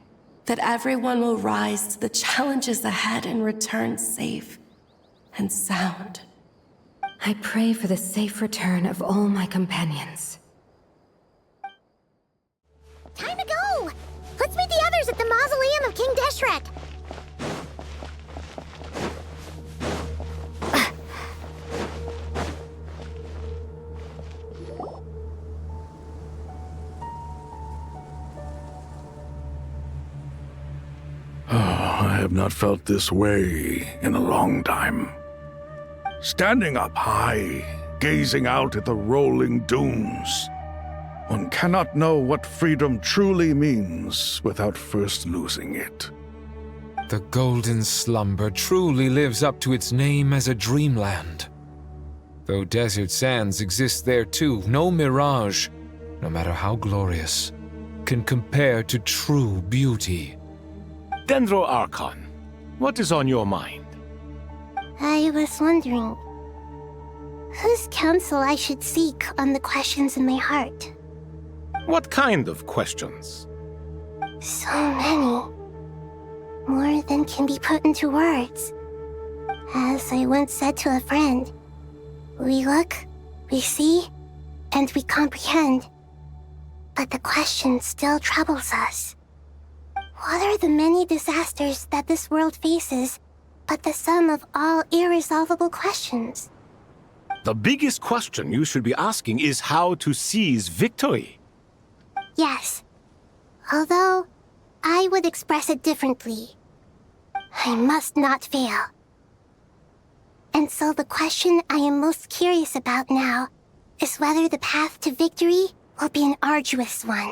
Q: that everyone will rise to the challenges ahead and return safe and sound.
O: I pray for the safe return of all my companions.
I: Time to go! Let's meet the others at the mausoleum of King Deshret.
D: I have not felt this way in a long time. Standing up high, gazing out at the rolling dunes. One cannot know what freedom truly means without first losing it.
E: The golden slumber truly lives up to its name as a dreamland. Though desert sands exist there too, no mirage, no matter how glorious, can compare to true beauty.
A: Dendro Archon, what is on your mind?
I: I was wondering whose counsel I should seek on the questions in my heart.
A: What kind of questions?
I: So many. More than can be put into words. As I once said to a friend, we look, we see, and we comprehend. But the question still troubles us. What are the many disasters that this world faces, but the sum of all irresolvable questions?
A: The biggest question you should be asking is how to seize victory.
I: Yes. Although, I would express it differently. I must not fail. And so the question I am most curious about now is whether the path to victory will be an arduous one.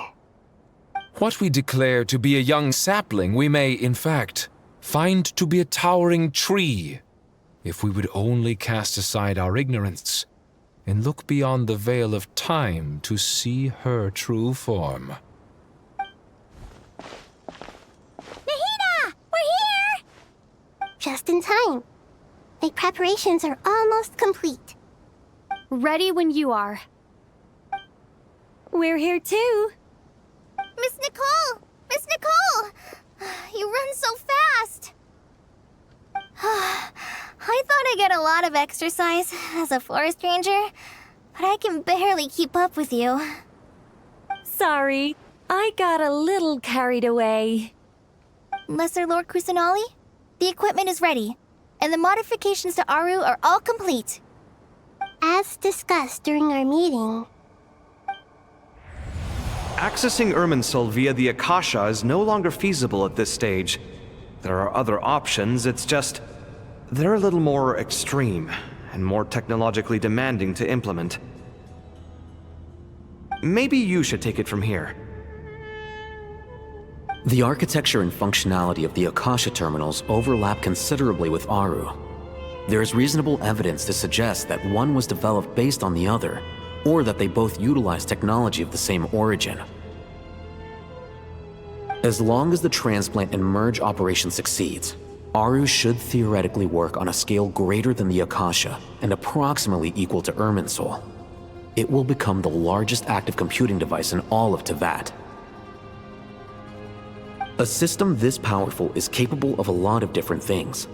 E: What we declare to be a young sapling, we may, in fact, find to be a towering tree, if we would only cast aside our ignorance and look beyond the veil of time to see her true form.
I: Nahida! We're here! Just in time. My preparations are almost complete.
F: Ready when you are.
O: We're here too.
I: Miss Nicole! Miss Nicole! You run so fast! I thought I'd get a lot of exercise as a forest ranger, but I can barely keep up with you.
O: Sorry, I got a little carried away.
I: Lesser Lord Kusanali, the equipment is ready, and the modifications to Aru are all complete. As discussed during our meeting,
B: Accessing Irminsul via the Akasha is no longer feasible at this stage. There are other options, it's just... they're a little more extreme, and more technologically demanding to implement. Maybe you should take it from here.
C: The architecture and functionality of the Akasha terminals overlap considerably with Aru. There is reasonable evidence to suggest that one was developed based on the other, or that they both utilize technology of the same origin. As long as the transplant and merge operation succeeds, Aru should theoretically work on a scale greater than the Akasha and approximately equal to Irminsul. It will become the largest active computing device in all of Teyvat. A system this powerful is capable of a lot of different things.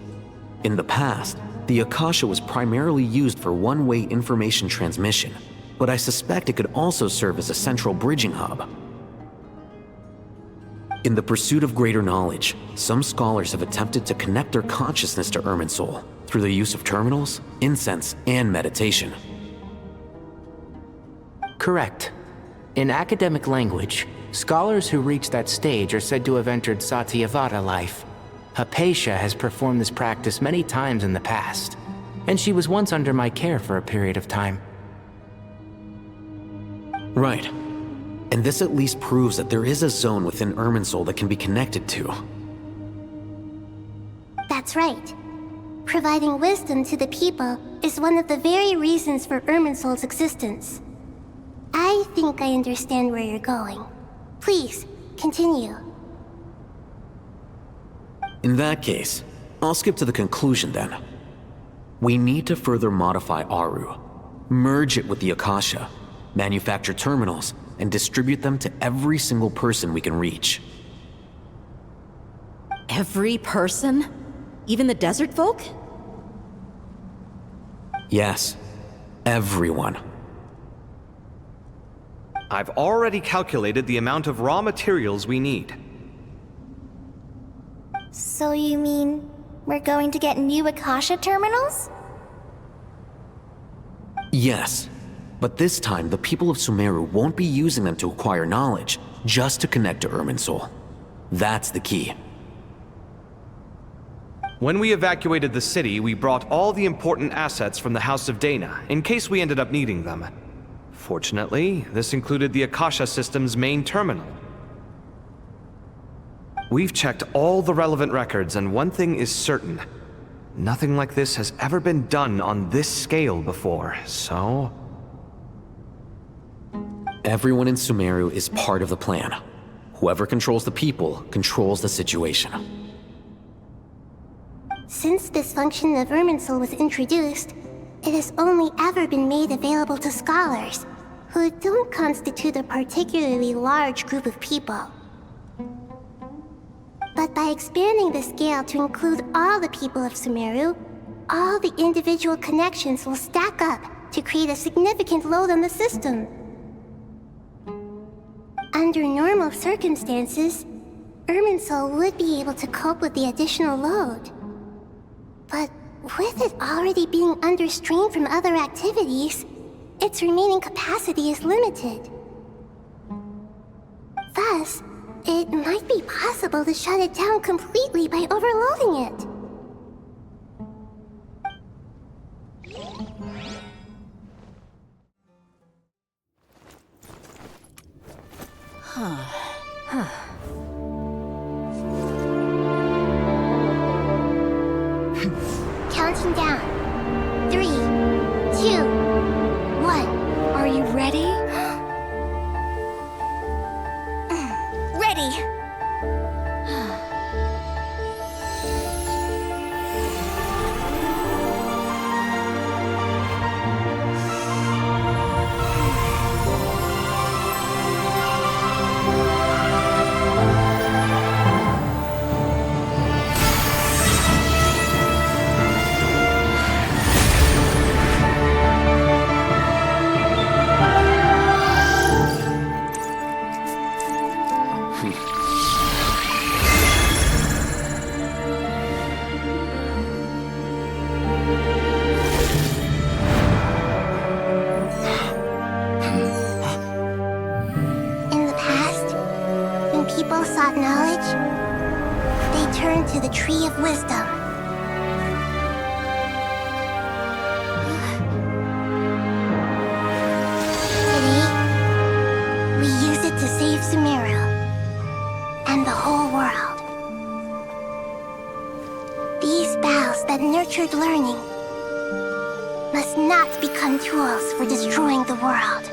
C: In the past, the Akasha was primarily used for one-way information transmission, but I suspect it could also serve as a central bridging hub. In the pursuit of greater knowledge, some scholars have attempted to connect their consciousness to Irminsul through the use of terminals, incense, and meditation.
P: Correct. In academic language, scholars who reach that stage are said to have entered Satyavada life. Hypatia has performed this practice many times in the past, and she was once under my care for a period of time.
C: Right. And this at least proves that there is a zone within Irminsul that can be connected to.
I: that's right. Providing wisdom to the people is one of the very reasons for Irminsul's existence. I think I understand where you're going. Please, continue.
C: In that case, I'll skip to the conclusion then. We need to further modify Aru, merge it with the Akasha, manufacture terminals, and distribute them to every single person we can reach.
T: Every person? Even the desert folk?
C: Yes, everyone.
B: I've already calculated the amount of raw materials we need.
I: So you mean we're going to get new Akasha terminals?
C: Yes, but this time the people of Sumeru won't be using them to acquire knowledge, just to connect to Irminsul. That's the key.
B: When we evacuated the city, we brought all the important assets from the House of Dana, in case we ended up needing them. Fortunately, this included the Akasha system's main terminal. We've checked all the relevant records, and one thing is certain. Nothing like this has ever been done on this scale before, so...
C: Everyone in Sumeru is part of the plan. Whoever controls the people controls the situation.
I: Since this function of Irminsul was introduced, it has only ever been made available to scholars, who don't constitute a particularly large group of people. But by expanding the scale to include all the people of Sumeru, all the individual connections will stack up to create a significant load on the system. Under normal circumstances, Irminsul would be able to cope with the additional load. But with it already being under strain from other activities, its remaining capacity is limited. Thus, it might be possible to shut it down completely by overloading it. Counting down. 3, 2, 1.
O: Are you ready?
I: Ready. In the past, when people sought knowledge, they turned to the Tree of Wisdom. Today, we use it to save Sumeru and the whole world. These boughs that nurtured learning must not become tools for destroying the world.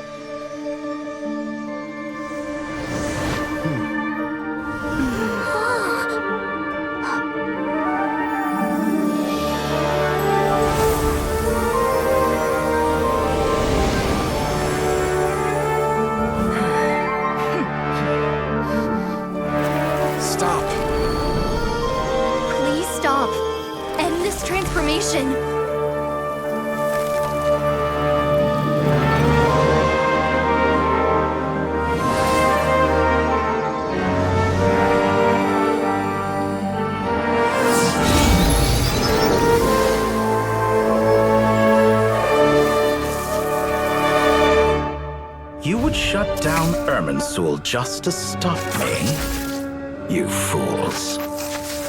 K: Stop.
O: Please stop. End this transformation.
H: You would shut down Irminsul just to stop me? You fools.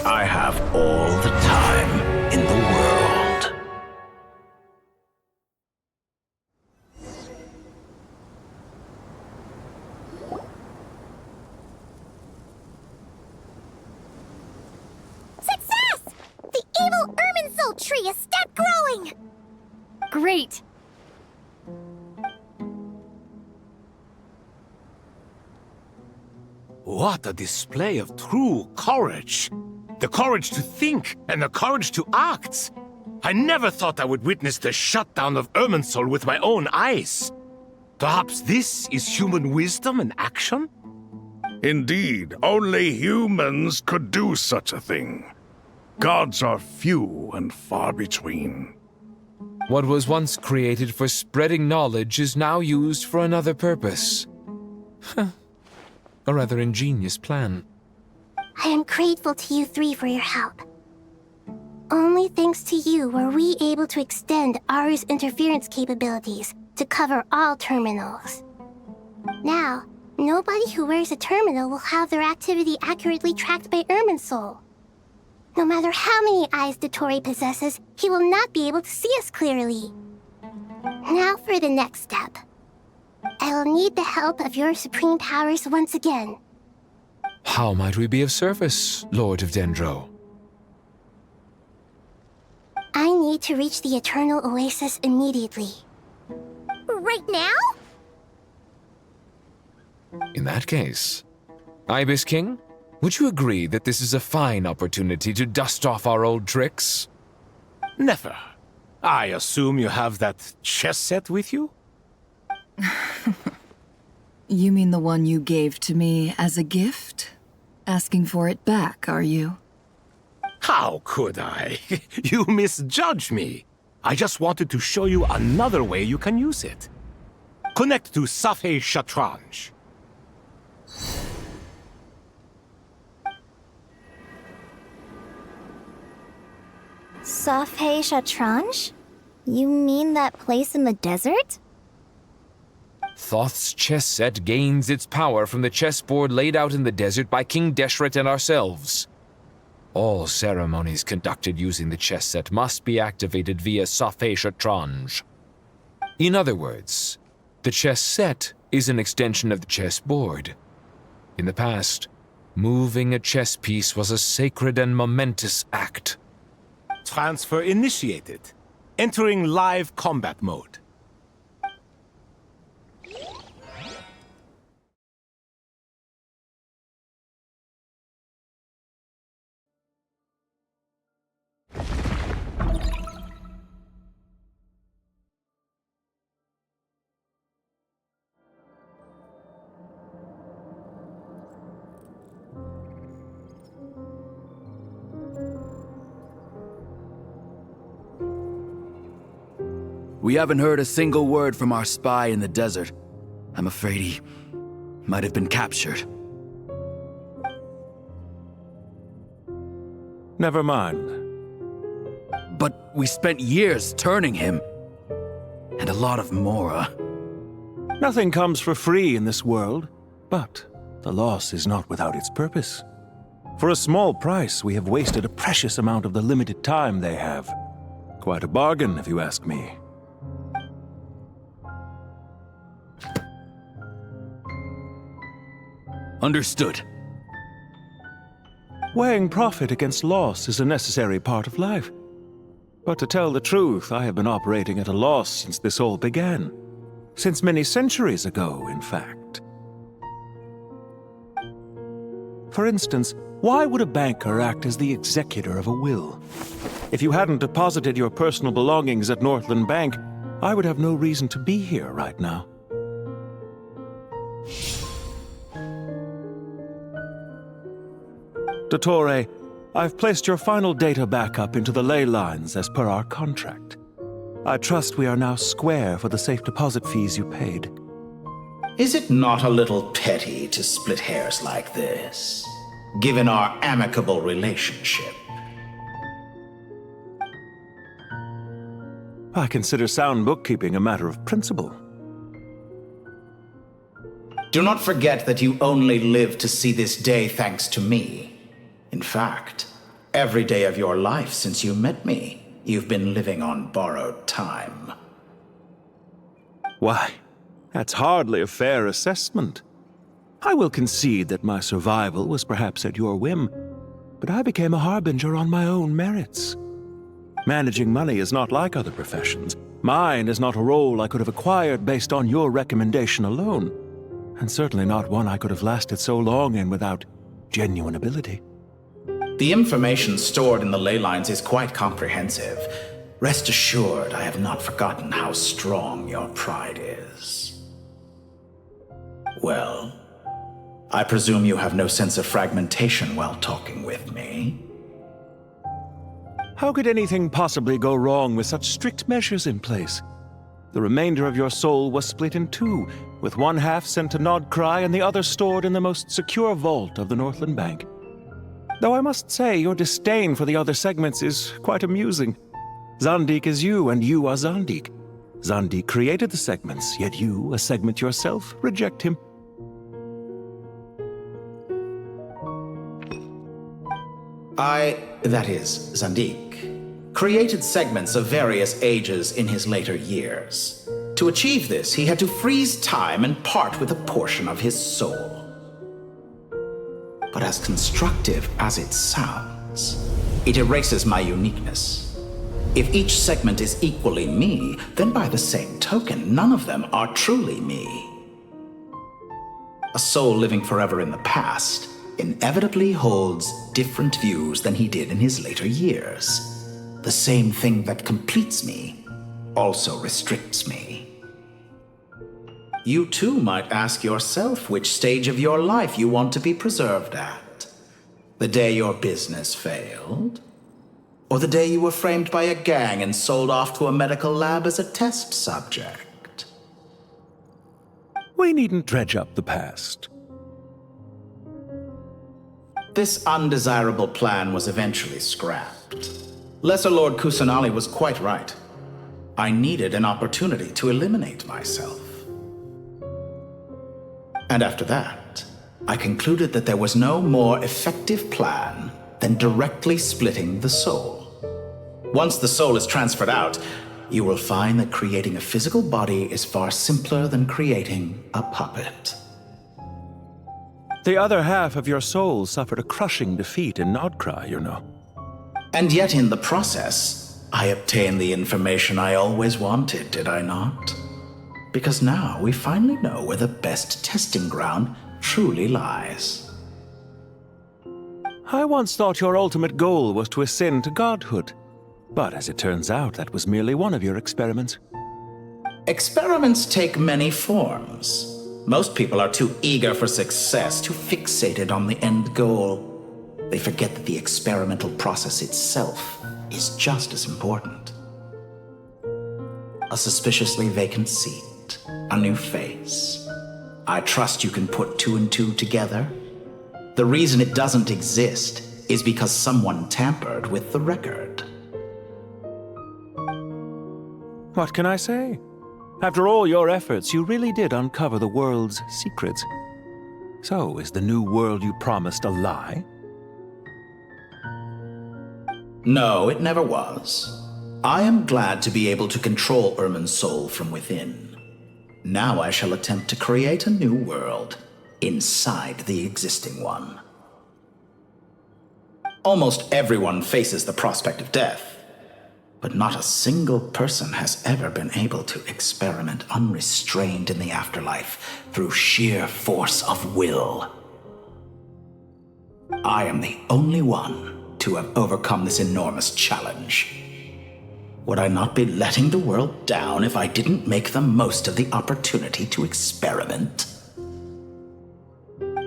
H: I have all the time in the world.
I: Success! The evil Irminsul tree has stopped growing!
F: Great!
A: What a display of true courage! The courage to think and the courage to act! I never thought I would witness the shutdown of Irminsul with my own eyes. Perhaps this is human wisdom in action?
D: Indeed, only humans could do such a thing. Gods are few and far between.
E: What was once created for spreading knowledge is now used for another purpose. A rather ingenious plan.
I: I am grateful to you three for your help. Only thanks to you were we able to extend Aru's interference capabilities to cover all terminals. Now, nobody who wears a terminal will have their activity accurately tracked by Irminsul. No matter how many eyes Dotori possesses, he will not be able to see us clearly. Now for the next step. I will need the help of your supreme powers once again.
E: How might we be of service, Lord of Dendro?
I: I need to reach the Eternal Oasis immediately. Right now?
E: In that case, Ibis King, would you agree that this is a fine opportunity to dust off our old tricks?
A: Never. I assume you have that chess set with you?
L: You mean the one you gave to me as a gift? Asking for it back, are you?
A: How could I? You misjudge me. I just wanted to show you another way you can use it. Connect to Safei Shatranj.
I: Safei Shatranj? You mean that place in the desert?
E: Thoth's chess set gains its power from the chessboard laid out in the desert by King Deshret and ourselves. All ceremonies conducted using the chess set must be activated via Safei Shatranj. In other words, the chess set is an extension of the chessboard. In the past, moving a chess piece was a sacred and momentous act.
A: Transfer initiated. Entering live combat mode.
U: We haven't heard a single word from our spy in the desert. I'm afraid he might have been captured.
V: Never mind.
U: But we spent years turning him. And a lot of Mora.
V: Nothing comes for free in this world, but the loss is not without its purpose. For a small price, we have wasted a precious amount of the limited time they have. Quite a bargain, if you ask me.
U: Understood.
V: Weighing profit against loss is a necessary part of life. But to tell the truth, I have been operating at a loss since this all began. Since many centuries ago, in fact. For instance, why would a banker act as the executor of a will? If you hadn't deposited your personal belongings at Northland Bank, I would have no reason to be here right now. Dottore, I've placed your final data backup into the ley lines as per our contract. I trust we are now square for the safe deposit fees you paid.
H: Is it not a little petty to split hairs like this, given our amicable relationship?
V: I consider sound bookkeeping a matter of principle.
H: Do not forget that you only live to see this day thanks to me. In fact, every day of your life since you met me, you've been living on borrowed time.
V: Why, that's hardly a fair assessment. I will concede that my survival was perhaps at your whim, but I became a harbinger on my own merits. Managing money is not like other professions. Mine is not a role I could have acquired based on your recommendation alone, and certainly not one I could have lasted so long in without genuine ability.
H: The information stored in the ley lines is quite comprehensive. Rest assured, I have not forgotten how strong your pride is. Well, I presume you have no sense of fragmentation while talking with me.
V: How could anything possibly go wrong with such strict measures in place? The remainder of your soul was split in two, with one half sent to Nodcry and the other stored in the most secure vault of the Northland Bank. Though I must say, your disdain for the other segments is quite amusing. Zandik is you, and you are Zandik. Zandik created the segments, yet you, a segment yourself, reject him.
H: That is, Zandik, created segments of various ages in his later years. To achieve this, he had to freeze time and part with a portion of his soul. But as constructive as it sounds, it erases my uniqueness. If each segment is equally me, then by the same token, none of them are truly me. A soul living forever in the past inevitably holds different views than he did in his later years. The same thing that completes me also restricts me. You too might ask yourself which stage of your life you want to be preserved at. The day your business failed? Or the day you were framed by a gang and sold off to a medical lab as a test subject?
V: We needn't dredge up the past.
H: This undesirable plan was eventually scrapped. Lesser Lord Kusanali was quite right. I needed an opportunity to eliminate myself. And after that, I concluded that there was no more effective plan than directly splitting the soul. Once the soul is transferred out, you will find that creating a physical body is far simpler than creating a puppet.
V: the other half of your soul suffered a crushing defeat in Nodcry, you know.
H: And yet in the process, I obtained the information I always wanted, did I not? Because now we finally know where the best testing ground truly lies.
V: I once thought your ultimate goal was to ascend to godhood, but as it turns out, that was merely one of your experiments.
H: Experiments take many forms. Most people are too eager for success, too fixated on the end goal. They forget that the experimental process itself is just as important. A suspiciously vacant seat, a new face. I trust you can put two and two together. The reason it doesn't exist is because someone tampered with the record.
V: What can I say? After all your efforts, you really did uncover the world's secrets. So, is the new world you promised a lie?
H: No, it never was. I am glad to be able to control Irmin's soul from within. Now I shall attempt to create a new world inside the existing one. Almost everyone faces the prospect of death, but not a single person has ever been able to experiment unrestrained in the afterlife through sheer force of will. I am the only one to have overcome this enormous challenge. Would I not be letting the world down if I didn't make the most of the opportunity to experiment?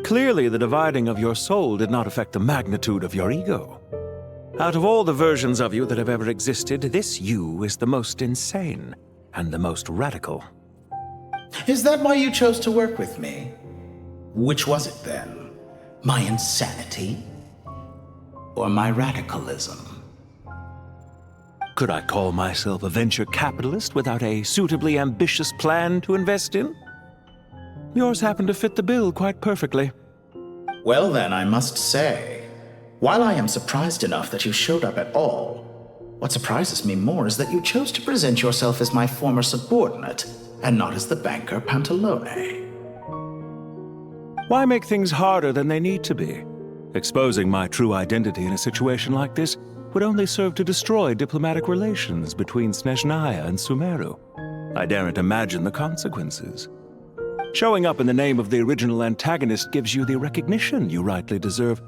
V: Clearly, the dividing of your soul did not affect the magnitude of your ego. Out of all the versions of you that have ever existed, this you is the most insane and the most radical.
H: Is that why you chose to work with me? Which was it then? My insanity? Or my radicalism?
V: Could I call myself a venture capitalist without a suitably ambitious plan to invest in? Yours happened to fit the bill quite perfectly.
H: Well then, I must say, while I am surprised enough that you showed up at all, what surprises me more is that you chose to present yourself as my former subordinate, and not as the banker Pantalone.
V: Why make things harder than they need to be? Exposing my true identity in a situation like this would only serve to destroy diplomatic relations between Snezhnaya and Sumeru. I daren't imagine the consequences. Showing up in the name of the original antagonist gives you the recognition you rightly deserve,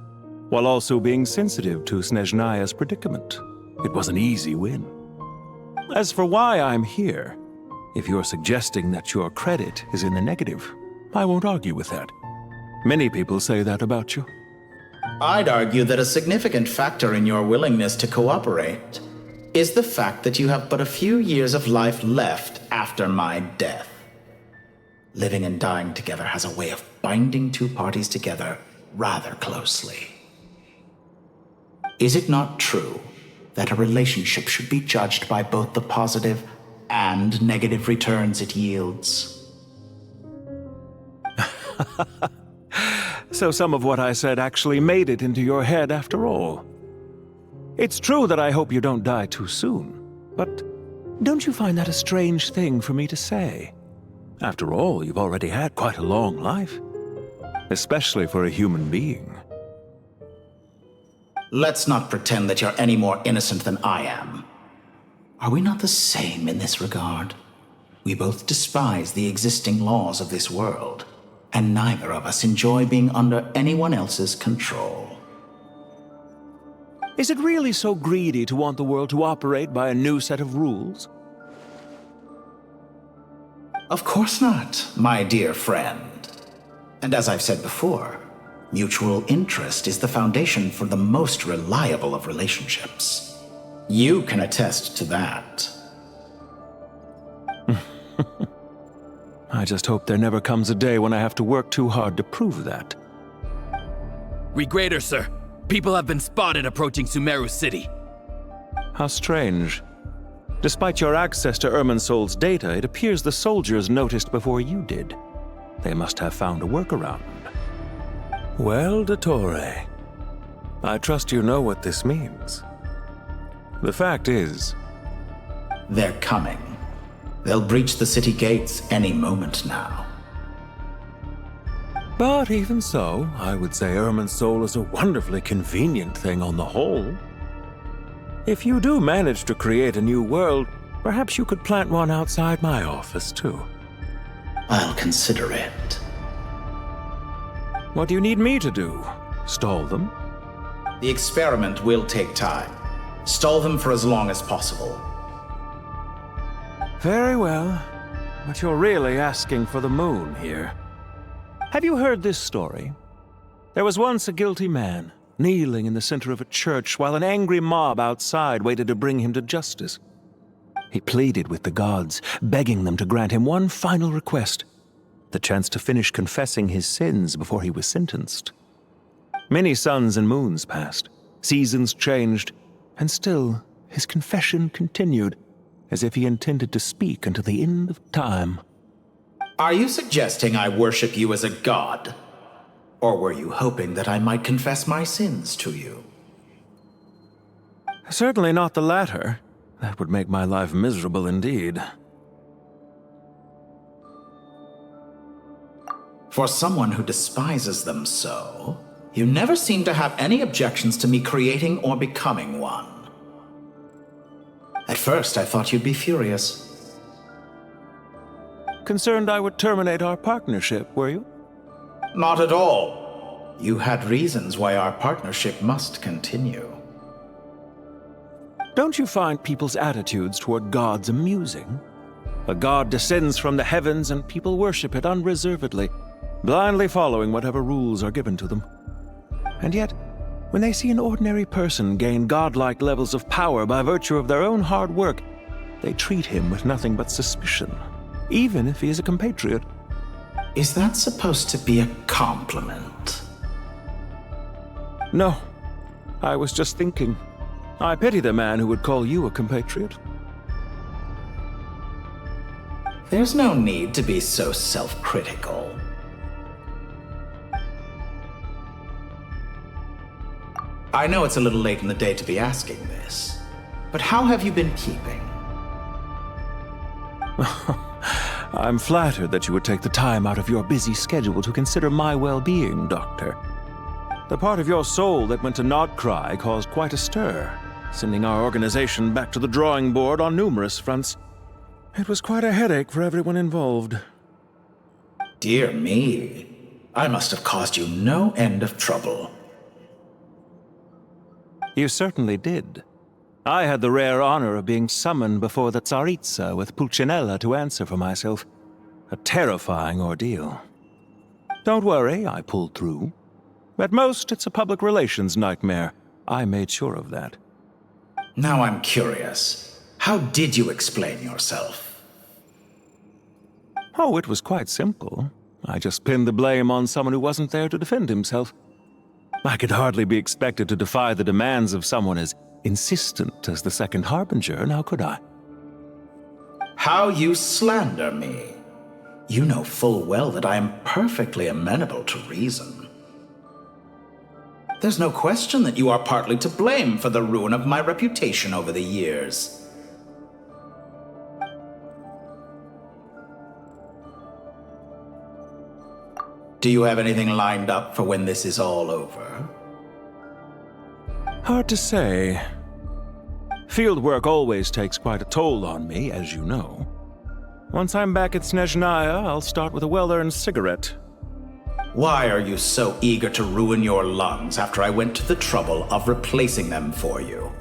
V: while also being sensitive to Snezhnaya's predicament. It was an easy win. As for why I'm here, if you're suggesting that your credit is in the negative, I won't argue with that. Many people say that about you.
H: I'd argue that a significant factor in your willingness to cooperate is the fact that you have but a few years of life left after my death. Living and dying together has a way of binding two parties together rather closely. Is it not true that a relationship should be judged by both the positive and negative returns it yields?
V: So some of what I said actually made it into your head after all. It's true that I hope you don't die too soon, but don't you find that a strange thing for me to say? After all, you've already had quite a long life, especially for a human being.
H: Let's not pretend that you're any more innocent than I am. Are we not the same in this regard? We both despise the existing laws of this world, and neither of us enjoy being under anyone else's control.
V: Is it really so greedy to want the world to operate by a new set of rules?
H: Of course not, my dear friend. And as I've said before, mutual interest is the foundation for the most reliable of relationships. You can attest to that.
V: I just hope there never comes a day when I have to work too hard to prove that.
R: Regrader, sir. People have been spotted approaching Sumeru City.
V: How strange. Despite your access to Irminsol's data, it appears the soldiers noticed before you did. They must have found a workaround. Well, Dottore, I trust you know what this means. The fact is...
H: They're coming. They'll breach the city gates any moment now.
V: But even so, I would say Ermin's soul is a wonderfully convenient thing on the whole. If you do manage to create a new world, perhaps you could plant one outside my office, too.
H: I'll consider it.
V: What do you need me to do? Stall them?
H: The experiment will take time. Stall them for as long as possible.
V: Very well. But you're really asking for the moon here. Have you heard this story? There was once a guilty man, kneeling in the center of a church while an angry mob outside waited to bring him to justice. He pleaded with the gods, begging them to grant him one final request, the chance to finish confessing his sins before he was sentenced. Many suns and moons passed, seasons changed, and still his confession continued, as if he intended to speak until the end of time.
H: Are you suggesting I worship you as a god? Or were you hoping that I might confess my sins to you?
V: Certainly not the latter. That would make my life miserable indeed.
H: For someone who despises them so, you never seem to have any objections to me creating or becoming one. At first, I thought you'd be furious.
V: Concerned I would terminate our partnership, were you?
H: Not at all. You had reasons why our partnership must continue.
V: Don't you find people's attitudes toward gods amusing? A god descends from the heavens and people worship it unreservedly, blindly following whatever rules are given to them. And yet, when they see an ordinary person gain godlike levels of power by virtue of their own hard work, they treat him with nothing but suspicion, even if he is a compatriot.
H: Is that supposed to be a compliment?
V: No. I was just thinking. I pity the man who would call you a compatriot.
H: There's no need to be so self-critical. I know it's a little late in the day to be asking this, but how have you been keeping?
V: I'm flattered that you would take the time out of your busy schedule to consider my well-being, Doctor. The part of your soul that went to Nodcry caused quite a stir, sending our organization back to the drawing board on numerous fronts. It was quite a headache for everyone involved.
H: Dear me, I must have caused you no end of trouble.
V: You certainly did. I had the rare honor of being summoned before the Tsaritsa with Pulcinella to answer for myself. A terrifying ordeal. Don't worry, I pulled through. At most, it's a public relations nightmare. I made sure of that.
H: Now I'm curious. How did you explain yourself?
V: Oh, it was quite simple. I just pinned the blame on someone who wasn't there to defend himself. I could hardly be expected to defy the demands of someone as insistent as the Second Harbinger, now could I?
H: How you slander me. You know full well that I am perfectly amenable to reason. There's no question that you are partly to blame for the ruin of my reputation over the years. Do you have anything lined up for when this is all over?
V: Hard to say. Fieldwork always takes quite a toll on me, as you know. Once I'm back at Snezhnaya, I'll start with a well-earned cigarette.
H: Why are you so eager to ruin your lungs after I went to the trouble of replacing them for you?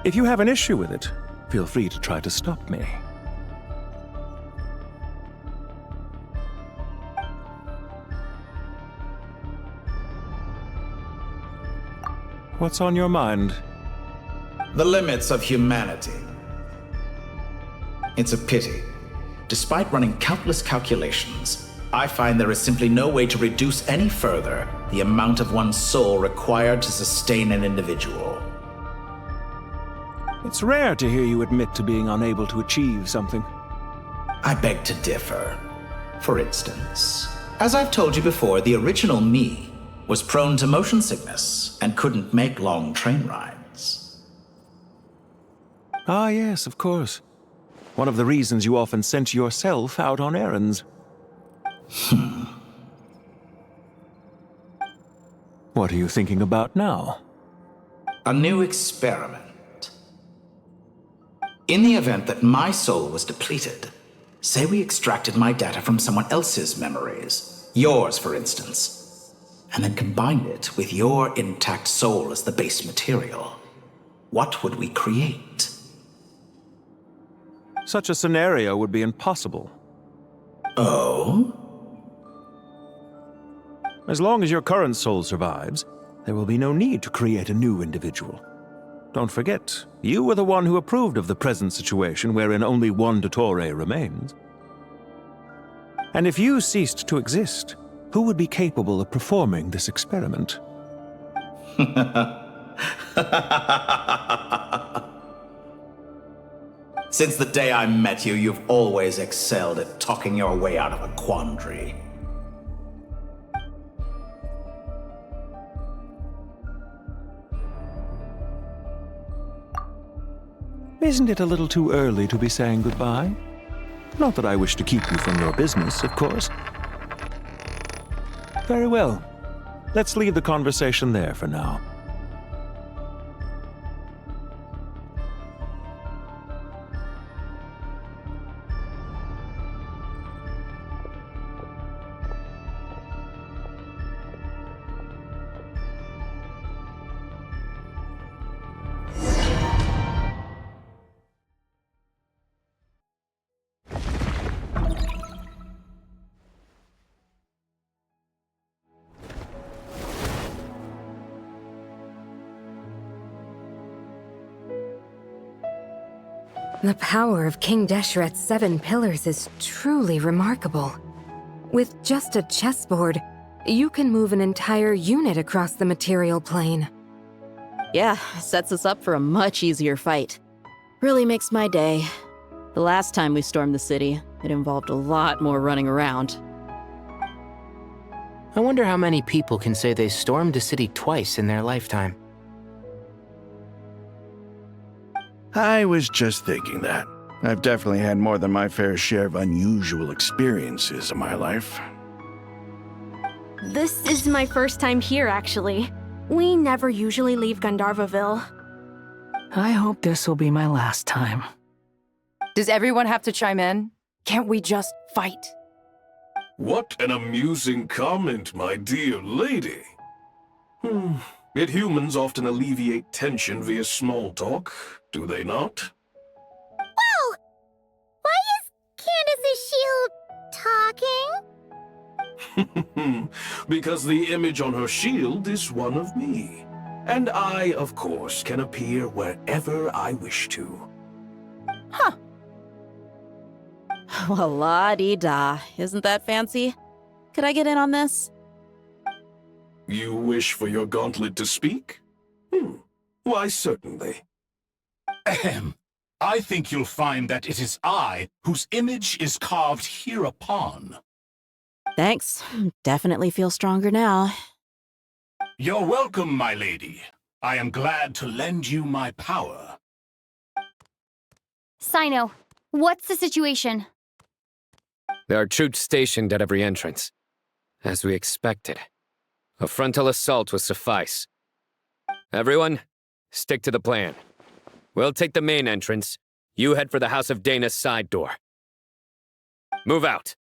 V: If you have an issue with it, feel free to try to stop me. What's on your mind?
H: The limits of humanity. It's a pity. Despite running countless calculations, I find there is simply no way to reduce any further the amount of one's soul required to sustain an individual.
V: It's rare to hear you admit to being unable to achieve something.
H: I beg to differ. For instance, as I've told you before, the original me was prone to motion sickness and couldn't make long train rides.
V: Ah, yes, of course. One of the reasons you often sent yourself out on errands. What are you thinking about now?
H: A new experiment. In the event that my soul was depleted, say we extracted my data from someone else's memories, yours for instance, and then combined it with your intact soul as the base material, what would we create?
V: Such a scenario would be impossible.
H: Oh?
V: As long as your current soul survives, there will be no need to create a new individual. Don't forget, you were the one who approved of the present situation wherein only one Dottore remains. And if you ceased to exist, who would be capable of performing this experiment?
H: Since the day I met you, you've always excelled at talking your way out of a quandary.
V: Isn't it a little too early to be saying goodbye? Not that I wish to keep you from your business, of course. Very well. Let's leave the conversation there for now.
O: The power of King Deshret's 7 pillars is truly remarkable. With just a chessboard, you can move an entire unit across the material plane.
T: Yeah, sets us up for a much easier fight. Really makes my day. The last time we stormed the city, it involved a lot more running around.
P: I wonder how many people can say they stormed a city twice in their lifetime.
D: I was just thinking that. I've definitely had more than my fair share of unusual experiences in my life.
J: This is my first time here, actually. We never usually leave Gandharvaville.
N: I hope this will be my last time.
S: Does everyone have to chime in? Can't we just fight?
W: What an amusing comment, my dear lady. Yet humans often alleviate tension via small talk, do they not?
I: Whoa! Why is Candace's shield talking?
W: Because the image on her shield is one of me. And I, of course, can appear wherever I wish to.
T: Huh. Well, la-dee-da. Isn't that fancy? Could I get in on this?
W: You wish for your gauntlet to speak? Why, certainly.
X: Ahem. I think you'll find that it is I whose image is carved hereupon.
T: Thanks. Definitely feel stronger now.
X: You're welcome, my lady. I am glad to lend you my power.
F: Sino, what's the situation?
K: There are troops stationed at every entrance. As we expected. A frontal assault will suffice. Everyone, stick to the plan. We'll take the main entrance. You head for the House of Dana's side door. Move out.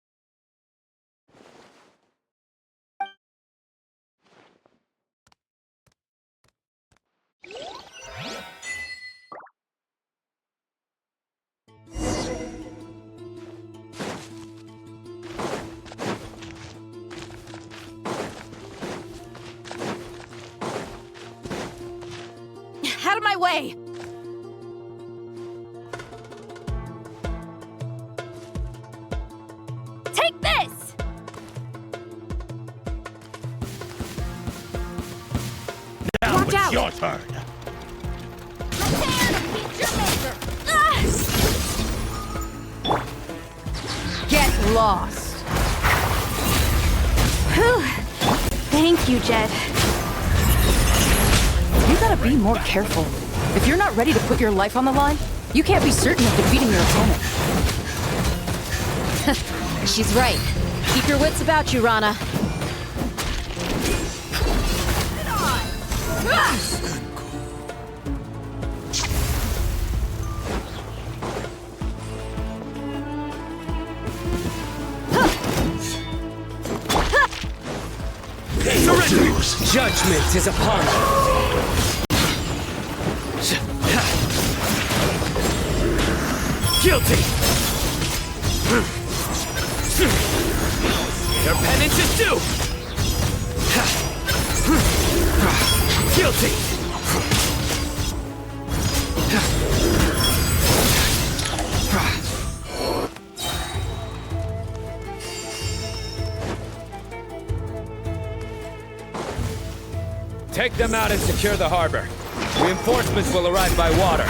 S: Out of my way!
J: Take this!
D: Now
J: Watch
D: it's
J: out.
D: your turn.
S: Get lost!
J: Whew. Thank you, Jed.
S: You gotta be more careful. If you're not ready to put your life on the line, you can't be certain of defeating your opponent.
T: She's right. Keep your wits about you, Rana.
U: lose.
K: Judgment is upon you.
R: Guilty! Your penance is due! Guilty!
E: Take them out and secure the harbor. Reinforcements will arrive by water.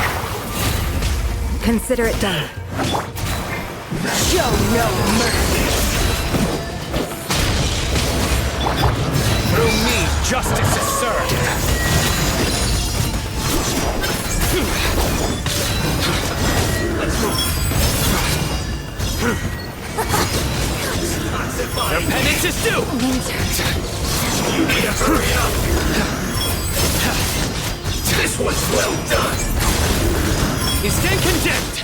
J: Consider it done.
S: Show no mercy.
E: Through me, justice is served.
R: Your penance is due!
W: You need to hurry up! This was well done!
R: You stand condemned!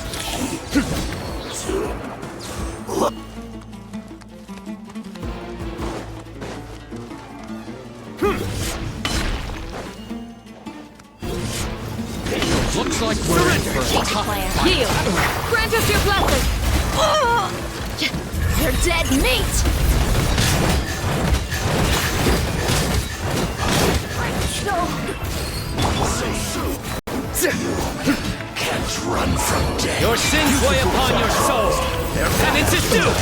E: Looks like we're in for a tough fight.
O: Yield! Grant us your blessing! You're dead meat!
W: Can't run from death.
R: Your sins weigh upon your soul! Their penance is due!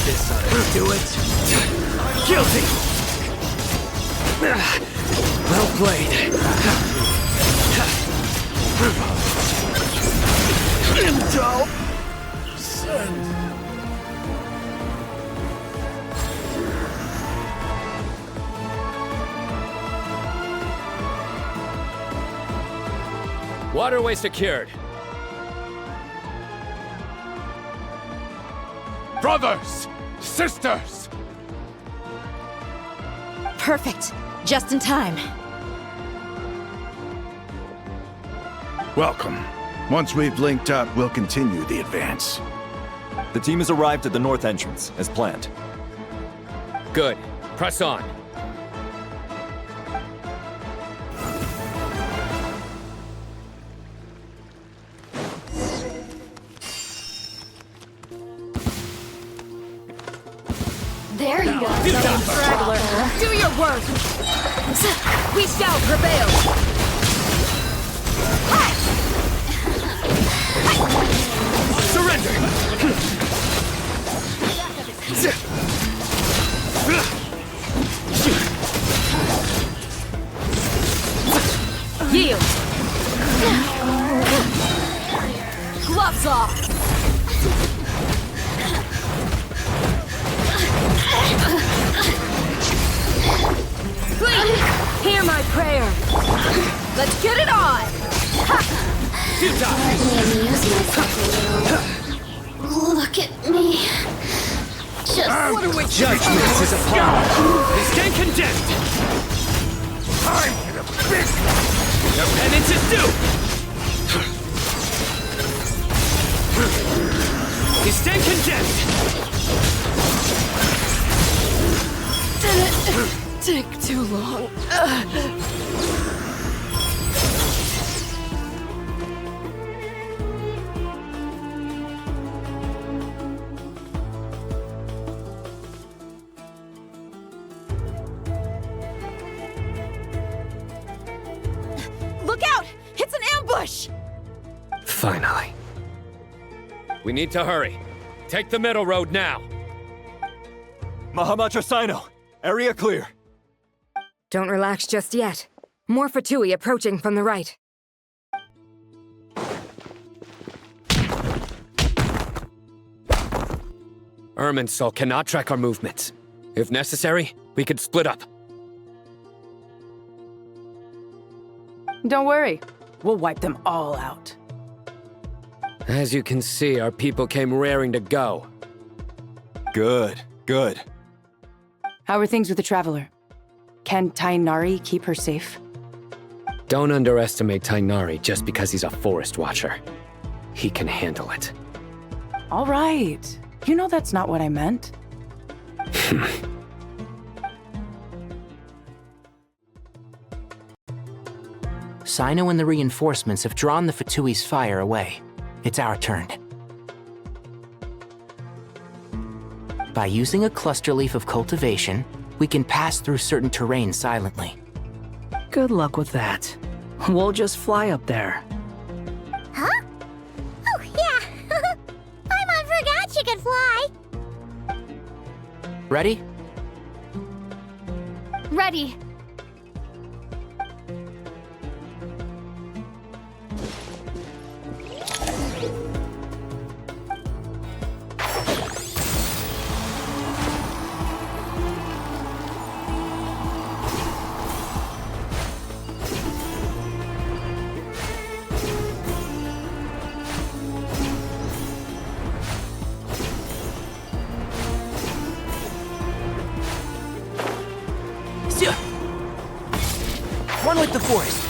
K: This ought to do it.
R: Guilty!
K: Well played.
E: Waterway secured.
A: Brothers! Sisters!
O: Perfect. Just in time.
D: Welcome. Once we've linked up, we'll continue the advance.
B: The team has arrived at the north entrance, as planned.
E: Good. Press on.
O: There you go. Straggler. Do your work. We shall prevail.
R: Surrender!
O: Yield. Gloves off. Please, hear my prayer. Let's get it on!
I: Look at me.
R: What are we? Judgment is upon you. Stand condemned. Time for the big. Your penance is due. You stand condemned.
S: Did it take too long?
O: Look out! It's an ambush!
K: Finally.
E: We need to hurry. Take the middle road now.
B: Mahamatrasino, area clear.
J: Don't relax just yet. More Fatui approaching from the right.
K: Irminsul cannot track our movements. If necessary, we could split up.
S: Don't worry. We'll wipe them all out.
K: As you can see, our people came raring to go.
B: Good, good.
S: How are things with the Traveler? Can Tainari keep her safe?
K: Don't underestimate Tainari just because he's a forest watcher. He can handle it.
S: All right. You know that's not what I meant.
P: Sino and the reinforcements have drawn the Fatui's fire away. It's our turn. By using a cluster leaf of cultivation, we can pass through certain terrain silently.
N: Good luck with that. We'll just fly up there.
I: Huh? Oh, yeah. Paimon forgot she could fly.
P: Ready?
F: Ready.
P: One with the forest.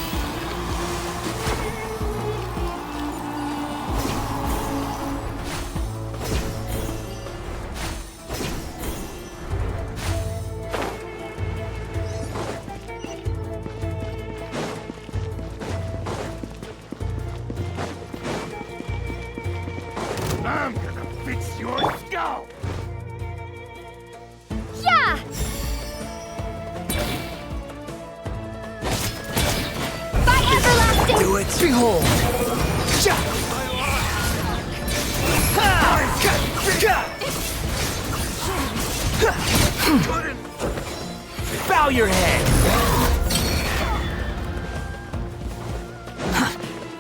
D: I'm gonna fix your skull!
F: Yeah! Everlasting!
N: Do it! Behold!
P: Bow your head!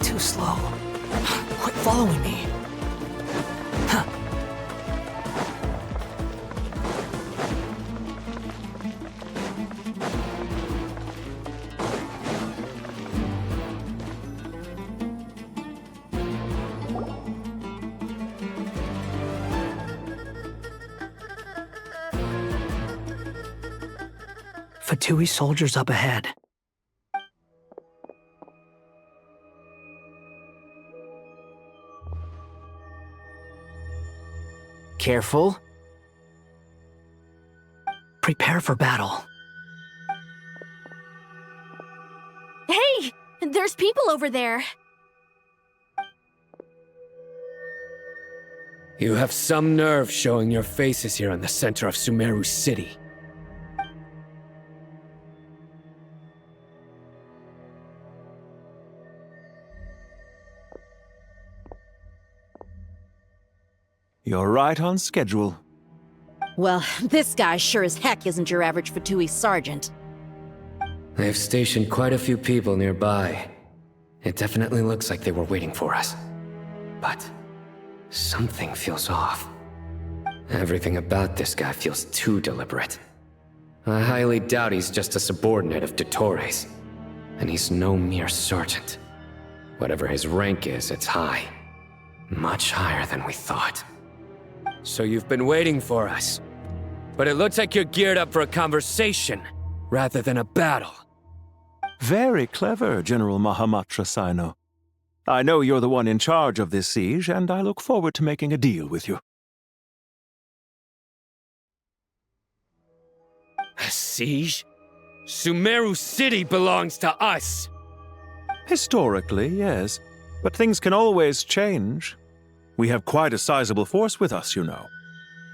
N: Too slow. Quit following me. Fatui soldiers up ahead.
P: Careful.
N: Prepare for battle.
J: Hey! There's people over there.
K: You have some nerve showing your faces here in the center of Sumeru City.
V: You're right on schedule.
T: Well, this guy sure as heck isn't your average Fatui sergeant.
K: They've stationed quite a few people nearby. It definitely looks like they were waiting for us. But something feels off. Everything about this guy feels too deliberate. I highly doubt he's just a subordinate of Dottores. And he's no mere sergeant. Whatever his rank is, it's high. Much higher than we thought. So you've been waiting for us. But it looks like you're geared up for a conversation, rather than a battle.
V: Very clever, General Mahamatra Sino. I know you're the one in charge of this siege, and I look forward to making a deal with you.
K: A siege? Sumeru City belongs to us!
V: Historically, yes. But things can always change. We have quite a sizable force with us, you know.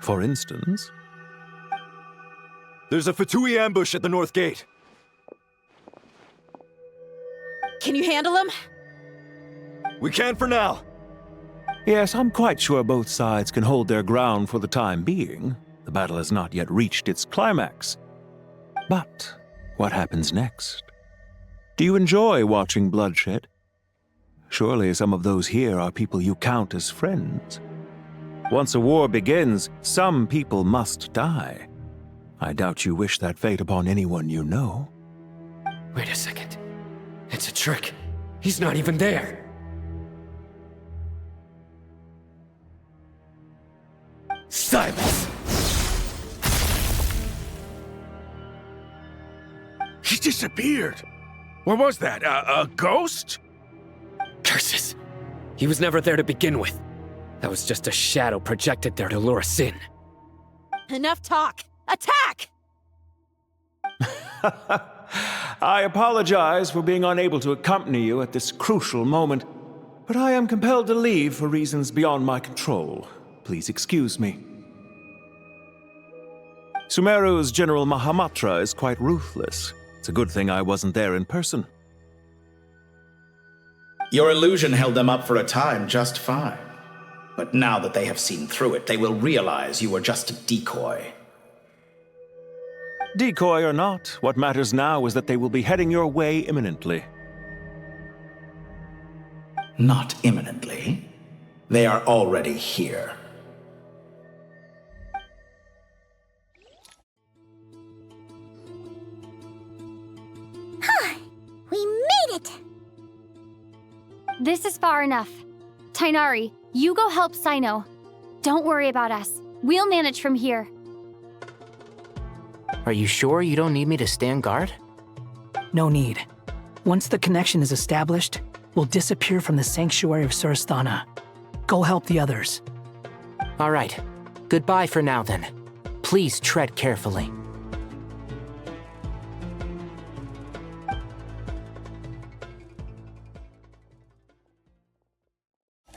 V: For instance...
B: There's a Fatui ambush at the north gate.
T: Can you handle him?
B: We can for now.
V: Yes, I'm quite sure both sides can hold their ground for the time being. The battle has not yet reached its climax. But what happens next? Do you enjoy watching bloodshed? Surely some of those here are people you count as friends. Once a war begins, some people must die. I doubt you wish that fate upon anyone you know.
K: Wait a second. It's a trick. He's not even there. Silence!
D: He disappeared. What was that? A ghost?
K: Curses! He was never there to begin with. That was just a shadow projected there to lure us in.
T: Enough talk! Attack!
V: I apologize for being unable to accompany you at this crucial moment, but I am compelled to leave for reasons beyond my control. Please excuse me. Sumeru's General Mahamatra is quite ruthless. It's a good thing I wasn't there in person.
H: Your illusion held them up for a time just fine. But now that they have seen through it, they will realize you were just a decoy.
V: Decoy or not, what matters now is that they will be heading your way imminently.
H: Not imminently. They are already here.
I: We made it!
F: This is far enough. Tighnari, you go help Cyno. Don't worry about us. We'll manage from here.
P: Are you sure you don't need me to stand guard?
N: No need. Once the connection is established, we'll disappear from the sanctuary of Surasthana. Go help the others.
P: All right. Goodbye for now, then. Please tread carefully.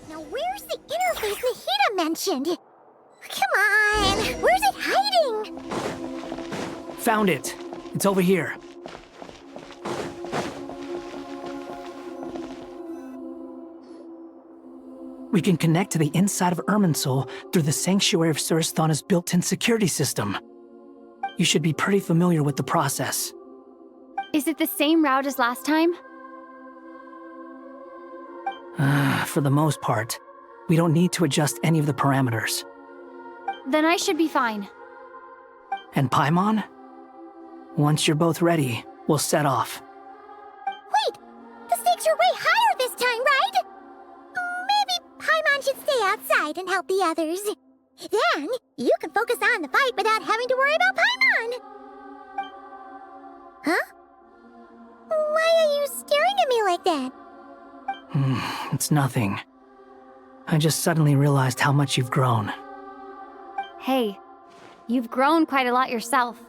I: Now where's the interface Nahida mentioned? Come on! Where's it hiding?
N: Found it. It's over here. We can connect to the inside of Irminsul through the Sanctuary of Surasthana's built-in security system. You should be pretty familiar with the process.
F: Is it the same route as last time?
N: For the most part, we don't need to adjust any of the parameters.
F: Then I should be fine.
N: And Paimon? Once you're both ready, we'll set off.
I: Wait! The stakes are way higher this time, right? Maybe Paimon should stay outside and help the others. Then, you can focus on the fight without having to worry about Paimon. Huh? Why are you staring at me like that?
N: It's nothing. I just suddenly realized how much you've grown.
F: Hey, you've grown quite a lot yourself.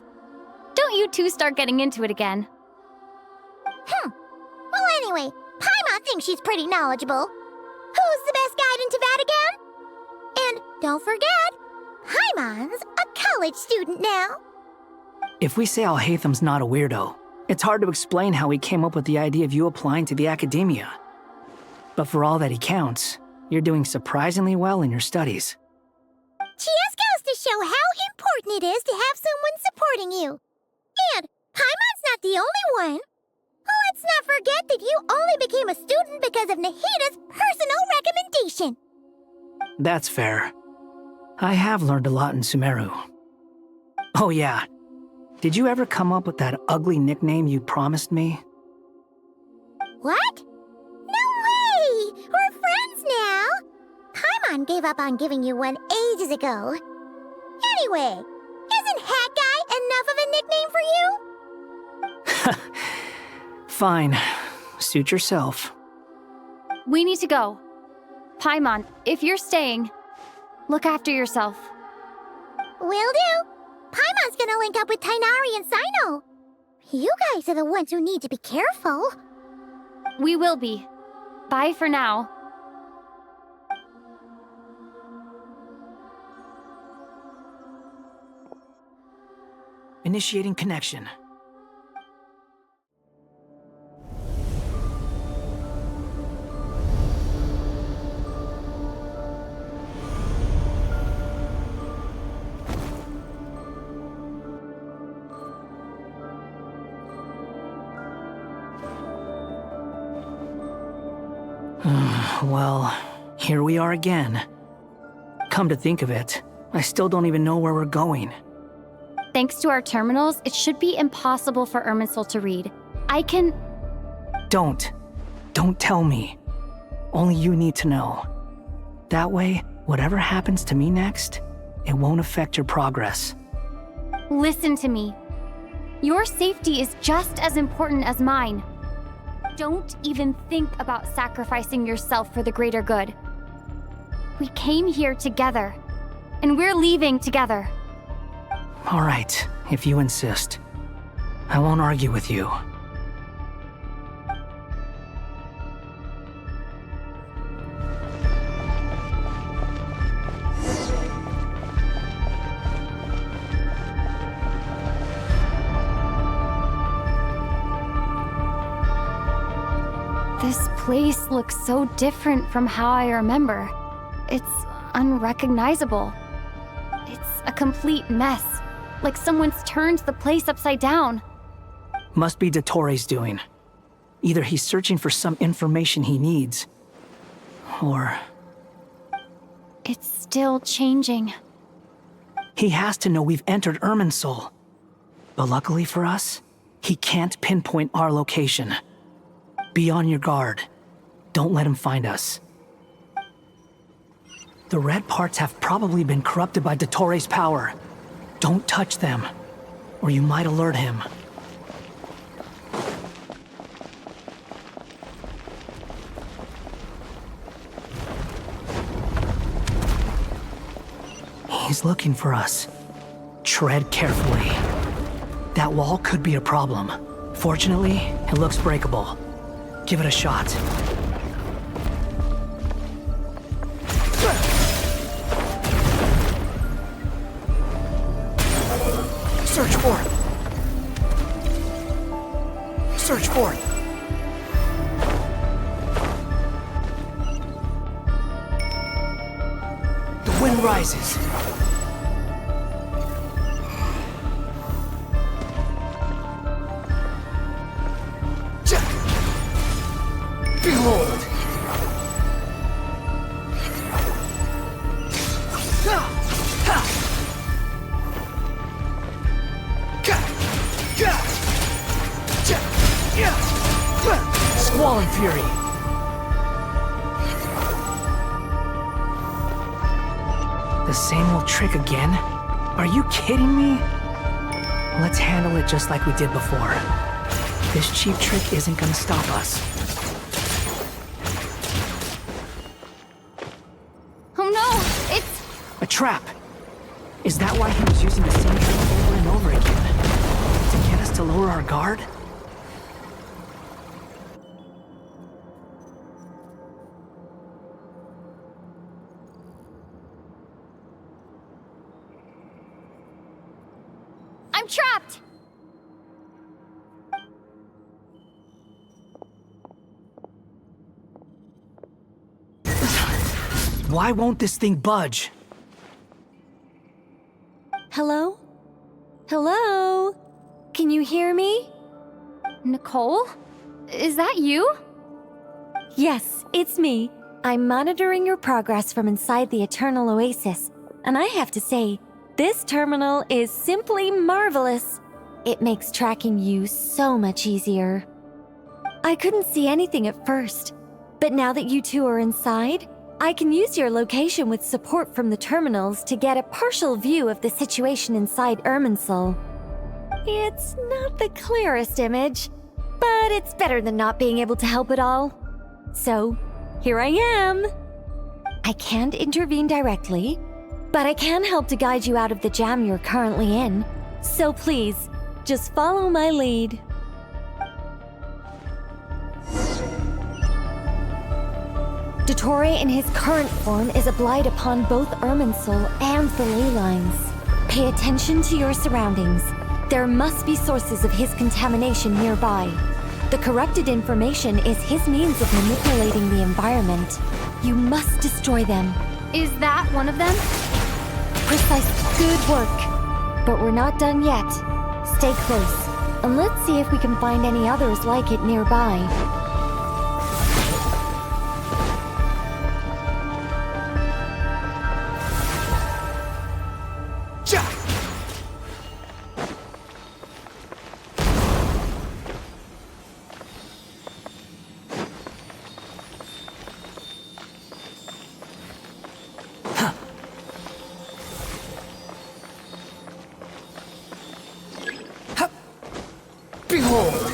F: Don't you two start getting into it again.
I: Well, anyway, Paimon thinks she's pretty knowledgeable. Who's the best guide in Teyvat again? And don't forget, Paimon's a college student now.
N: If we say Alhatham's not a weirdo, it's hard to explain how he came up with the idea of you applying to the academia. But for all that he counts, you're doing surprisingly well in your studies.
I: She just goes to show how important it is to have someone supporting you. And Paimon's not the only one. Let's not forget that you only became a student because of Nahida's personal recommendation.
N: That's fair. I have learned a lot in Sumeru. Oh yeah, did you ever come up with that ugly nickname you promised me?
I: What? No way! We're friends now! Paimon gave up on giving you one ages ago. Anyway, isn't Hat Guy enough of a nickname for you?
N: Fine. Suit yourself.
F: We need to go. Paimon, if you're staying, look after yourself.
I: Will do. Paimon's gonna link up with Tighnari and Cyno. You guys are the ones who need to be careful.
F: We will be. Bye for now.
N: Initiating connection. Well, here we are again. Come to think of it, I still don't even know where we're going.
F: Thanks to our terminals, it should be impossible for Irminsul to read. I can...
N: Don't tell me. Only you need to know. That way, whatever happens to me next, it won't affect your progress.
F: Listen to me. Your safety is just as important as mine. Don't even think about sacrificing yourself for the greater good. We came here together, and we're leaving together.
N: All right, if you insist. I won't argue with you.
F: This place looks so different from how I remember. It's unrecognizable. It's a complete mess, like someone's turned the place upside down.
N: Must be Dottore doing. Either he's searching for some information he needs, or...
F: It's still changing.
N: He has to know we've entered Irminsul. But luckily for us, he can't pinpoint our location. Be on your guard. Don't let him find us. The red parts have probably been corrupted by Dottore's power. Don't touch them, or you might alert him. He's looking for us. Tread carefully. That wall could be a problem. Fortunately, it looks breakable. Give it a shot. Search for it. Search for it. The wind rises. Behold! Squall Fury! The same old trick again? Are you kidding me? Let's handle it just like we did before. This cheap trick isn't gonna stop us.
F: Oh no! It's...
N: A trap! Is that why he was using the same trick over and over again? To get us to lower our guard?
F: I'm trapped!
N: Why won't this thing budge?
O: Hello? Hello? Can you hear me?
F: Nicole? Is that you?
O: Yes, it's me. I'm monitoring your progress from inside the Eternal Oasis, and I have to say, this terminal is simply marvelous. It makes tracking you so much easier. I couldn't see anything at first, but now that you two are inside, I can use your location with support from the terminals to get a partial view of the situation inside Irminsul. It's not the clearest image, but it's better than not being able to help at all. So, here I am. I can't intervene directly, but I can help to guide you out of the jam you're currently in. So please, just follow my lead. Dottore in his current form is a blight upon both Irminsul and the ley lines. Pay attention to your surroundings. There must be sources of his contamination nearby. The corrupted information is his means of manipulating the environment. You must destroy them.
F: Is that one of them?
O: Precise. Good work. But we're not done yet. Stay close, and let's see if we can find any others like it nearby.
N: Behold!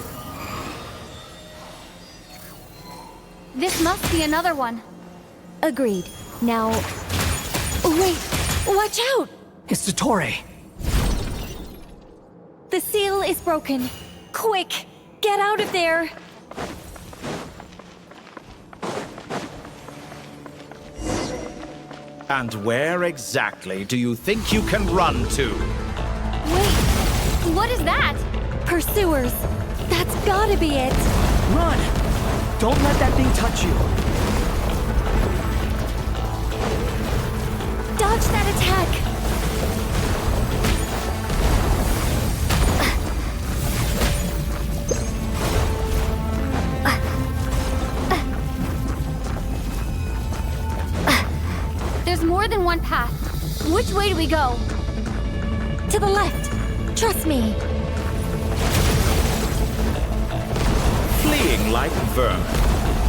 F: This must be another one.
O: Agreed. Now... Wait! Watch out!
N: It's Dottore.
O: The seal is broken. Quick! Get out of there!
C: And where exactly do you think you can run to?
F: Wait, what is that?
O: Pursuers! That's gotta be it!
N: Run! Don't let that thing touch you.
O: Dodge that attack!
F: There's more than one path. Which way do we go?
O: To the left. Trust me.
C: Fleeing like vermin.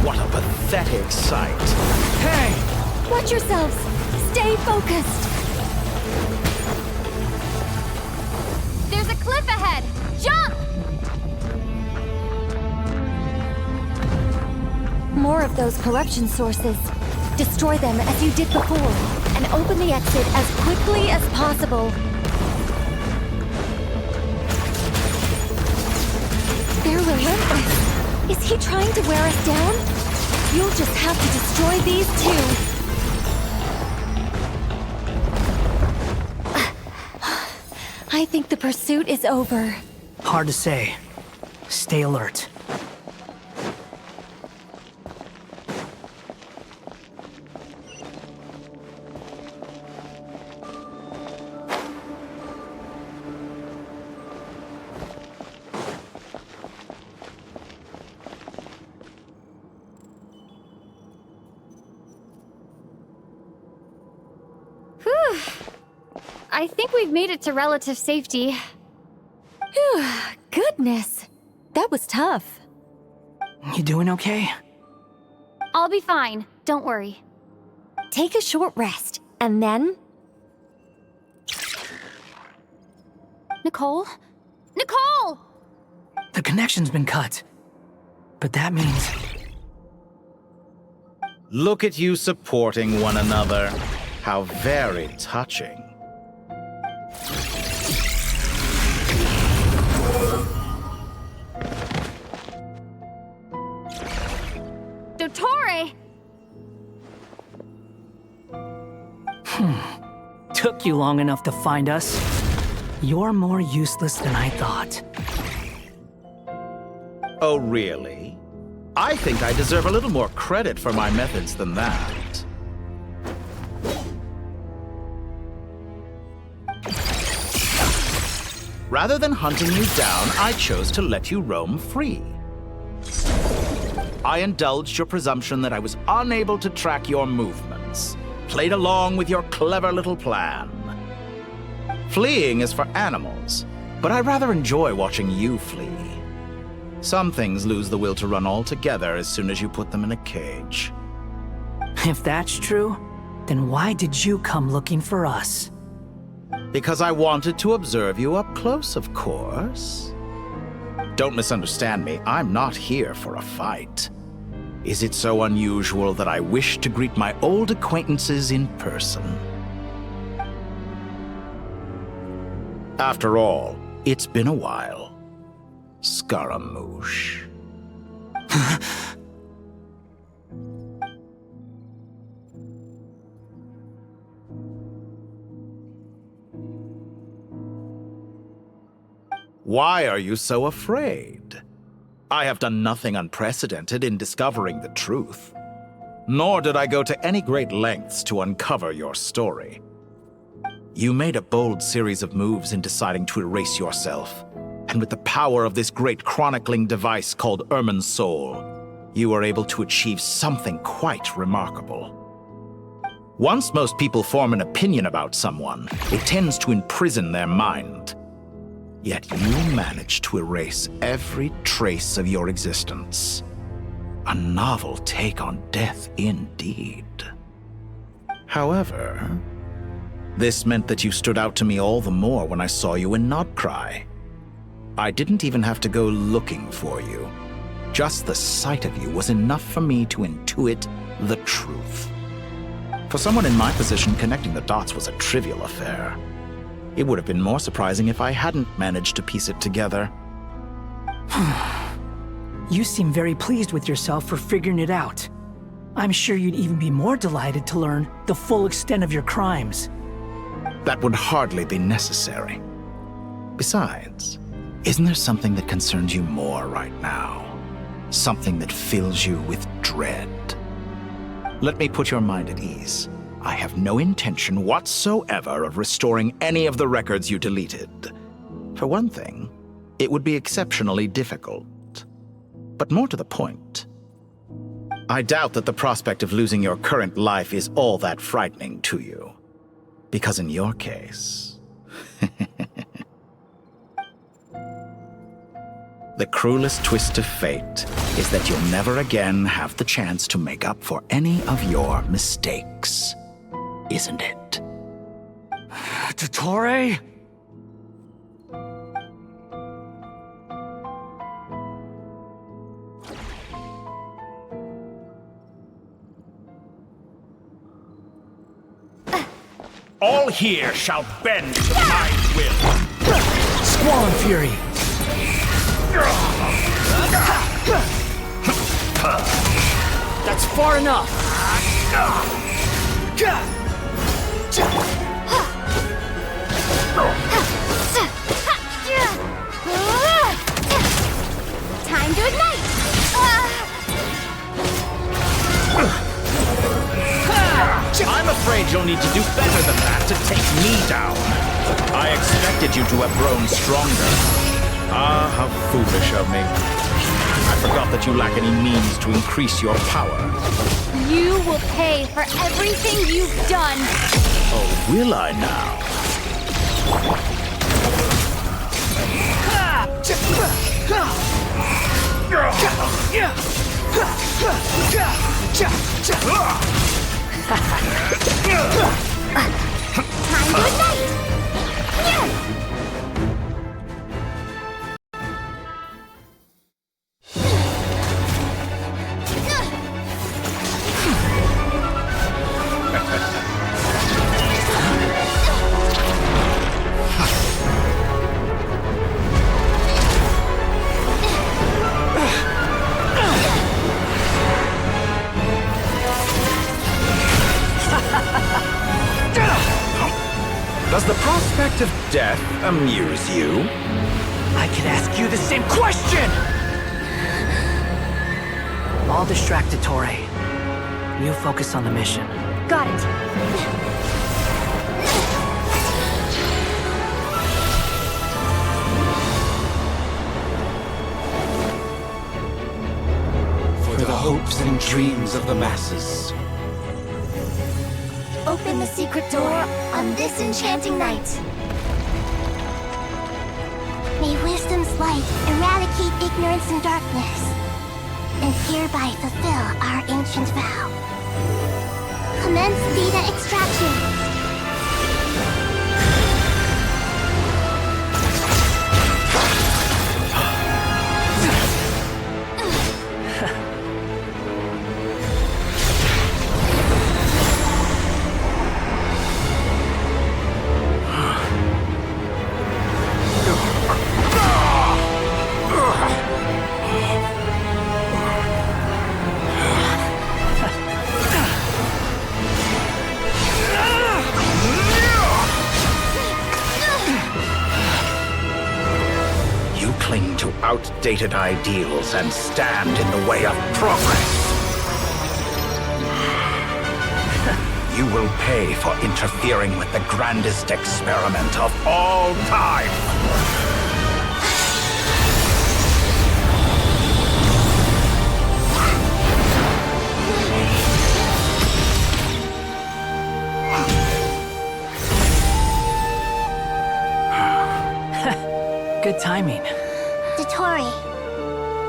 C: What a pathetic sight.
N: Hey!
O: Watch yourselves. Stay focused.
F: There's a cliff ahead. Jump!
O: More of those corruption sources. Destroy them as you did before, and open the exit as quickly as possible. They're relentless. Is he trying to wear us down? You'll just have to destroy these too. I think the pursuit is over.
N: Hard to say. Stay alert.
F: Whew. I think we've made it to relative safety.
O: Phew, goodness. That was tough.
N: You doing okay?
F: I'll be fine. Don't worry.
O: Take a short rest, and then...
F: Nicole? Nicole!
N: The connection's been cut. But that means...
C: Look at you supporting one another. How very touching.
F: Dottore!
N: Took you long enough to find us. You're more useless than I thought.
C: Oh, really? I think I deserve a little more credit for my methods than that. Rather than hunting you down, I chose to let you roam free. I indulged your presumption that I was unable to track your movements, played along with your clever little plan. Fleeing is for animals, but I rather enjoy watching you flee. Some things lose the will to run altogether as soon as you put them in a cage.
N: If that's true, then why did you come looking for us?
C: Because I wanted to observe you up close, of course. Don't misunderstand me, I'm not here for a fight. Is it so unusual that I wish to greet my old acquaintances in person? After all, it's been a while. Scaramouche. Why are you so afraid? I have done nothing unprecedented in discovering the truth. Nor did I go to any great lengths to uncover your story. You made a bold series of moves in deciding to erase yourself. And with the power of this great chronicling device called Irmin's Soul, you were able to achieve something quite remarkable. Once most people form an opinion about someone, it tends to imprison their mind. Yet you managed to erase every trace of your existence. A novel take on death indeed. However, this meant that you stood out to me all the more when I saw you in Nodcry. I didn't even have to go looking for you. Just the sight of you was enough for me to intuit the truth. For someone in my position, connecting the dots was a trivial affair. It would have been more surprising if I hadn't managed to piece it together.
N: You seem very pleased with yourself for figuring it out. I'm sure you'd even be more delighted to learn the full extent of your crimes.
C: That would hardly be necessary. Besides, isn't there something that concerns you more right now? something that fills you with dread. Let me put your mind at ease. I have no intention whatsoever of restoring any of the records you deleted. For one thing, it would be exceptionally difficult. But more to the point, I doubt that the prospect of losing your current life is all that frightening to you. Because in your case, the cruelest twist of fate is that you'll never again have the chance to make up for any of your mistakes. Isn't it?
U: Dottore?
C: All here shall bend to my will.
N: Squall and fury.
R: That's far enough.
I: Time to ignite!
C: I'm afraid you'll need to do better than that to take me down. I expected you to have grown stronger. Ah, how foolish of me. I forgot that you lack any means to increase your power.
F: You will pay for everything you've done.
C: Oh, will I now?
I: Time to ignite!
C: Does the prospect of death amuse you?
N: I could ask you the same question! I'll distract Dottore. You focus on the mission.
F: Got it.
R: For the hopes and dreams of the masses.
I: Open the secret door on this enchanting night. May wisdom's light eradicate ignorance and darkness, and hereby fulfill our ancient vow. Commence data extraction.
C: Outdated ideals and stand in the way of progress. You will pay for interfering with the grandest experiment of all time.
N: Good timing.
I: Dottore,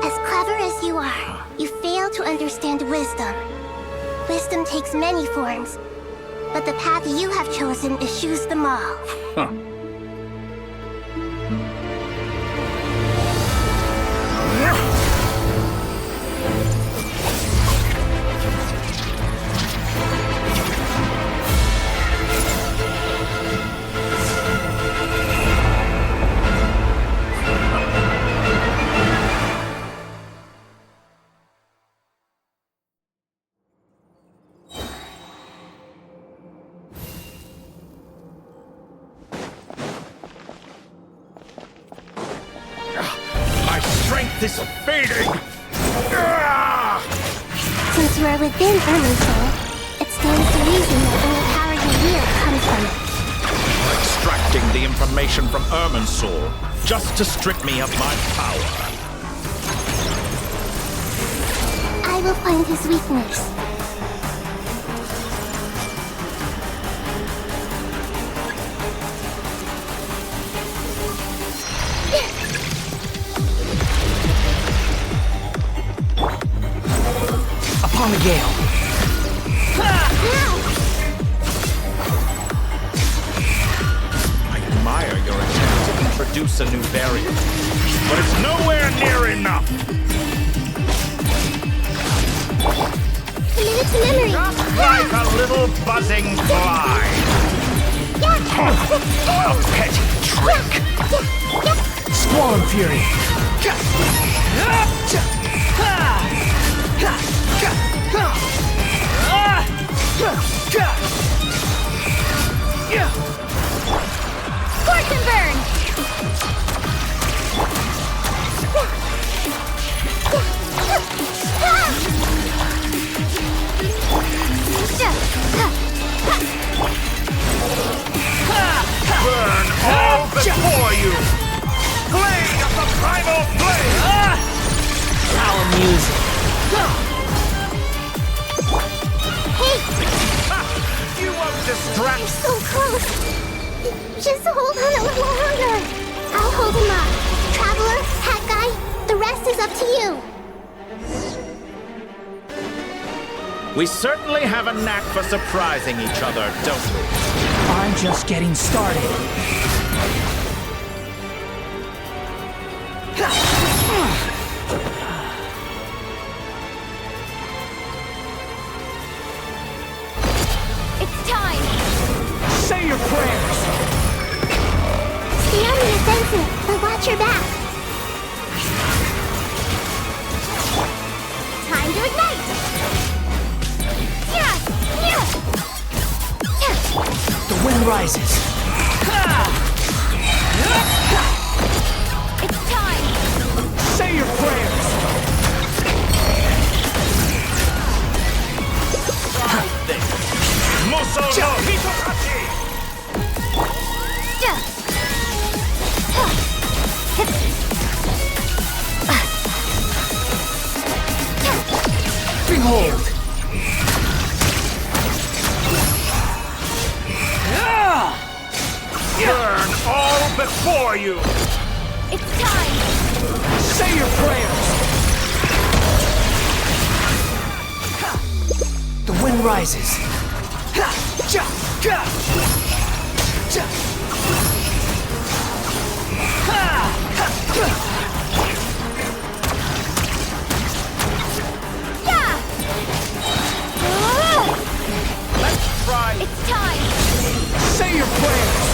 I: as clever as you are, you fail to understand wisdom. Wisdom takes many forms, but the path you have chosen eschews them all.
C: Huh. This fading!
I: Since you are within Irminsul, it stands to reason that the power you wield comes from it.
C: Extracting the information from Irminsul just to strip me of my power.
I: I will find his weakness.
N: Upon the gale.
C: I admire your attempt to introduce a new barrier, but it's nowhere near enough.
I: Commit it to memory.
C: Just like a little buzzing fly. A petty trick.
N: Squall Fury.
F: Scorch and burn!
C: Burn all before you! Blade of the primal flame!
N: How amusing.
I: Hey!
C: You won't distract.
I: You're so close. Just hold on a little longer. I'll hold him up. Traveler, hat guy, the rest is up to you.
C: We certainly have a knack for surprising each other, don't we?
N: I'm just getting started.
F: It's time!
N: Say your prayers!
I: Stay on the offensive, but watch your back. Time to ignite!
N: The wind rises.
F: It's time!
N: Say your prayers!
C: Muso no Hitokachi!
N: Behold!
C: Burn all before you!
F: It's time!
N: Say your prayers! The wind rises.
C: Let's try.
F: It's time!
N: Say your prayers!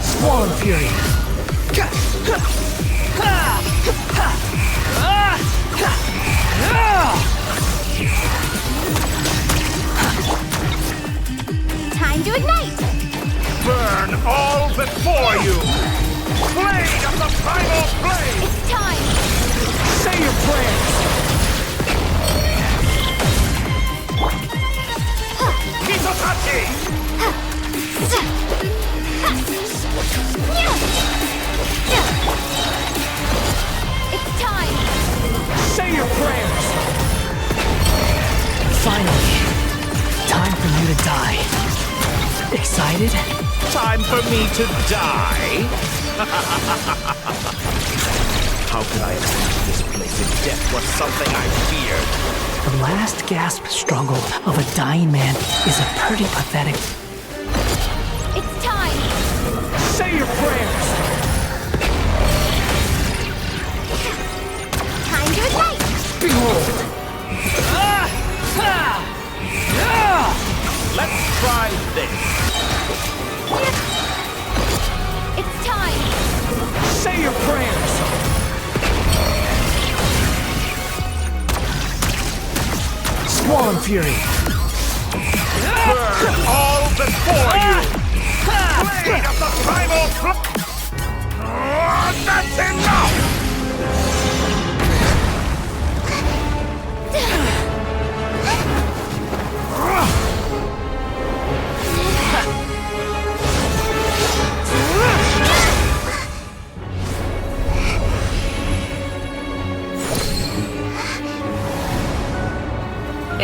N: Squall Fury!
F: Time to ignite!
C: Burn all before you! Blade of the primal flame!
F: It's time!
N: Say your prayers!
C: Hitokachi!
F: It's time!
N: Say your prayers! Finally, time for you to die. Excited?
C: Time for me to die? How could I have this place if death was something I feared?
N: The last gasp struggle of a dying man is a pretty pathetic.
F: It's time!
N: Say your prayers!
I: Time to ignite!
N: Behold!
C: Let's try this.
F: It's time!
N: Say your prayers! Squall Fury!
C: Burn all before you! Blade of the primal flame! That's enough!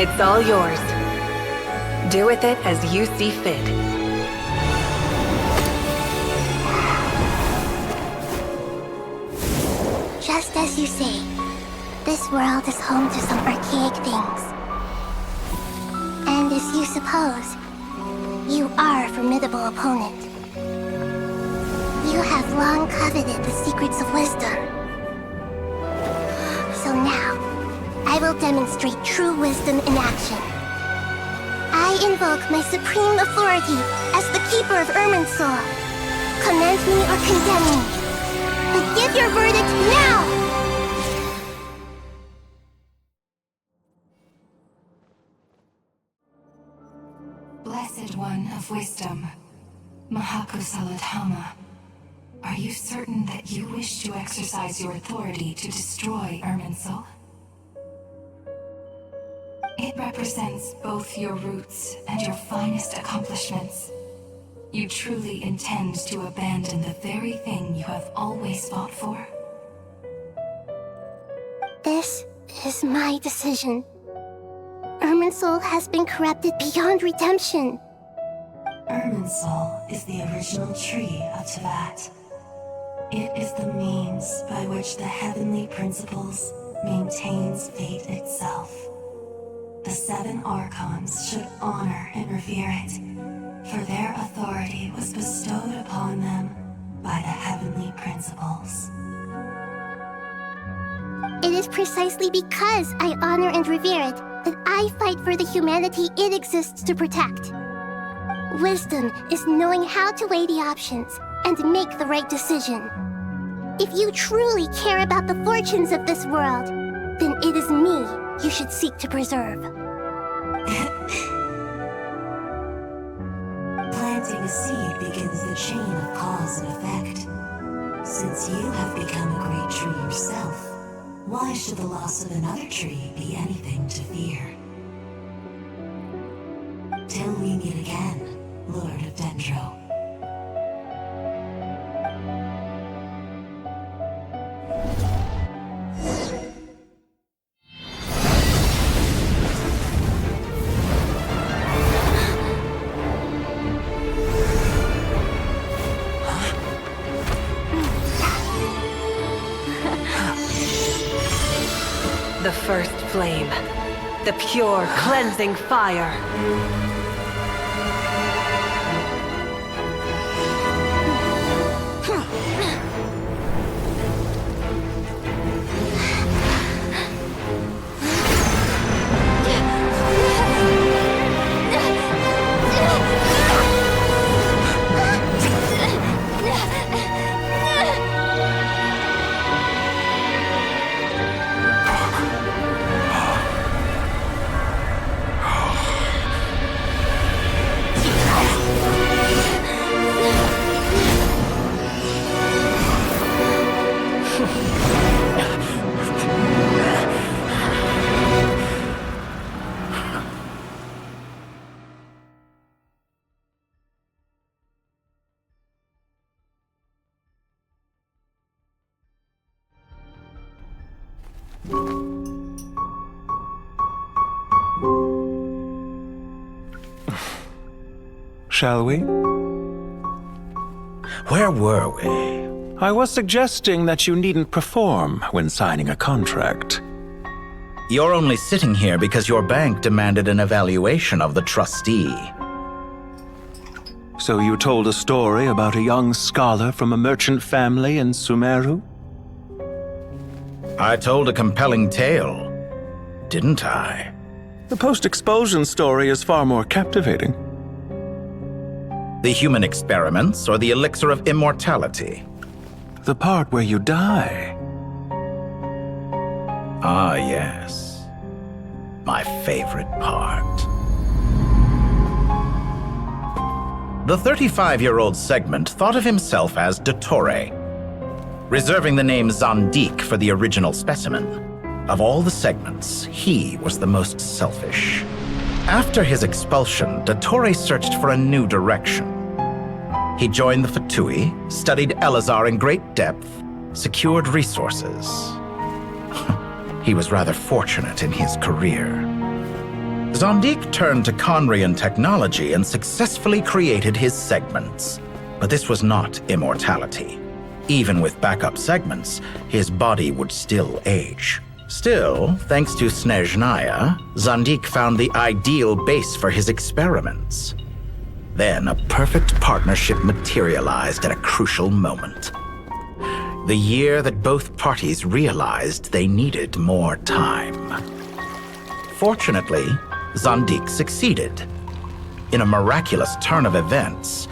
G: It's all yours. Do with it as you see fit.
I: Just as you say, this world is home to some archaic things. And as you suppose, you are a formidable opponent. You have long coveted the secrets of wisdom. So now, I will demonstrate true wisdom in action. I invoke my supreme authority as the keeper of Irminsul. Commend me or condemn me, but give your verdict now!
L: Blessed One of Wisdom, Mahakusaladhama, are you certain that you wish to exercise your authority to destroy Irminsul? It represents both your roots and your finest accomplishments. You truly intend to abandon the very thing you have always fought for?
I: This is my decision. Irminsul has been corrupted beyond redemption.
L: Irminsul is the original tree of Tevat. It is the means by which the heavenly principles maintains fate itself. The 7 Archons should honor and revere it, for their authority was bestowed upon them by the heavenly principles.
I: It is precisely because I honor and revere it that I fight for the humanity it exists to protect. Wisdom is knowing how to weigh the options and make the right decision. If you truly care about the fortunes of this world, then it is me you should seek to preserve.
L: Planting a seed begins the chain of cause and effect. Since you have become a great tree yourself, why should the loss of another tree be anything to fear? Till we meet again, Lord of Dendro.
G: The first flame. The pure, cleansing fire.
V: Shall we?
C: Where were we?
V: I was suggesting that you needn't perform when signing a contract.
C: You're only sitting here because your bank demanded an evaluation of the trustee.
V: So you told a story about a young scholar from a merchant family in Sumeru?
C: I told a compelling tale, didn't I?
V: The post-expulsion story is far more captivating.
C: The human experiments or the elixir of immortality?
V: The part where you die.
C: Ah, yes. My favorite part. The 35-year-old Segment thought of himself as Dottore, reserving the name Zondique for the original specimen. Of all the Segments, he was the most selfish. After his expulsion, Dottore searched for a new direction. He joined the Fatui, studied Elazar in great depth, secured resources. He was rather fortunate in his career. Zondik turned to Conrian technology and successfully created his segments. But this was not immortality. Even with backup segments, his body would still age. Still, thanks to Snezhnaya, Zondik found the ideal base for his experiments. Then a perfect partnership materialized at a crucial moment. The year that both parties realized they needed more time. Fortunately, Zondik succeeded. In a miraculous turn of events,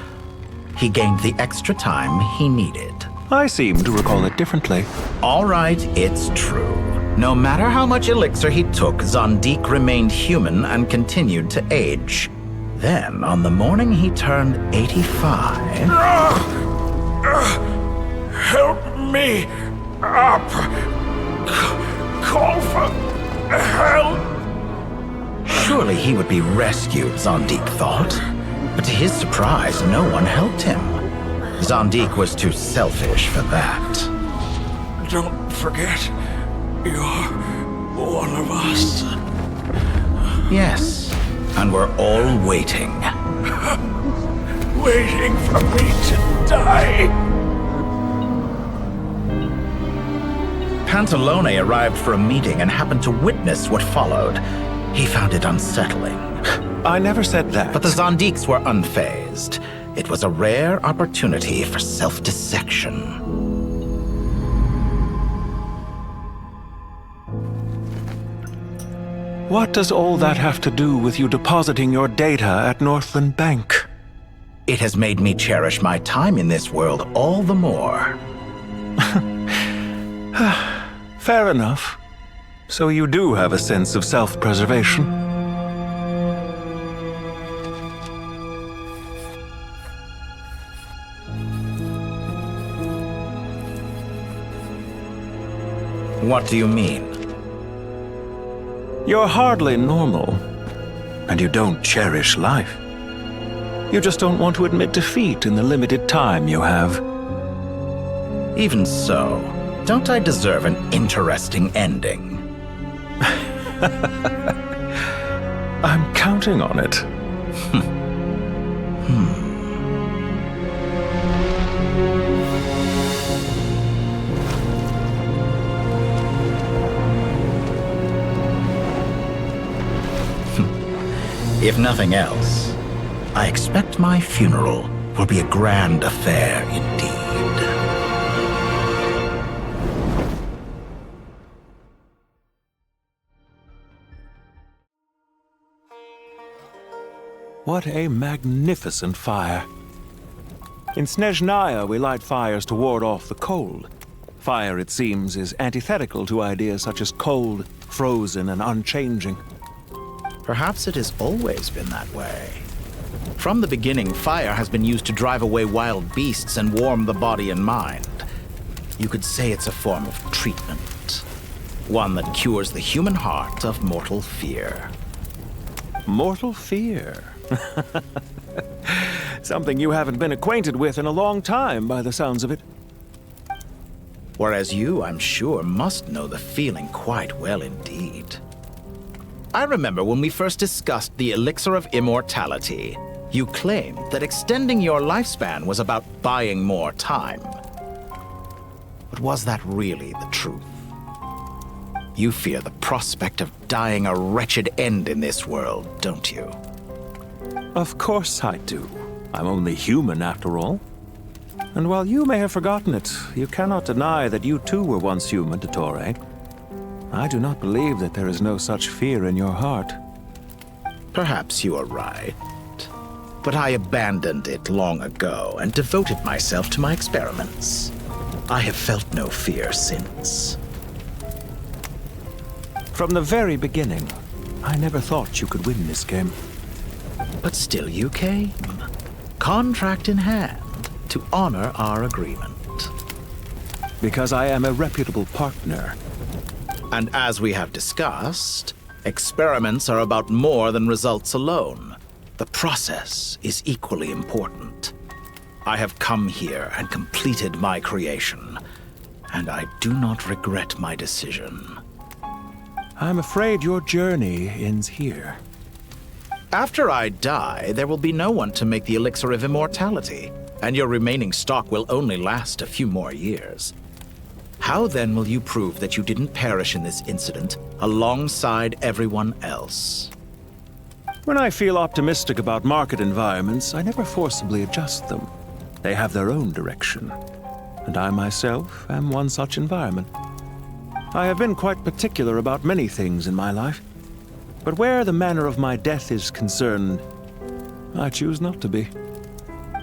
C: he gained the extra time he needed.
V: I seem to recall it differently.
C: All right, it's true. No matter how much elixir he took, Zondik remained human and continued to age. Then, on the morning he turned 85...
D: Help me up! Call for help!
C: Surely he would be rescued, Zondik thought. But to his surprise, no one helped him. Zondik was too selfish for that.
D: Don't forget, you're one of us.
C: Yes, and we're all waiting.
D: Waiting for me to die.
C: Pantalone arrived for a meeting and happened to witness what followed. He found it unsettling.
V: I never said that.
C: But the Zondiks were unfazed. It was a rare opportunity for self-dissection.
V: What does all that have to do with you depositing your data at Northland Bank?
C: It has made me cherish my time in this world all the more.
V: Fair enough. So you do have a sense of self-preservation.
C: What do you mean?
V: You're hardly normal, and you don't cherish life. You just don't want to admit defeat in the limited time you have.
C: Even so, don't I deserve an interesting ending?
V: I'm counting on it.
C: If nothing else, I expect my funeral will be a grand affair indeed.
V: What a magnificent fire. In Snezhnaya, we light fires to ward off the cold. Fire, it seems, is antithetical to ideas such as cold, frozen, and unchanging.
C: Perhaps it has always been that way. From the beginning, fire has been used to drive away wild beasts and warm the body and mind. You could say it's a form of treatment. One that cures the human heart of mortal fear.
V: Mortal fear? Something you haven't been acquainted with in a long time, by the sounds of it.
C: Whereas you, I'm sure, must know the feeling quite well indeed. I remember when we first discussed the elixir of immortality, you claimed that extending your lifespan was about buying more time. But was that really the truth? You fear the prospect of dying a wretched end in this world, don't you?
V: Of course I do. I'm only human, after all. And while you may have forgotten it, you cannot deny that you too were once human, Dottore. I do not believe that there is no such fear in your heart.
C: Perhaps you are right. But I abandoned it long ago and devoted myself to my experiments. I have felt no fear since.
V: From the very beginning, I never thought you could win this game.
C: But still you came, contract in hand, to honor our agreement.
V: Because I am a reputable partner.
C: And as we have discussed, experiments are about more than results alone. The process is equally important. I have come here and completed my creation, and I do not regret my decision.
V: I'm afraid your journey ends here.
C: After I die, there will be no one to make the elixir of immortality, and your remaining stock will only last a few more years. How then will you prove that you didn't perish in this incident alongside everyone else?
V: When I feel optimistic about market environments, I never forcibly adjust them. They have their own direction, and I myself am one such environment. I have been quite particular about many things in my life, but where the manner of my death is concerned, I choose not to be.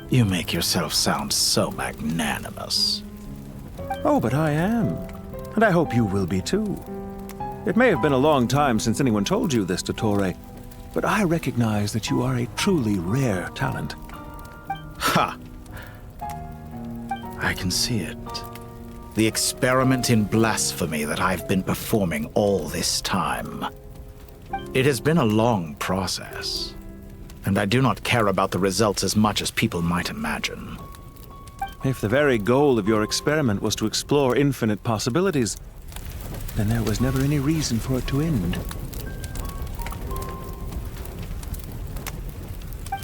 C: You make yourself sound so magnanimous.
V: Oh, but I am, and I hope you will be too. It may have been a long time since anyone told you this, Dottore, but I recognize that you are a truly rare talent.
C: Ha! I can see it. The experiment in blasphemy that I've been performing all this time. It has been a long process, and I do not care about the results as much as people might imagine.
V: If the very goal of your experiment was to explore infinite possibilities, then there was never any reason for it to end.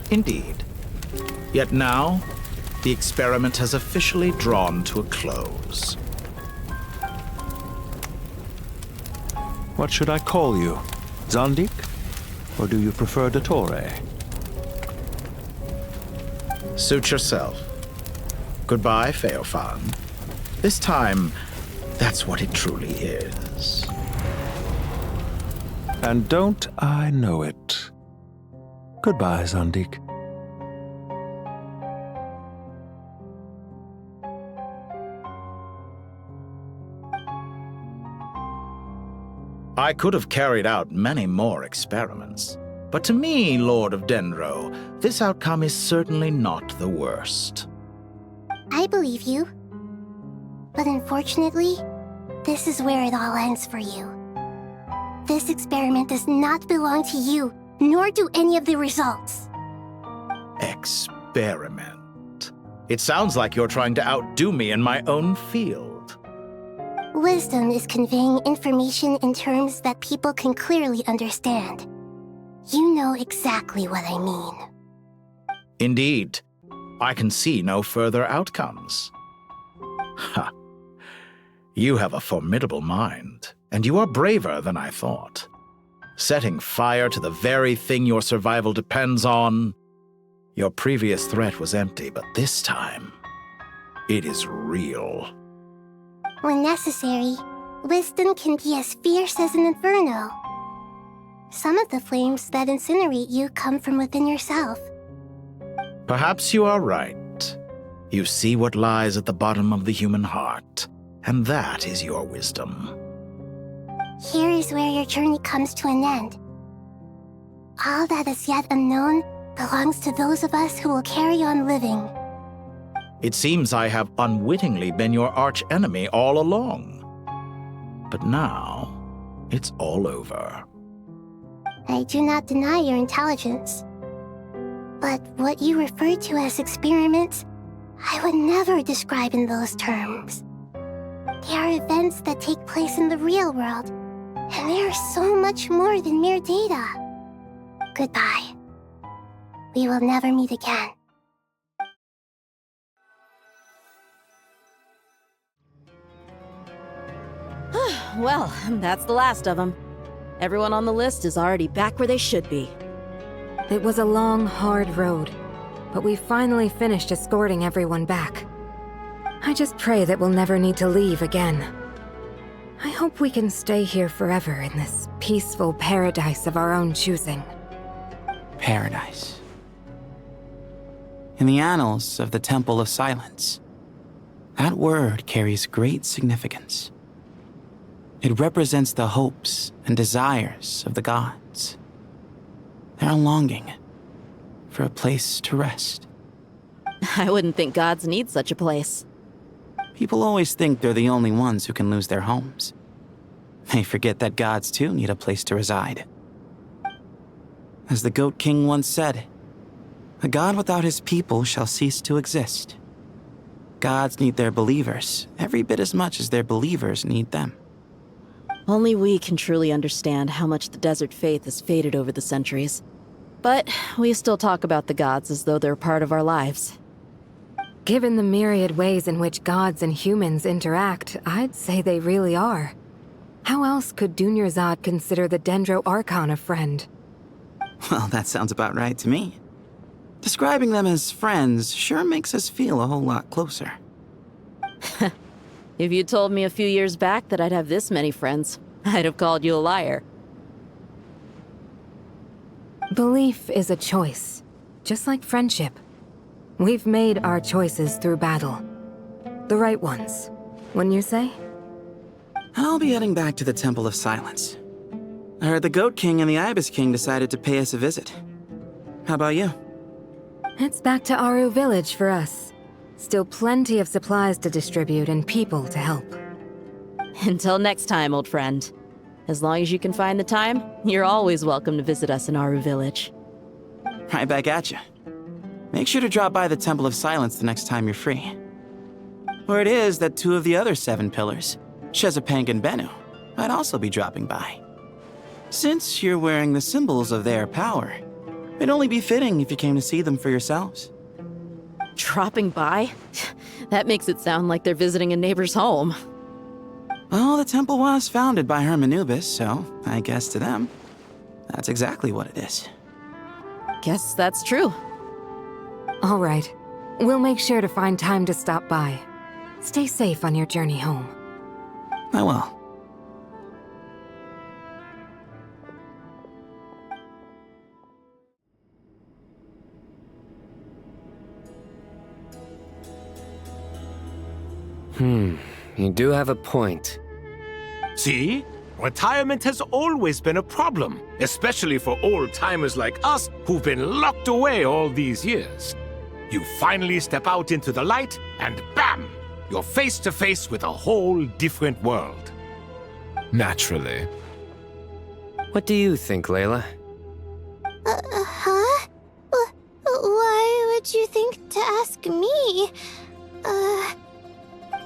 C: Indeed. Yet now, the experiment has officially drawn to a close.
V: What should I call you? Zandik? Or do you prefer Dottore?
C: Suit yourself. Goodbye, Feofan. This time, that's what it truly is.
V: And don't I know it? Goodbye, Zandik.
C: I could have carried out many more experiments, but to me, Lord of Denro, this outcome is certainly not the worst.
I: I believe you. But unfortunately, this is where it all ends for you. This experiment does not belong to you, nor do any of the results.
C: Experiment. It sounds like you're trying to outdo me in my own field.
I: Wisdom is conveying information in terms that people can clearly understand. You know exactly what I mean.
C: Indeed. I can see no further outcomes. Ha. You have a formidable mind, and you are braver than I thought. Setting fire to the very thing your survival depends on. Your previous threat was empty, but this time, it is real.
I: When necessary, wisdom can be as fierce as an inferno. Some of the flames that incinerate you come from within yourself.
C: Perhaps you are right. You see what lies at the bottom of the human heart, and that is your wisdom.
I: Here is where your journey comes to an end. All that is yet unknown belongs to those of us who will carry on living.
C: It seems I have unwittingly been your arch-enemy all along. But now, it's all over.
I: I do not deny your intelligence. But what you refer to as experiments, I would never describe in those terms. They are events that take place in the real world, and they are so much more than mere data. Goodbye. We will never meet again.
T: Well, that's the last of them. Everyone on the list is already back where they should be.
O: It was a long, hard road, but we finally finished escorting everyone back. I just pray that we'll never need to leave again. I hope we can stay here forever in this peaceful paradise of our own choosing.
P: Paradise. In the annals of the Temple of Silence, that word carries great significance. It represents the hopes and desires of the gods. Their longing for a place to rest.
T: I wouldn't think gods need such a place.
P: People always think they're the only ones who can lose their homes. They forget that gods too need a place to reside. As the Goat King once said, a god without his people shall cease to exist. Gods need their believers every bit as much as their believers need them.
T: Only we can truly understand how much the desert faith has faded over the centuries. But we still talk about the gods as though they're part of our lives.
M: Given the myriad ways in which gods and humans interact, I'd say they really are. How else could Dunyarzad consider the Dendro Archon a friend?
Q: Well, that sounds about right to me. Describing them as friends sure makes us feel a whole lot closer.
T: If you told me a few years back that I'd have this many friends, I'd have called you a liar.
M: Belief is a choice, just like friendship. We've made our choices through battle. The right ones, wouldn't you say?
Q: I'll be heading back to the Temple of Silence. I heard the Goat King and the Ibis King decided to pay us a visit. How about you?
M: It's back to Aru Village for us. Still plenty of supplies to distribute and people to help.
T: Until next time, old friend. As long as you can find the time, you're always welcome to visit us in Aru Village.
Q: Right back at you. Make sure to drop by the Temple of Silence the next time you're free. Word is that 2 of the other 7 pillars, Shezapang and Bennu, might also be dropping by. Since you're wearing the symbols of their power, it'd only be fitting if you came to see them for yourselves.
T: Dropping by? That makes it sound like they're visiting a neighbor's home.
Q: Well, the temple was founded by Hermanubis, so I guess to them, that's exactly what it is.
T: Guess that's true.
M: All right. We'll make sure to find time to stop by. Stay safe on your journey home.
Q: I will.
K: You do have a point.
A: See? Retirement has always been a problem, especially for old-timers like us who've been locked away all these years. You finally step out into the light, and bam! You're face to face with a whole different world.
E: Naturally.
K: What do you think, Layla?
I: Huh? Why would you think to ask me?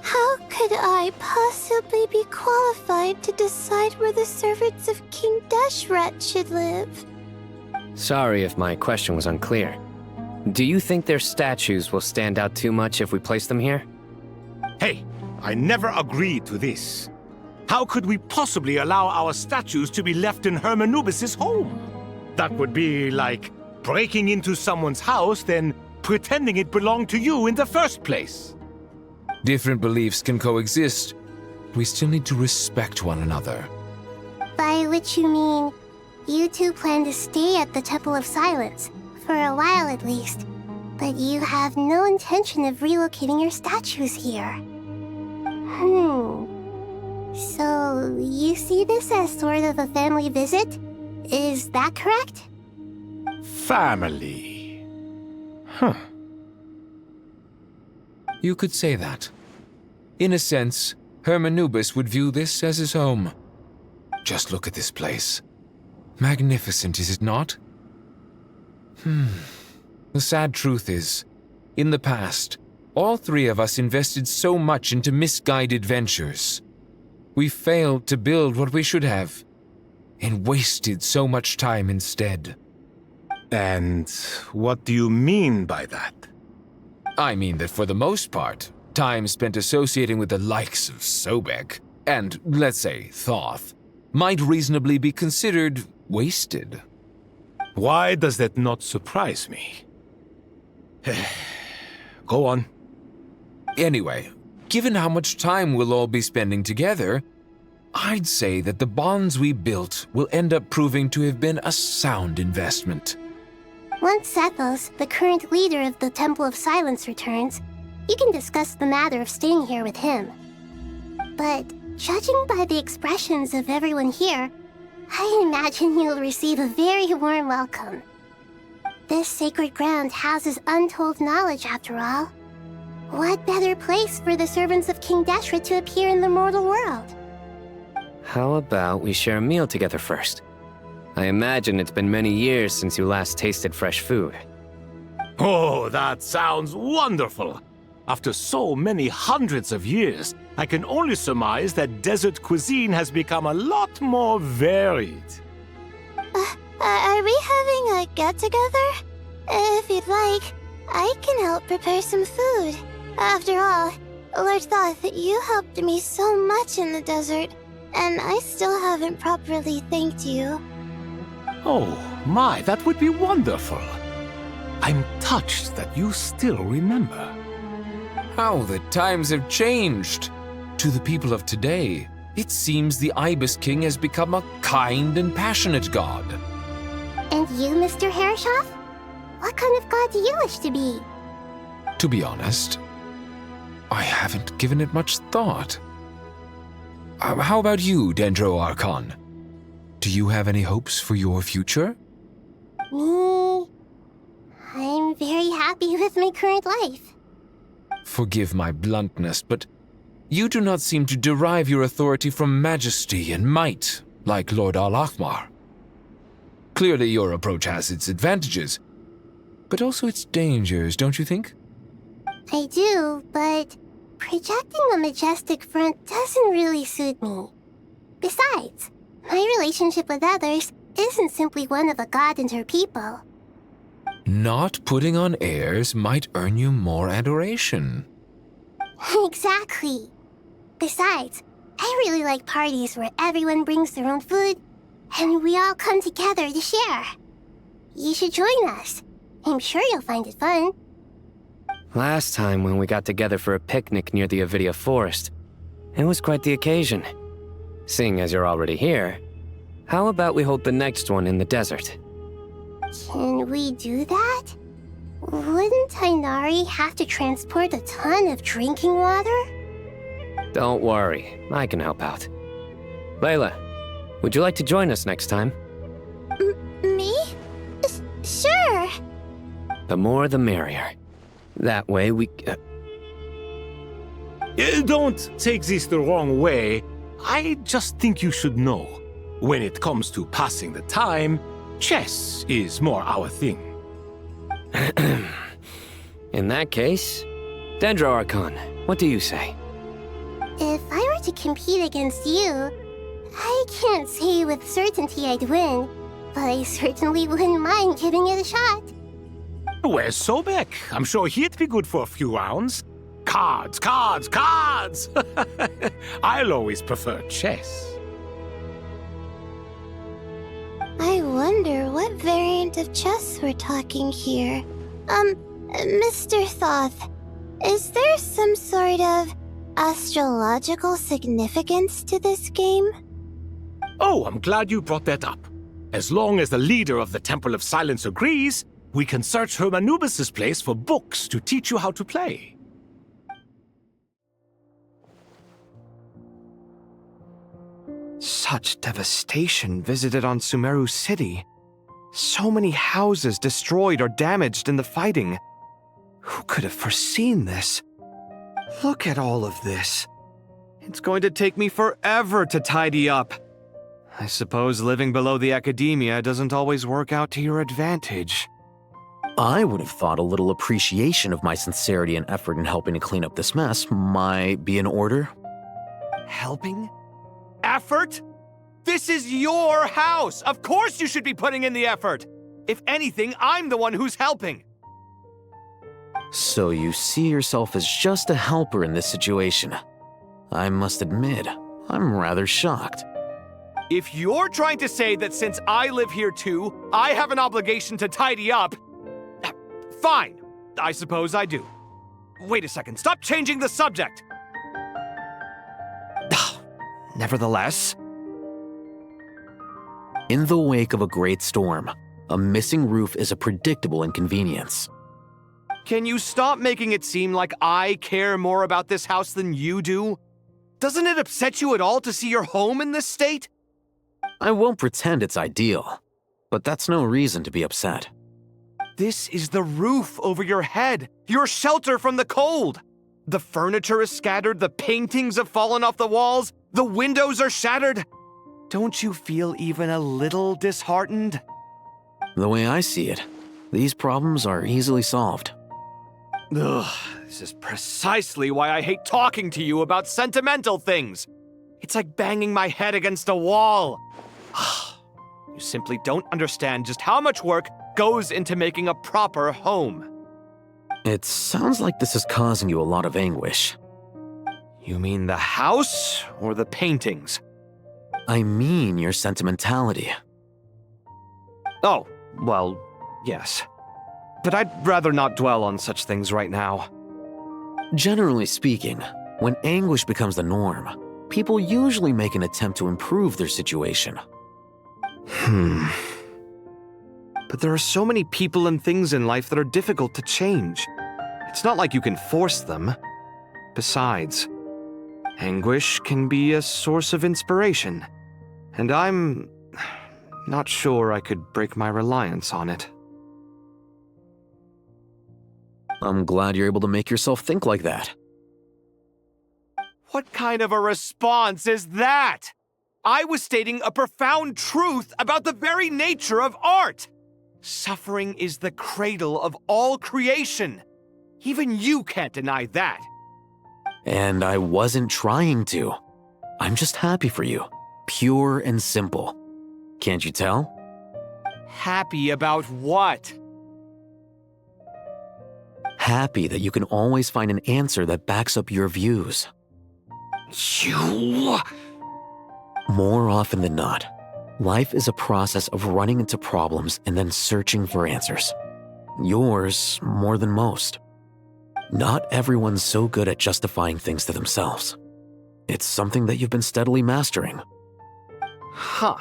I: How could I possibly be qualified to decide where the servants of King Deshret should live?
K: Sorry if my question was unclear. Do you think their statues will stand out too much if we place them here?
A: Hey, I never agreed to this. How could we possibly allow our statues to be left in Hermanubis' home? That would be like breaking into someone's house, then pretending it belonged to you in the first place.
E: Different beliefs can coexist. We still need to respect one another.
I: By which you mean, you two plan to stay at the Temple of Silence, for a while at least, but you have no intention of relocating your statues here. So, you see this as sort of a family visit? Is that correct?
A: Family.
E: You could say that. In a sense, Hermanubis would view this as his home. Just look at this place. Magnificent, is it not? The sad truth is, in the past, all 3 of us invested so much into misguided ventures. We failed to build what we should have, and wasted so much time instead.
A: And what do you mean by that?
E: I mean that for the most part, time spent associating with the likes of Sobek, and, let's say, Thoth, might reasonably be considered wasted.
A: Why does that not surprise me? Go on.
E: Anyway, given how much time we'll all be spending together, I'd say that the bonds we built will end up proving to have been a sound investment.
I: Once Sethos, the current leader of the Temple of Silence, returns, you can discuss the matter of staying here with him. But judging by the expressions of everyone here, I imagine you'll receive a very warm welcome. This sacred ground houses untold knowledge, after all. What better place for the servants of King Deshret to appear in the mortal world?
K: How about we share a meal together first? I imagine it's been many years since you last tasted fresh food.
A: Oh, that sounds wonderful! After so many hundreds of years, I can only surmise that desert cuisine has become a lot more varied.
I: Are we having a get-together? If you'd like, I can help prepare some food. After all, Lord Thoth, you helped me so much in the desert, and I still haven't properly thanked you.
A: Oh, my, that would be wonderful. I'm touched that you still remember.
E: How the times have changed. To the people of today, it seems the Ibis King has become a kind and passionate god.
I: And you, Mr. Herreshoff? What kind of god do you wish to be?
E: To be honest, I haven't given it much thought. How about you, Dendro Archon? Do you have any hopes for your future?
I: Me? I'm very happy with my current life.
E: Forgive my bluntness, but you do not seem to derive your authority from majesty and might, like Lord Al-Ahmar. Clearly your approach has its advantages, but also its dangers, don't you think?
I: I do, but projecting a majestic front doesn't really suit me. Besides, my relationship with others isn't simply one of a god and her people.
E: Not putting on airs might earn you more adoration.
I: Exactly. Besides, I really like parties where everyone brings their own food and we all come together to share. You should join us. I'm sure you'll find it fun.
K: Last time when we got together for a picnic near the Avidia Forest, it was quite the occasion. Seeing as you're already here, how about we hold the next one in the desert?
I: Can we do that? Wouldn't Tainari have to transport a ton of drinking water?
K: Don't worry, I can help out. Layla, would you like to join us next time?
I: Me? Sure.
K: The more the merrier. That way we...
A: Don't take this the wrong way. I just think you should know. When it comes to passing the time, chess is more our thing.
K: In that case, Dendro Archon, what do you say?
I: If I were to compete against you, I can't say with certainty I'd win, but I certainly wouldn't mind giving it a shot.
A: Where's Sobek? I'm sure he'd be good for a few rounds. Cards, cards, cards! I'll always prefer chess.
I: I wonder what variant of chess we're talking here. Mr. Thoth, is there some sort of astrological significance to this game?
A: Oh, I'm glad you brought that up. As long as the leader of the Temple of Silence agrees, we can search Hermanubis' place for books to teach you how to play.
J: Such devastation visited on Sumeru City. So many houses destroyed or damaged in the fighting. Who could have foreseen this? Look at all of this. It's going to take me forever to tidy up. I suppose living below the academia doesn't always work out to your advantage.
S: I would have thought a little appreciation of my sincerity and effort in helping to clean up this mess might be in order.
J: Helping? Effort? This is your house! Of course you should be putting in the effort! If anything, I'm the one who's helping!
S: So you see yourself as just a helper in this situation. I must admit, I'm rather shocked.
J: If you're trying to say that since I live here too, I have an obligation to tidy up, fine, I suppose I do. Wait a second, stop changing the subject! Nevertheless...
S: In the wake of a great storm, a missing roof is a predictable inconvenience.
J: Can you stop making it seem like I care more about this house than you do? Doesn't it upset you at all to see your home in this state?
S: I won't pretend it's ideal, but that's no reason to be upset.
J: This is the roof over your head, your shelter from the cold. The furniture is scattered, the paintings have fallen off the walls, the windows are shattered. Don't you feel even a little disheartened?
S: The way I see it, these problems are easily solved.
J: Ugh, this is precisely why I hate talking to you about sentimental things. It's like banging my head against a wall. You simply don't understand just how much work goes into making a proper home.
S: It sounds like this is causing you a lot of anguish.
J: You mean the house or the paintings?
S: I mean your sentimentality.
J: Oh, well, yes. But I'd rather not dwell on such things right now.
S: Generally speaking, when anguish becomes the norm, people usually make an attempt to improve their situation.
J: But there are so many people and things in life that are difficult to change. It's not like you can force them. Besides, anguish can be a source of inspiration, and I'm not sure I could break my reliance on it.
S: I'm glad you're able to make yourself think like that.
J: What kind of a response is that? I was stating a profound truth about the very nature of art. Suffering is the cradle of all creation. Even you can't deny that.
S: And I wasn't trying to. I'm just happy for you. Pure and simple. Can't you tell?
J: Happy about what?
S: Happy that you can always find an answer that backs up your views.
J: You...
S: More often than not, life is a process of running into problems and then searching for answers. Yours more than most. Not everyone's so good at justifying things to themselves. It's something that you've been steadily mastering.
J: Huh.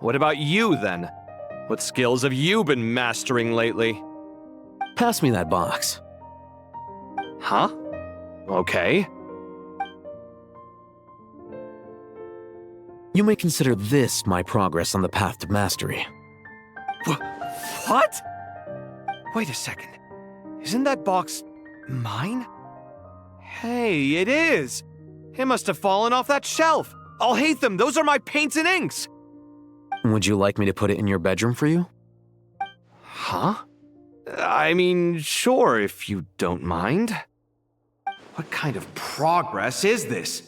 J: What about you, then? What skills have you been mastering lately?
S: Pass me that box.
J: Huh? Okay.
S: You may consider this my progress on the path to mastery.
J: What? Wait a second. Isn't that box mine? Hey, it is! It must have fallen off that shelf. I'll hate them. Those are my paints and inks.
S: Would you like me to put it in your bedroom for you?
J: Huh? I mean, sure, if you don't mind. What kind of progress is this?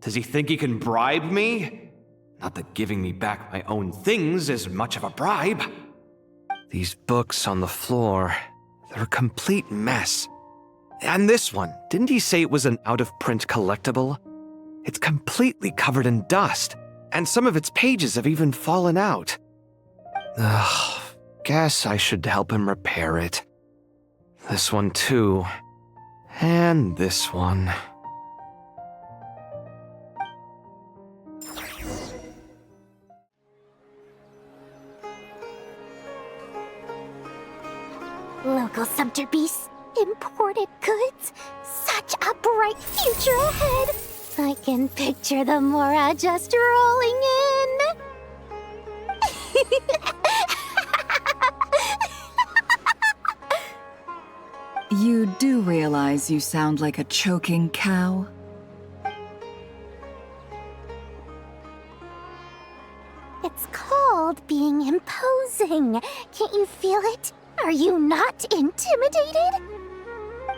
J: Does he think he can bribe me? Not that giving me back my own things is much of a bribe. These books on the floor, they're a complete mess. And this one, didn't he say it was an out-of-print collectible? It's completely covered in dust, and some of its pages have even fallen out. Ugh, guess I should help him repair it. This one too. And this one.
I: Local subterbeasts, imported goods, such a bright future ahead. I can picture the Mora just rolling in.
B: You do realize you sound like a choking cow?
I: It's called being imposing. Can't you feel it? Are you not intimidated?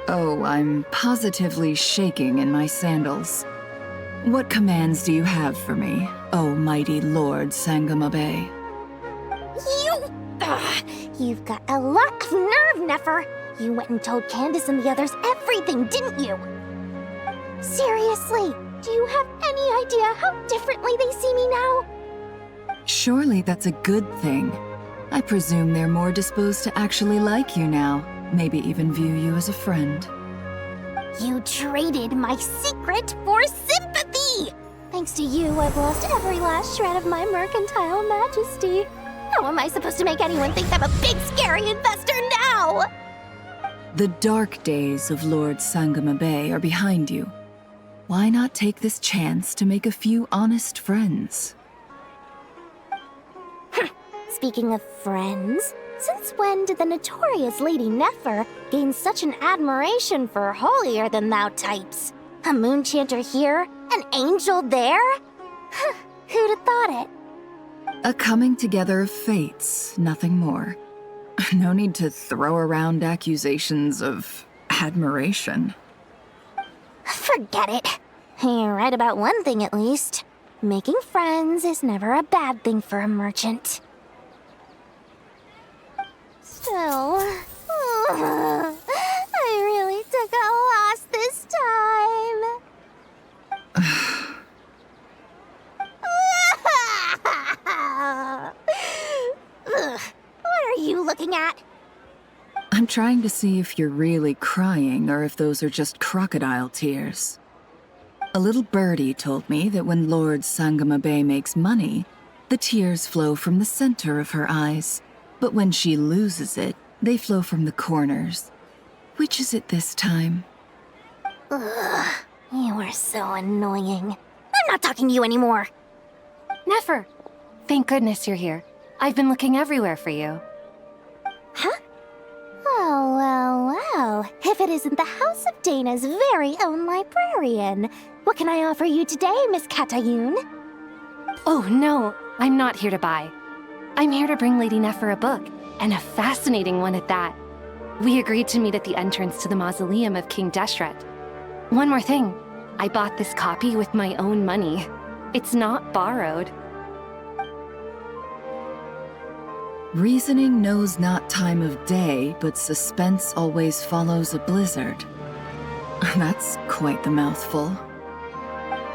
B: Oh, I'm positively shaking in my sandals. What commands do you have for me, oh mighty Lord Sangamabe?
I: You've got a lot of nerve, Nefer. You went and told Candace and the others everything, didn't you? Seriously, do you have any idea how differently they see me now?
B: Surely that's a good thing. I presume they're more disposed to actually like you now, maybe even view you as a friend.
I: You traded my secret for sympathy! Thanks to you, I've lost every last shred of my mercantile majesty. How am I supposed to make anyone think I'm a big, scary investor now?
B: The dark days of Lord Sangamabe are behind you. Why not take this chance to make a few honest friends?
I: Speaking of friends, since when did the notorious Lady Nefer gain such an admiration for holier-than-thou types? A moon chanter here, an angel there? Who'd have thought it?
B: A coming together of fates, nothing more. No need to throw around accusations of admiration.
I: Forget it. You're right about one thing at least. Making friends is never a bad thing for a merchant. Still, I really took a loss this time. What are you looking at?
B: I'm trying to see if you're really crying or if those are just crocodile tears. A little birdie told me that when Lord Sangamabe makes money, the tears flow from the center of her eyes. But when she loses it, they flow from the corners. Which is it this time?
I: Ugh, you are so annoying. I'm not talking to you anymore.
H: Nefer! Thank goodness you're here. I've been looking everywhere for you.
I: Huh? Well. If it isn't the House of Dana's very own librarian. What can I offer you today, Miss Katayun?
H: Oh, no. I'm not here to buy. I'm here to bring Lady Nefer a book, and a fascinating one at that. We agreed to meet at the entrance to the mausoleum of King Deshret. One more thing. I bought this copy with my own money. It's not borrowed.
B: Reasoning knows not time of day, but suspense always follows a blizzard. That's quite the mouthful.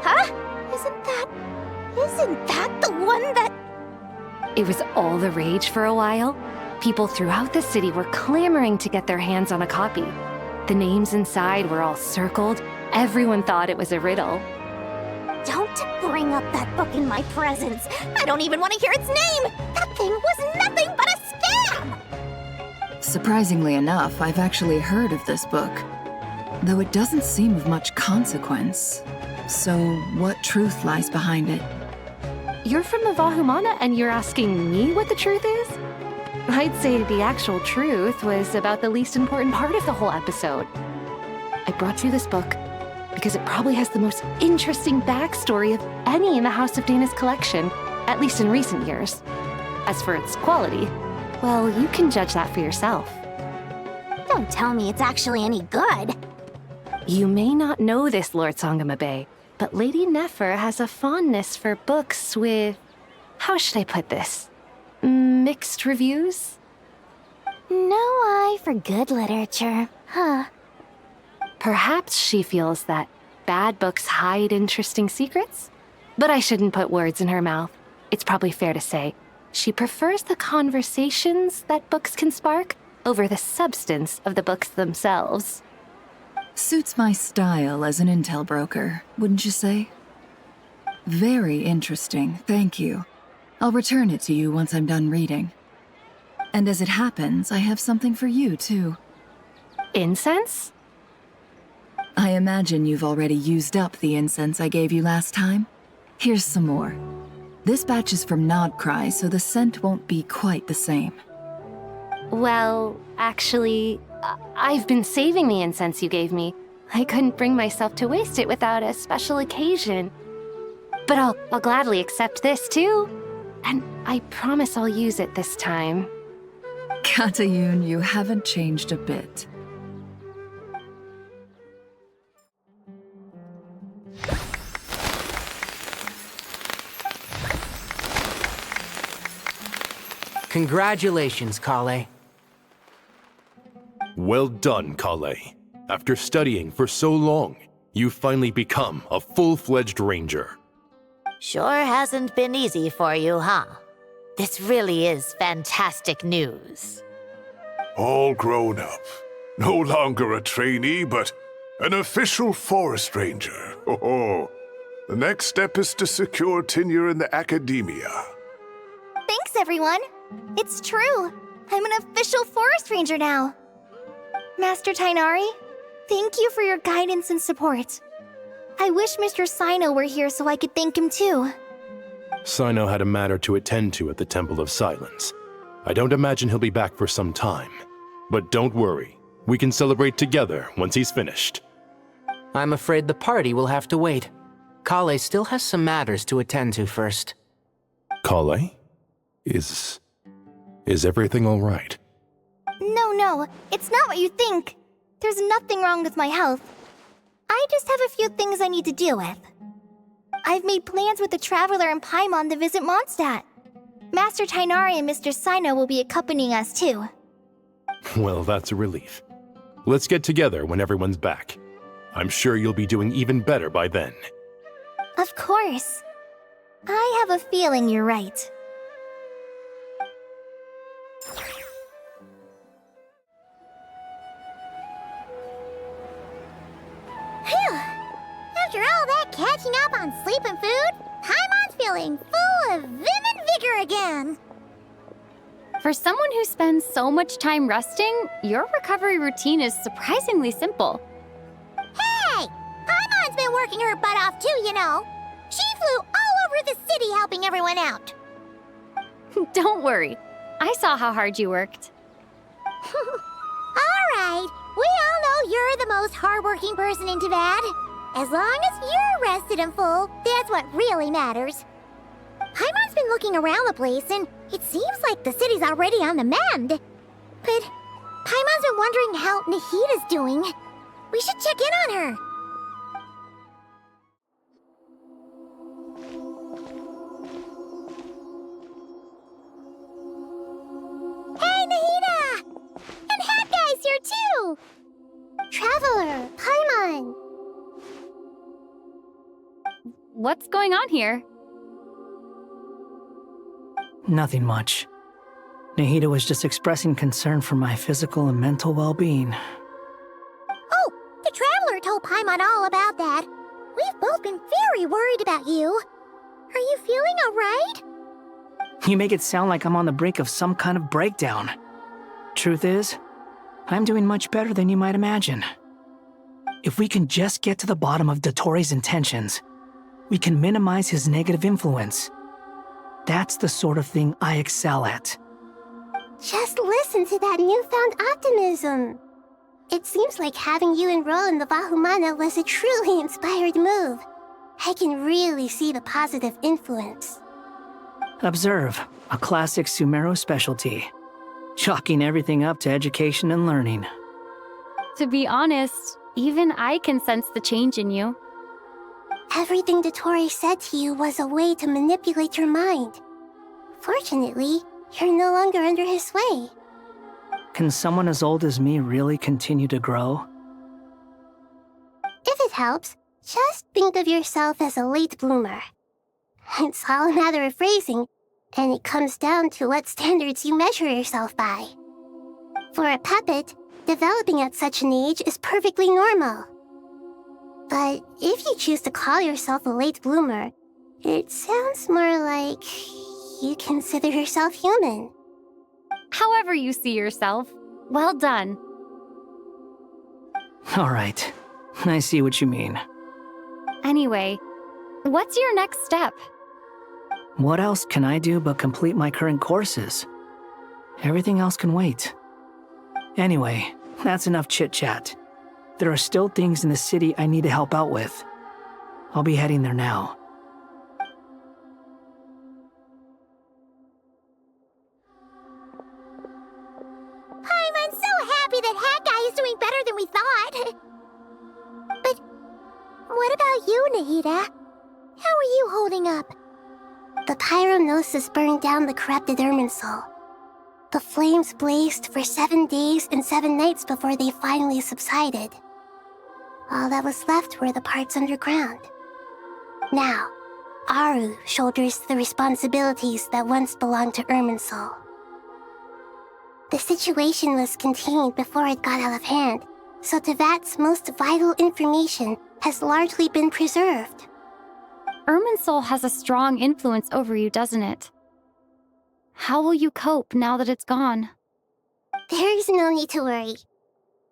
I: Huh? Isn't that the one that...
H: It was all the rage for a while. People throughout the city were clamoring to get their hands on a copy. The names inside were all circled. Everyone thought it was a riddle.
I: Don't bring up that book in my presence. I don't even want to hear its name. That thing was nothing but a scam.
B: Surprisingly enough, I've actually heard of this book, though it doesn't seem of much consequence. So, what truth lies behind it?
H: You're from the Vahumana and you're asking me what the truth is? I'd say the actual truth was about the least important part of the whole episode. I brought you this book because it probably has the most interesting backstory of any in the House of Dana's collection, at least in recent years. As for its quality, well, you can judge that for yourself.
I: Don't tell me it's actually any good.
H: You may not know this, Lord Sangamabe, but Lady Nefer has a fondness for books with... how should I put this? Mixed reviews?
I: No eye for good literature, huh?
H: Perhaps she feels that bad books hide interesting secrets? But I shouldn't put words in her mouth. It's probably fair to say she prefers the conversations that books can spark over the substance of the books themselves.
B: Suits my style as an intel broker, wouldn't you say? Very interesting, thank you. I'll return it to you once I'm done reading. And as it happens, I have something for you, too.
H: Incense?
B: I imagine you've already used up the incense I gave you last time. Here's some more. This batch is from Nodcry, so the scent won't be quite the same.
H: Well, actually, I've been saving the incense you gave me. I couldn't bring myself to waste it without a special occasion. But I'll gladly accept this, too. And I promise I'll use it this time.
B: Katayun, you haven't changed a bit.
P: Congratulations, Kale.
U: Well done, Kale. After studying for so long, you've finally become a full-fledged ranger.
W: Sure hasn't been easy for you, huh? This really is fantastic news.
D: All grown up. No longer a trainee, but an official forest ranger. Oh, the next step is to secure tenure in the academia.
I: Thanks, everyone. It's true. I'm an official forest ranger now. Master Tainari, thank you for your guidance and support. I wish Mr. Sino were here so I could thank him too.
U: Sino had a matter to attend to at the Temple of Silence. I don't imagine he'll be back for some time. But don't worry, we can celebrate together once he's finished.
P: I'm afraid the party will have to wait. Kale still has some matters to attend to first.
U: Kale? Is everything all right?
I: No, it's not what you think. There's nothing wrong with my health. I just have a few things I need to deal with. I've made plans with the Traveler and Paimon to visit Mondstadt. Master Tainari and Mr. Sino will be accompanying us too.
U: Well, that's a relief. Let's get together when everyone's back. I'm sure you'll be doing even better by then.
I: Of course. I have a feeling you're right. Phew! After all that catching up on sleep and food, Paimon's feeling full of vim and vigor again.
H: For someone who spends so much time resting, your recovery routine is surprisingly simple.
I: Hey! Paimon's been working her butt off too, you know. She flew all over the city helping everyone out.
H: Don't worry. I saw how hard you worked.
I: Alright, we all know you're the most hardworking person in Teyvat. As long as you're rested and full, that's what really matters. Paimon's been looking around the place, and it seems like the city's already on the mend. But Paimon's been wondering how Nahida's doing. We should check in on her. Hey, Nahida! And Hat Guy's here too! Traveler, Paimon!
H: What's going on here?
F: Nothing much. Nahida was just expressing concern for my physical and mental well-being.
I: Oh, the Traveler told Paimon all about that. We've both been very worried about you. Are you feeling alright?
F: You make it sound like I'm on the brink of some kind of breakdown. Truth is, I'm doing much better than you might imagine. If we can just get to the bottom of Dotori's intentions, we can minimize his negative influence. That's the sort of thing I excel at.
I: Just listen to that newfound optimism. It seems like having you enroll in the Vahumana was a truly inspired move. I can really see the positive influence.
F: Observe, a classic Sumeru specialty. Chalking everything up to education and learning.
H: To be honest, even I can sense the change in you.
I: Everything Dotori said to you was a way to manipulate your mind. Fortunately, you're no longer under his sway.
F: Can someone as old as me really continue to grow?
I: If it helps, just think of yourself as a late bloomer. It's all a matter of phrasing, and it comes down to what standards you measure yourself by. For a puppet, developing at such an age is perfectly normal. But if you choose to call yourself a late bloomer, it sounds more like you consider yourself human.
H: However you see yourself, well done.
F: All right, I see what you mean.
H: Anyway, what's your next step?
F: What else can I do but complete my current courses? Everything else can wait. Anyway, that's enough chit-chat. There are still things in the city I need to help out with. I'll be heading there now.
I: I'm so happy that Hat Guy is doing better than we thought. But what about you, Nahida? How are you holding up? The pyronosis burned down the corrupted Irminsul. The flames blazed for 7 days and 7 nights before they finally subsided. All that was left were the parts underground. Now, Aru shoulders the responsibilities that once belonged to Irminsul. The situation was contained before it got out of hand, so Teyvat's most vital information has largely been preserved.
H: Irminsul has a strong influence over you, doesn't it? How will you cope now that it's gone?
I: There is no need to worry.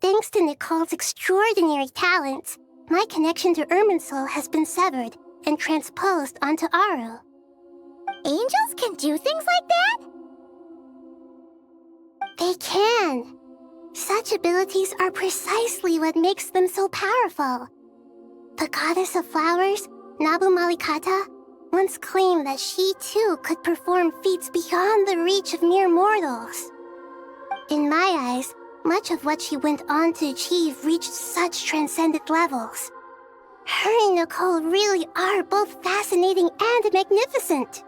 I: Thanks to Nicole's extraordinary talents, my connection to Irminsul has been severed and transposed onto Aru. Angels can do things like that? They can. Such abilities are precisely what makes them so powerful. The goddess of flowers, Nabu Malikata, once claimed that she too could perform feats beyond the reach of mere mortals. In my eyes, much of what she went on to achieve reached such transcendent levels. Her and Nicole really are both fascinating and magnificent.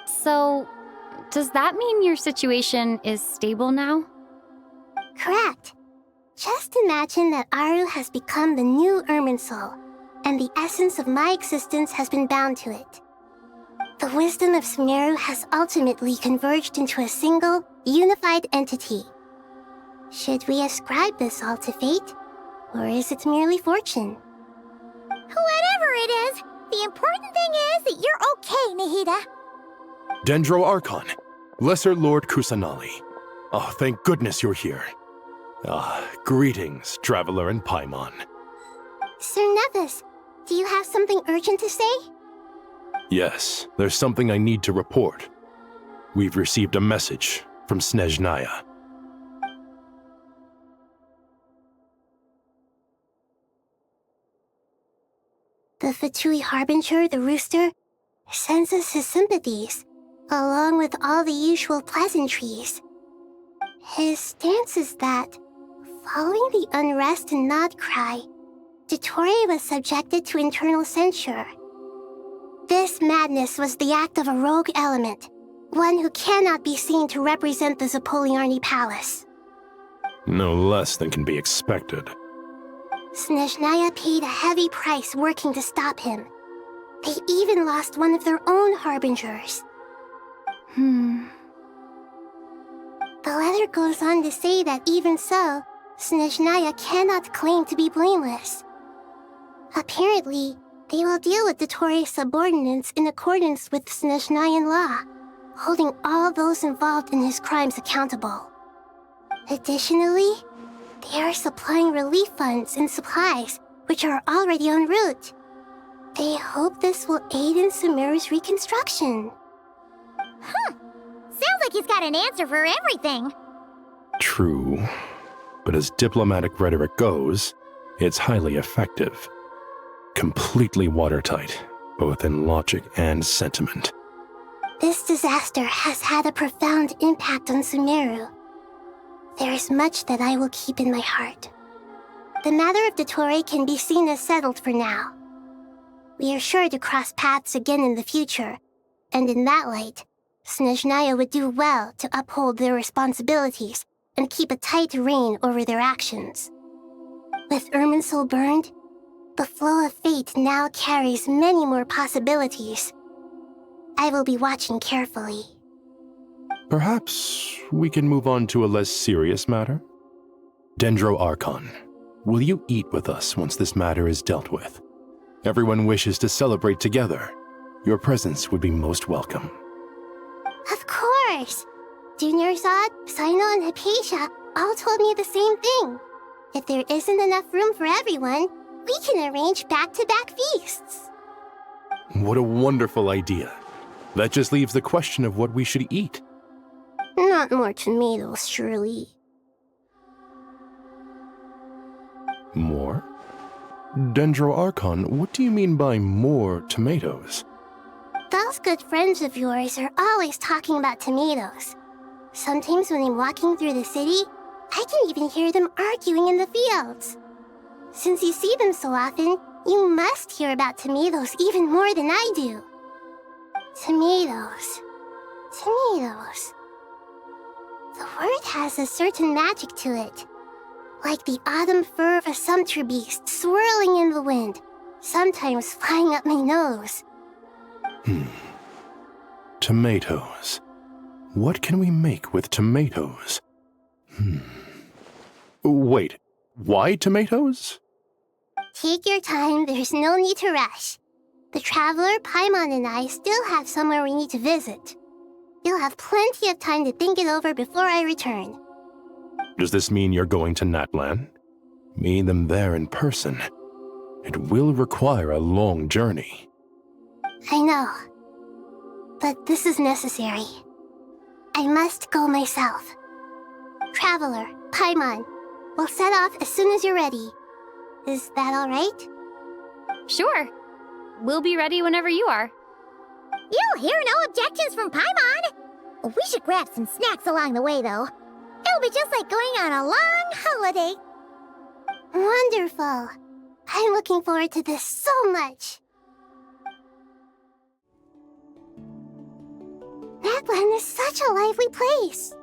L: So, does that mean your situation is stable now?
I: Correct. Just imagine that Aru has become the new Irminsul, and the essence of my existence has been bound to it. The wisdom of Sumeru has ultimately converged into a single, unified entity. Should we ascribe this all to fate, or is it merely fortune? Whatever it is, the important thing is that you're okay, Nahida.
U: Dendro Archon, Lesser Lord Kusanali. Oh, thank goodness you're here. Greetings, Traveler and Paimon.
I: Sir Nevis, do you have something urgent to say?
U: Yes, there's something I need to report. We've received a message from Snezhnaya.
I: The Fatui Harbinger, the Rooster, sends us his sympathies, along with all the usual pleasantries. His stance is that, following the unrest and Nod Cry, Dottore was subjected to internal censure. This madness was the act of a rogue element, one who cannot be seen to represent the Zapoliarni Palace.
U: No less than can be expected.
I: Snezhnaya paid a heavy price working to stop him. They even lost one of their own harbingers. The letter goes on to say that even so, Snezhnaya cannot claim to be blameless. Apparently, they will deal with Dottore's subordinates in accordance with Snezhnayan law, holding all those involved in his crimes accountable. Additionally, they are supplying relief funds and supplies, which are already en route. They hope this will aid in Sumeru's reconstruction. Sounds like he's got an answer for everything.
U: True. But as diplomatic rhetoric goes, it's highly effective. Completely watertight, both in logic and sentiment.
I: This disaster has had a profound impact on Sumeru. There is much that I will keep in my heart. The matter of Dottore can be seen as settled for now. We are sure to cross paths again in the future, and in that light, Snezhnaya would do well to uphold their responsibilities and keep a tight rein over their actions. With Irminsul burned, the flow of fate now carries many more possibilities. I will be watching carefully.
U: Perhaps we can move on to a less serious matter? Dendro Archon, will you eat with us once this matter is dealt with? Everyone wishes to celebrate together. Your presence would be most welcome.
I: Of course! Junior Zod, Sino, and Hypatia all told me the same thing. If there isn't enough room for everyone, we can arrange back-to-back feasts.
U: What a wonderful idea. That just leaves the question of what we should eat.
I: Not more tomatoes, surely.
U: More? Dendro Archon, what do you mean by more tomatoes?
I: Those good friends of yours are always talking about tomatoes. Sometimes when I'm walking through the city, I can even hear them arguing in the fields. Since you see them so often, you must hear about tomatoes even more than I do. Tomatoes. Tomatoes. The word has a certain magic to it. Like the autumn fur of a sumpter beast swirling in the wind, sometimes flying up my nose.
U: Tomatoes. What can we make with tomatoes? Wait, why tomatoes?
I: Take your time, there's no need to rush. The Traveler, Paimon, and I still have somewhere we need to visit. You'll have plenty of time to think it over before I return.
U: Does this mean you're going to Natlan? Meeting them there in person. It will require a long journey.
I: I know. But this is necessary. I must go myself. Traveler, Paimon, we'll set off as soon as you're ready. Is that all right?
L: Sure. We'll be ready whenever you are.
I: You'll hear no objections from Paimon. We should grab some snacks along the way, though. It'll be just like going on a long holiday. Wonderful. I'm looking forward to this so much. Mapland is such a lively place.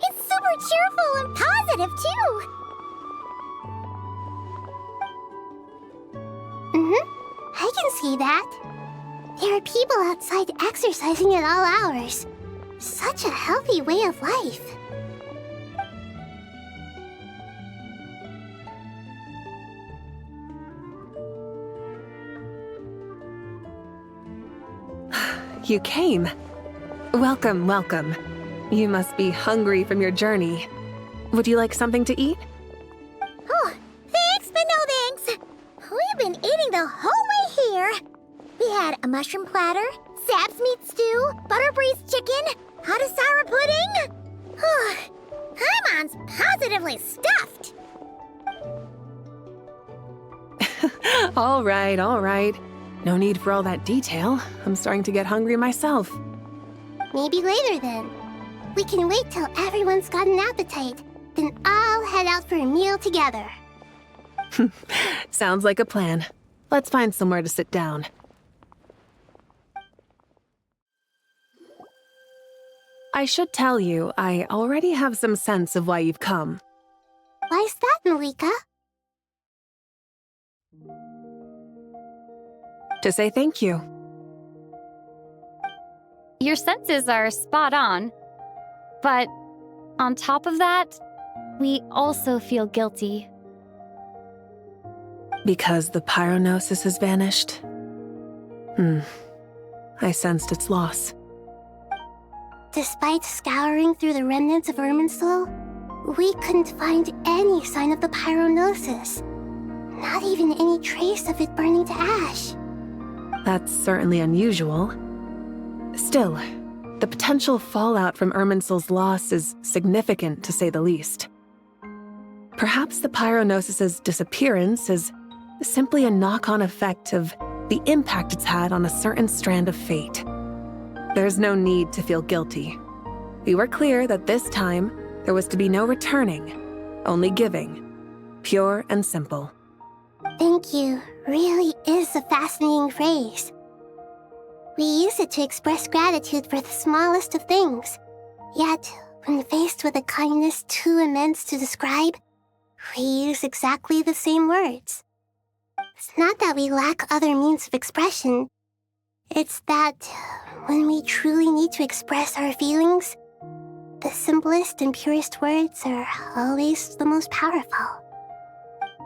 I: It's super cheerful and positive, too. I can see that. There are people outside exercising at all hours. Such a healthy way of life.
G: You came. Welcome, welcome. You must be hungry from your journey. Would you like something to eat?
I: Oh, thanks, but no thanks. We've been eating the whole way here. We had a mushroom platter, Sap's meat stew, butter braised chicken, hot asara pudding. Paimon's positively stuffed.
G: All right, all right. No need for all that detail. I'm starting to get hungry myself.
I: Maybe later then. We can wait till everyone's got an appetite. Then I'll head out for a meal together.
G: Sounds like a plan. Let's find somewhere to sit down. I should tell you, I already have some sense of why you've come.
I: Why's that, Malika?
G: To say thank you.
L: Your senses are spot on. But on top of that, we also feel guilty.
G: Because the pyronosis has vanished? I sensed its loss.
I: Despite scouring through the remnants of Irminsul, we couldn't find any sign of the pyronosis. Not even any trace of it burning to ash.
G: That's certainly unusual. Still, the potential fallout from Irminsul's loss is significant, to say the least. Perhaps the pyronosis's disappearance is simply a knock-on effect of the impact it's had on a certain strand of fate. There's no need to feel guilty. We were clear that this time, there was to be no returning, only giving. Pure and simple.
I: Thank you really is a fascinating phrase. We use it to express gratitude for the smallest of things. Yet, when faced with a kindness too immense to describe, we use exactly the same words. It's not that we lack other means of expression. It's that when we truly need to express our feelings, the simplest and purest words are always the most powerful.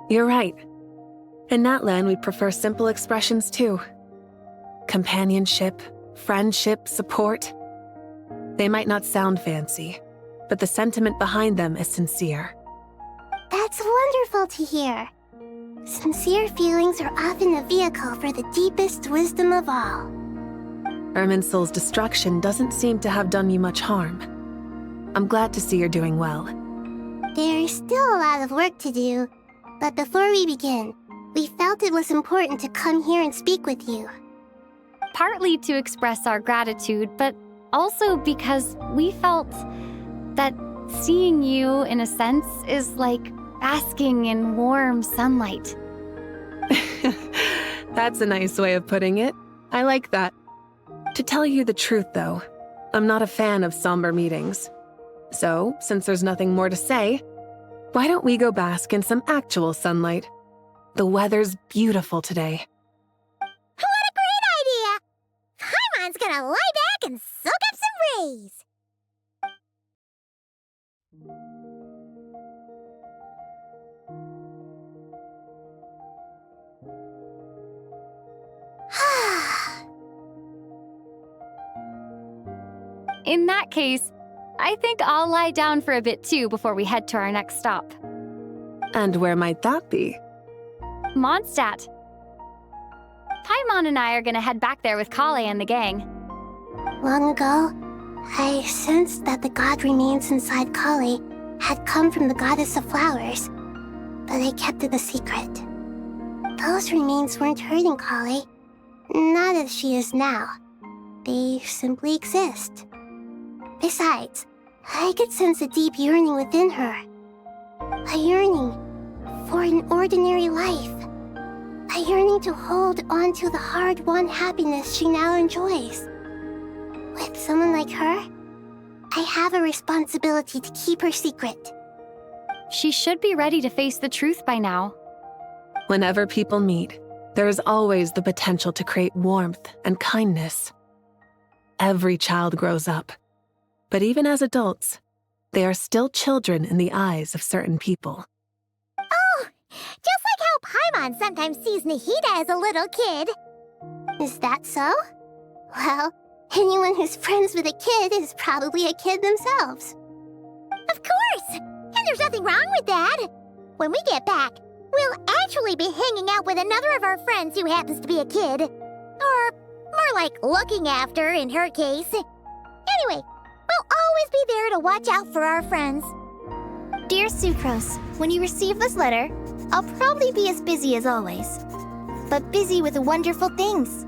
G: You're right. In Natlan, we prefer simple expressions too. Companionship, friendship, support. They might not sound fancy, but the sentiment behind them is sincere.
I: That's wonderful to hear. Sincere feelings are often a vehicle for the deepest wisdom of all.
G: Irminsul's destruction doesn't seem to have done you much harm. I'm glad to see you're doing well.
I: There's still a lot of work to do, but before we begin, we felt it was important to come here and speak with you.
L: Partly to express our gratitude, but also because we felt that seeing you, in a sense, is like basking in warm sunlight.
G: That's a nice way of putting it. I like that. To tell you the truth, though, I'm not a fan of somber meetings. So, since there's nothing more to say, why don't we go bask in some actual sunlight? The weather's beautiful today.
I: What a great idea! Paimon's gonna lie back and soak up some rays.
L: In that case, I think I'll lie down for a bit too before we head to our next stop.
G: And where might that be?
L: Mondstadt. Paimon and I are gonna head back there with Kale and the gang.
I: Long ago, I sensed that the god remains inside Kale had come from the goddess of flowers, but I kept it a secret. Those remains weren't hurting Kale, not as she is now. They simply exist. Besides, I could sense a deep yearning within her. A yearning for an ordinary life. A yearning to hold on to the hard-won happiness she now enjoys. With someone like her, I have a responsibility to keep her secret.
L: She should be ready to face the truth by now.
G: Whenever people meet, there is always the potential to create warmth and kindness. Every child grows up, but even as adults, they are still children in the eyes of certain people.
I: Oh, just like how Paimon sometimes sees Nahida as a little kid. Is that so? Well, anyone who's friends with a kid is probably a kid themselves. Of course! And there's nothing wrong with that. When we get back, we'll actually be hanging out with another of our friends who happens to be a kid. Or more like looking after, in her case. Anyway, we'll always be there to watch out for our friends.
N: Dear Sucrose, when you receive this letter, I'll probably be as busy as always. But busy with wonderful things.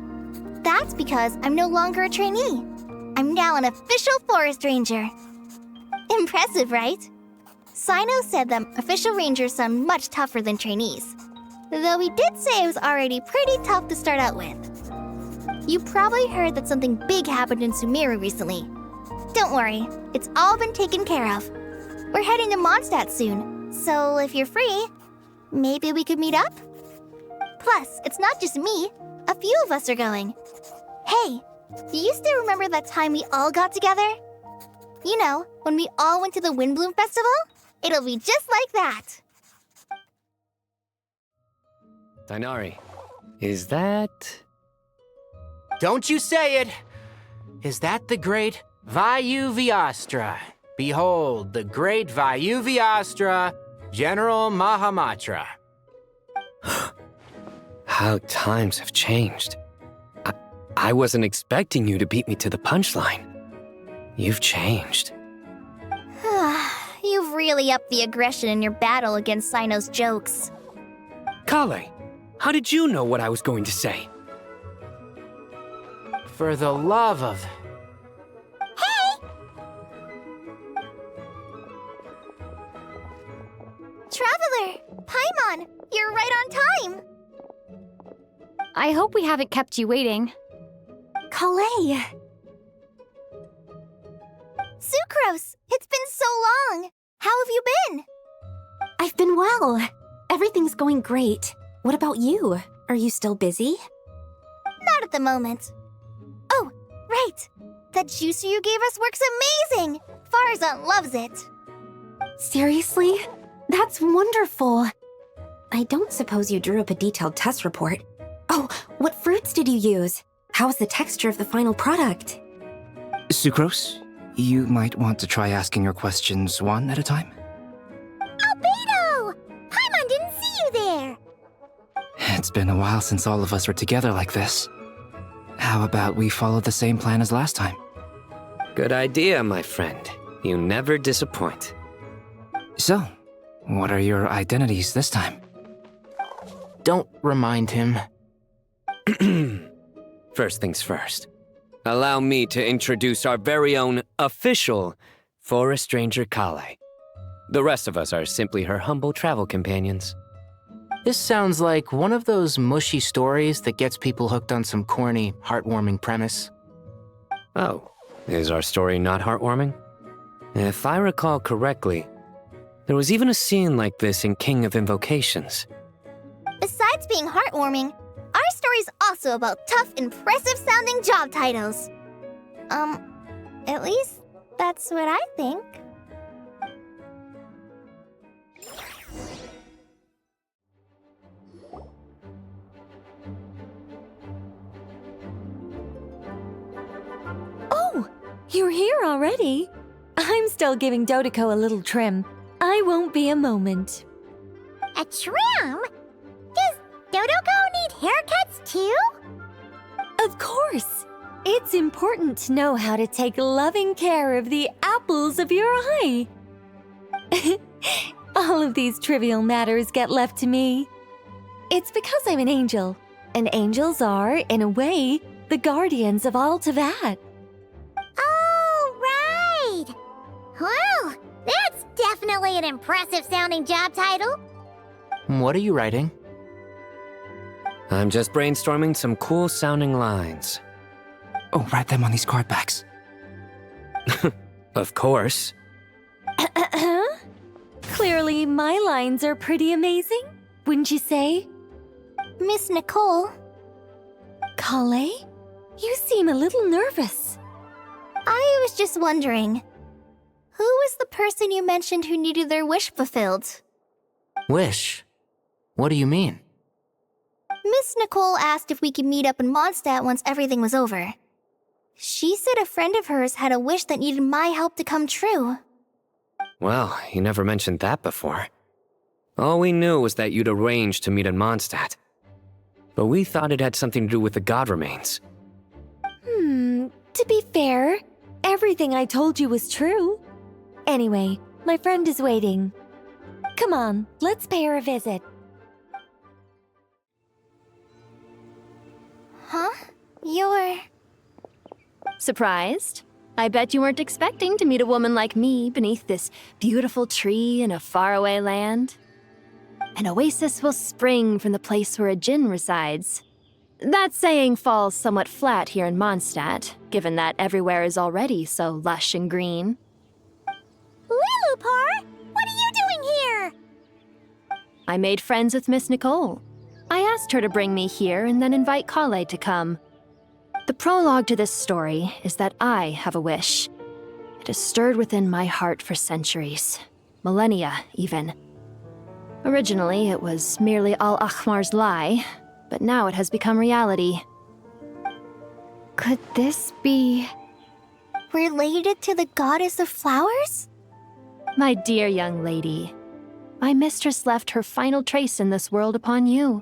N: That's because I'm no longer a trainee. I'm now an official forest ranger. Impressive, right? Sino said that official rangers sound much tougher than trainees. Though he did say it was already pretty tough to start out with. You probably heard that something big happened in Sumeru recently. Don't worry, it's all been taken care of. We're heading to Mondstadt soon, so if you're free, maybe we could meet up? Plus, it's not just me. A few of us are going. Hey, do you still remember that time we all got together? You know, when we all went to the Windbloom Festival? It'll be just like that.
K: Dainari, is that...
P: Don't you say it! Is that the great Vayu-Vyastra? Behold, the great Vayu-Vyastra, General Mahamatra.
K: How times have changed. I wasn't expecting you to beat me to the punchline. You've changed.
N: You've really upped the aggression in your battle against Sino's jokes.
K: Kale, how did you know what I was going to say?
P: For the love of...
I: Hey!
N: Traveler! Paimon! You're right on time!
L: I hope we haven't kept you waiting.
I: Kalei!
N: Sucrose! It's been so long! How have you been?
O: I've been well. Everything's going great. What about you? Are you still busy?
N: Not at the moment. Oh, right! That juicer you gave us works amazing! Farzan loves it.
O: Seriously? That's wonderful. I don't suppose you drew up a detailed test report. Oh, what fruits did you use? How's the texture of the final product?
R: Sucrose, you might want to try asking your questions one at a time.
I: Albedo! Paimon didn't see you there!
R: It's been a while since all of us were together like this. How about we follow the same plan as last time?
K: Good idea, my friend. You never disappoint.
R: So, what are your identities this time?
P: Don't remind him.
K: First things first. Allow me to introduce our very own official Forest Ranger Kale. The rest of us are simply her humble travel companions.
P: This sounds like one of those mushy stories that gets people hooked on some corny, heartwarming premise.
K: Oh, is our story not heartwarming? If I recall correctly, there was even a scene like this in King of Invocations.
N: Besides being heartwarming, our story's also about tough, impressive-sounding job titles. At least that's what I think.
O: Oh, you're here already? I'm still giving Dodeko a little trim. I won't be a moment.
I: A trim? Does Dodeko need haircuts too?
O: Of course. It's important to know how to take loving care of the apples of your eye. All of these trivial matters get left to me. It's because I'm an angel, and angels are, in a way, the guardians of all Teyvat.
I: Oh, right! Well, that's definitely an impressive-sounding job title.
P: What are you writing?
K: I'm just brainstorming some cool-sounding lines.
R: Oh, write them on these card backs.
K: Of course.
O: Clearly, my lines are pretty amazing, wouldn't you say?
N: Miss Nicole.
O: Kale? You seem a little nervous.
N: I was just wondering, who was the person you mentioned who needed their wish fulfilled?
P: Wish? What do you mean?
N: Miss Nicole asked if we could meet up in Mondstadt once everything was over. She said a friend of hers had a wish that needed my help to come true.
K: Well, you never mentioned that before. All we knew was that you'd arranged to meet in Mondstadt. But we thought it had something to do with the god remains.
O: To be fair, everything I told you was true. Anyway, my friend is waiting. Come on, let's pay her a visit.
N: Huh? You're...
H: Surprised? I bet you weren't expecting to meet a woman like me beneath this beautiful tree in a faraway land. An oasis will spring from the place where a djinn resides. That saying falls somewhat flat here in Mondstadt, given that everywhere is already so lush and green.
I: Lilupar, what are you doing here?
H: I made friends with Miss Nicole. I asked her to bring me here and then invite Kale to come. The prologue to this story is that I have a wish. It has stirred within my heart for centuries, millennia even. Originally, it was merely Al-Ahmar's lie, but now it has become reality.
N: Could this be... related to the goddess of flowers?
H: My dear young lady, my mistress left her final trace in this world upon you.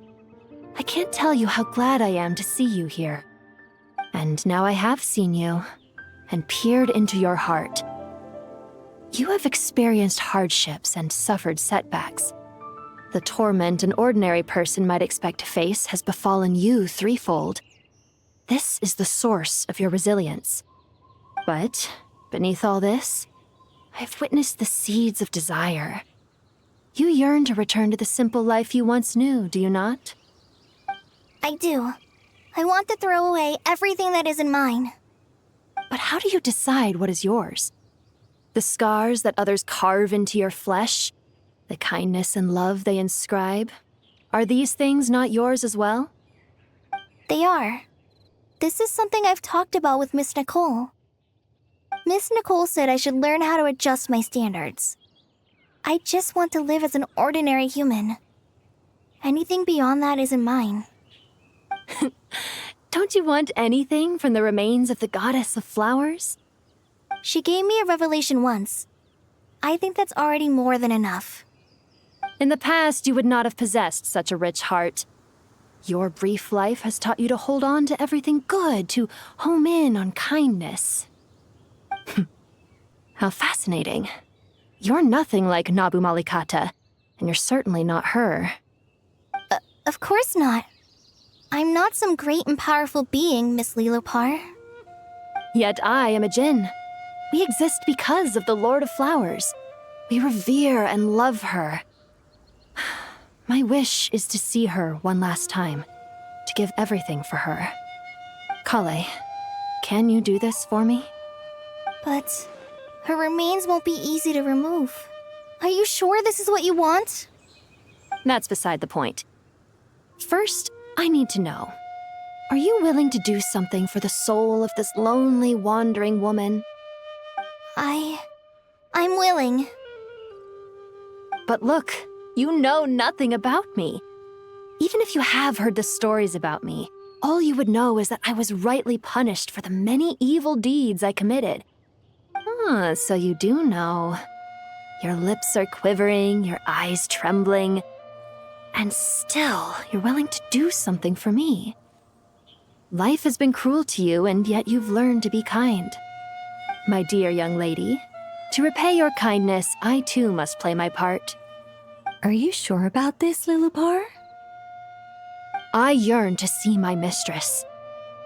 H: I can't tell you how glad I am to see you here. And now I have seen you, and peered into your heart. You have experienced hardships and suffered setbacks. The torment an ordinary person might expect to face has befallen you threefold. This is the source of your resilience. But, beneath all this, I've witnessed the seeds of desire. You yearn to return to the simple life you once knew, do you not?
N: I do. I want to throw away everything that isn't mine.
H: But how do you decide what is yours? The scars that others carve into your flesh? The kindness and love they inscribe? Are these things not yours as well?
N: They are. This is something I've talked about with Miss Nicole. Miss Nicole said I should learn how to adjust my standards. I just want to live as an ordinary human. Anything beyond that isn't mine.
H: Don't you want anything from the remains of the goddess of flowers?
N: She gave me a revelation once. I think that's already more than enough.
H: In the past, you would not have possessed such a rich heart. Your brief life has taught you to hold on to everything good, to home in on kindness. How fascinating. You're nothing like Nabu Malikata, and you're certainly not her.
N: Of course not. I'm not some great and powerful being, Miss Lilupar.
H: Yet I am a djinn. We exist because of the Lord of Flowers. We revere and love her. My wish is to see her one last time, to give everything for her. Kale, can you do this for me?
N: But her remains won't be easy to remove. Are you sure this is what you want?
H: That's beside the point. First, I need to know, are you willing to do something for the soul of this lonely, wandering woman?
N: I'm willing.
H: But look, you know nothing about me. Even if you have heard the stories about me, all you would know is that I was rightly punished for the many evil deeds I committed. Ah, so you do know. Your lips are quivering, your eyes trembling, and still you're willing to do something for me. Life has been cruel to you, and yet you've learned to be kind. My dear young lady, to repay your kindness, I too must play my part.
O: Are you sure about this, Lilupar?
H: I yearn to see my mistress.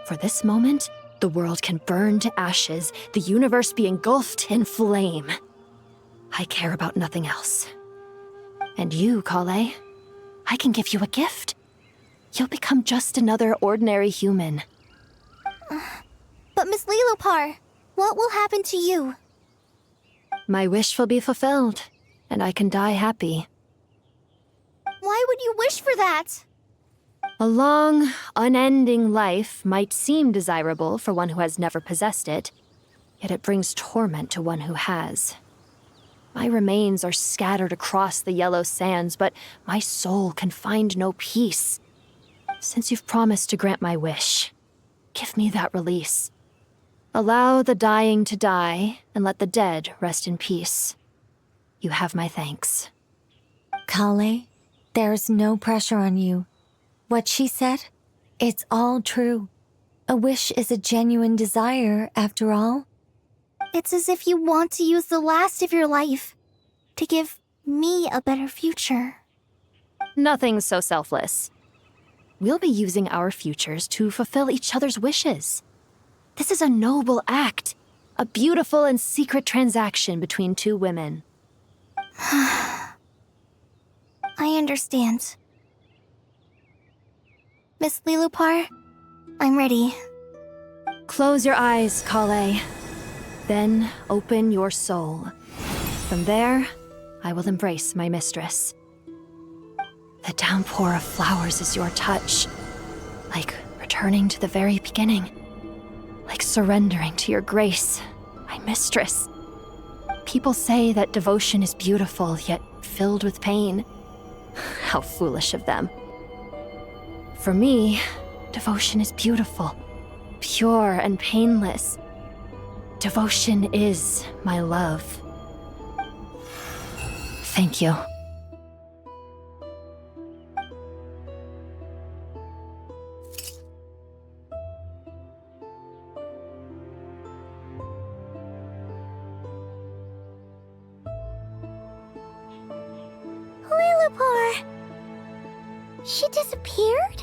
C: For this moment, the world can burn to ashes, the universe be engulfed in flame. I care about nothing else. And you, Kale, I can give you a gift. You'll become just another ordinary human.
N: But Miss Lilopar, what will happen to you?
C: My wish will be fulfilled, and I can die happy.
N: Why would you wish for that?
C: A long, unending life might seem desirable for one who has never possessed it, yet it brings torment to one who has. My remains are scattered across the yellow sands, but my soul can find no peace. Since you've promised to grant my wish, give me that release. Allow the dying to die, and let the dead rest in peace. You have my thanks.
O: Kale, there's no pressure on you. What she said, it's all true. A wish is a genuine desire, after all.
N: It's as if you want to use the last of your life to give me a better future.
C: Nothing so selfless. We'll be using our futures to fulfill each other's wishes. This is a noble act, a beautiful and secret transaction between two women.
N: I understand. Miss Lilopar, I'm ready.
C: Close your eyes, Kale. Then open your soul. From there, I will embrace my mistress. The downpour of flowers is your touch, like returning to the very beginning, like surrendering to your grace, my mistress. People say that devotion is beautiful, yet filled with pain. How foolish of them. For me, devotion is beautiful, pure and painless. Devotion is my love. Thank you.
I: Lilopar! She disappeared?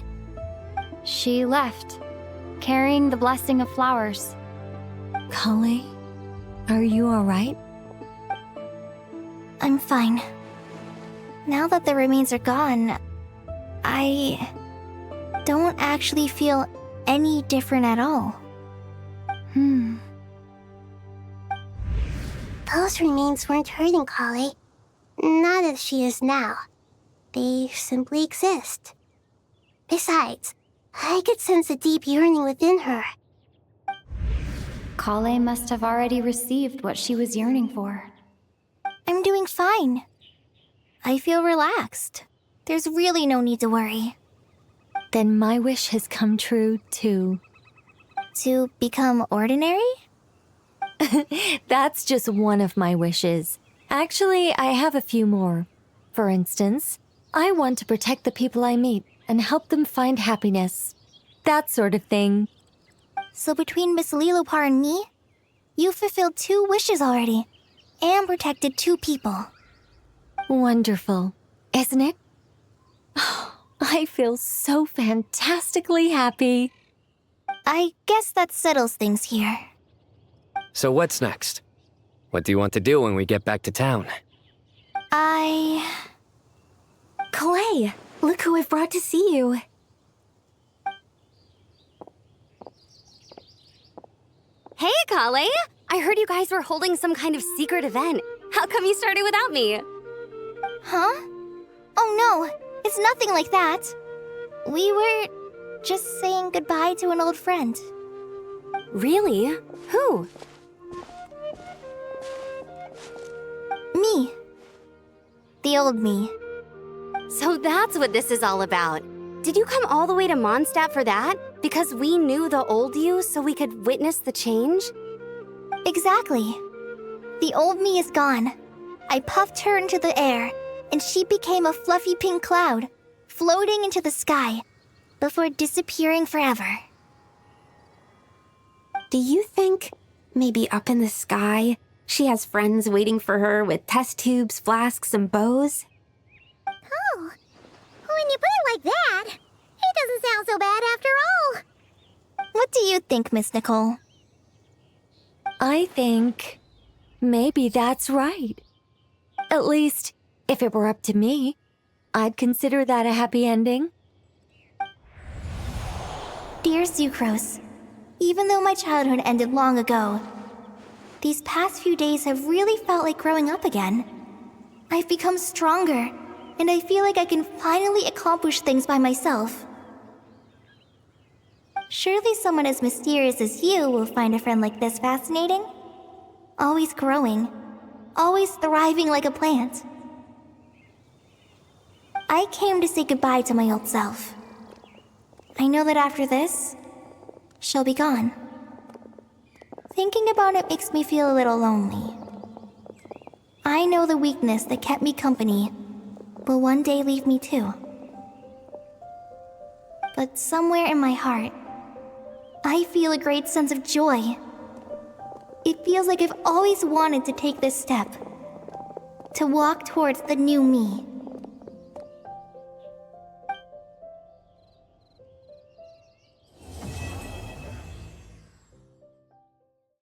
L: She left, carrying the blessing of flowers.
O: Kale, are you alright?
N: I'm fine. Now that the remains are gone, I don't actually feel any different at all.
I: Those remains weren't hurting Kale. Not as she is now. They simply exist. Besides, I could sense a deep yearning within her.
L: Kale must have already received what she was yearning for.
N: I'm doing fine. I feel relaxed. There's really no need to worry.
O: Then my wish has come true, too.
N: To become ordinary?
O: That's just one of my wishes. Actually, I have a few more. For instance, I want to protect the people I meet and help them find happiness. That sort of thing.
N: So between Miss Lilopar and me, you've fulfilled 2 wishes already, and protected 2 people.
O: Wonderful, isn't it? Oh, I feel so fantastically happy.
N: I guess that settles things here.
K: So what's next? What do you want to do when we get back to town?
O: Clay, look who I've brought to see you.
T: Hey, Kale! I heard you guys were holding some kind of secret event. How come you started without me?
N: Huh? Oh no, it's nothing like that. We were just saying goodbye to an old friend.
T: Really? Who?
N: Me. The old me.
T: So that's what this is all about. Did you come all the way to Mondstadt for that? Because we knew the old you so we could witness the change?
N: Exactly. The old me is gone. I puffed her into the air, and she became a fluffy pink cloud, floating into the sky, before disappearing forever.
T: Do you think, maybe up in the sky, she has friends waiting for her with test tubes, flasks, and bows?
I: Oh, when you put it like that, it doesn't sound so bad after all.
N: What do you think, Miss Nicole?
O: I think maybe that's right. At least, if it were up to me, I'd consider that a happy ending.
N: Dear Sucrose, even though my childhood ended long ago, these past few days have really felt like growing up again. I've become stronger, and I feel like I can finally accomplish things by myself. Surely someone as mysterious as you will find a friend like this fascinating. Always growing, always thriving like a plant. I came to say goodbye to my old self. I know that after this, she'll be gone. Thinking about it makes me feel a little lonely. I know the weakness that kept me company will one day leave me too. But somewhere in my heart, I feel a great sense of joy. It feels like I've always wanted to take this step, to walk towards the new me.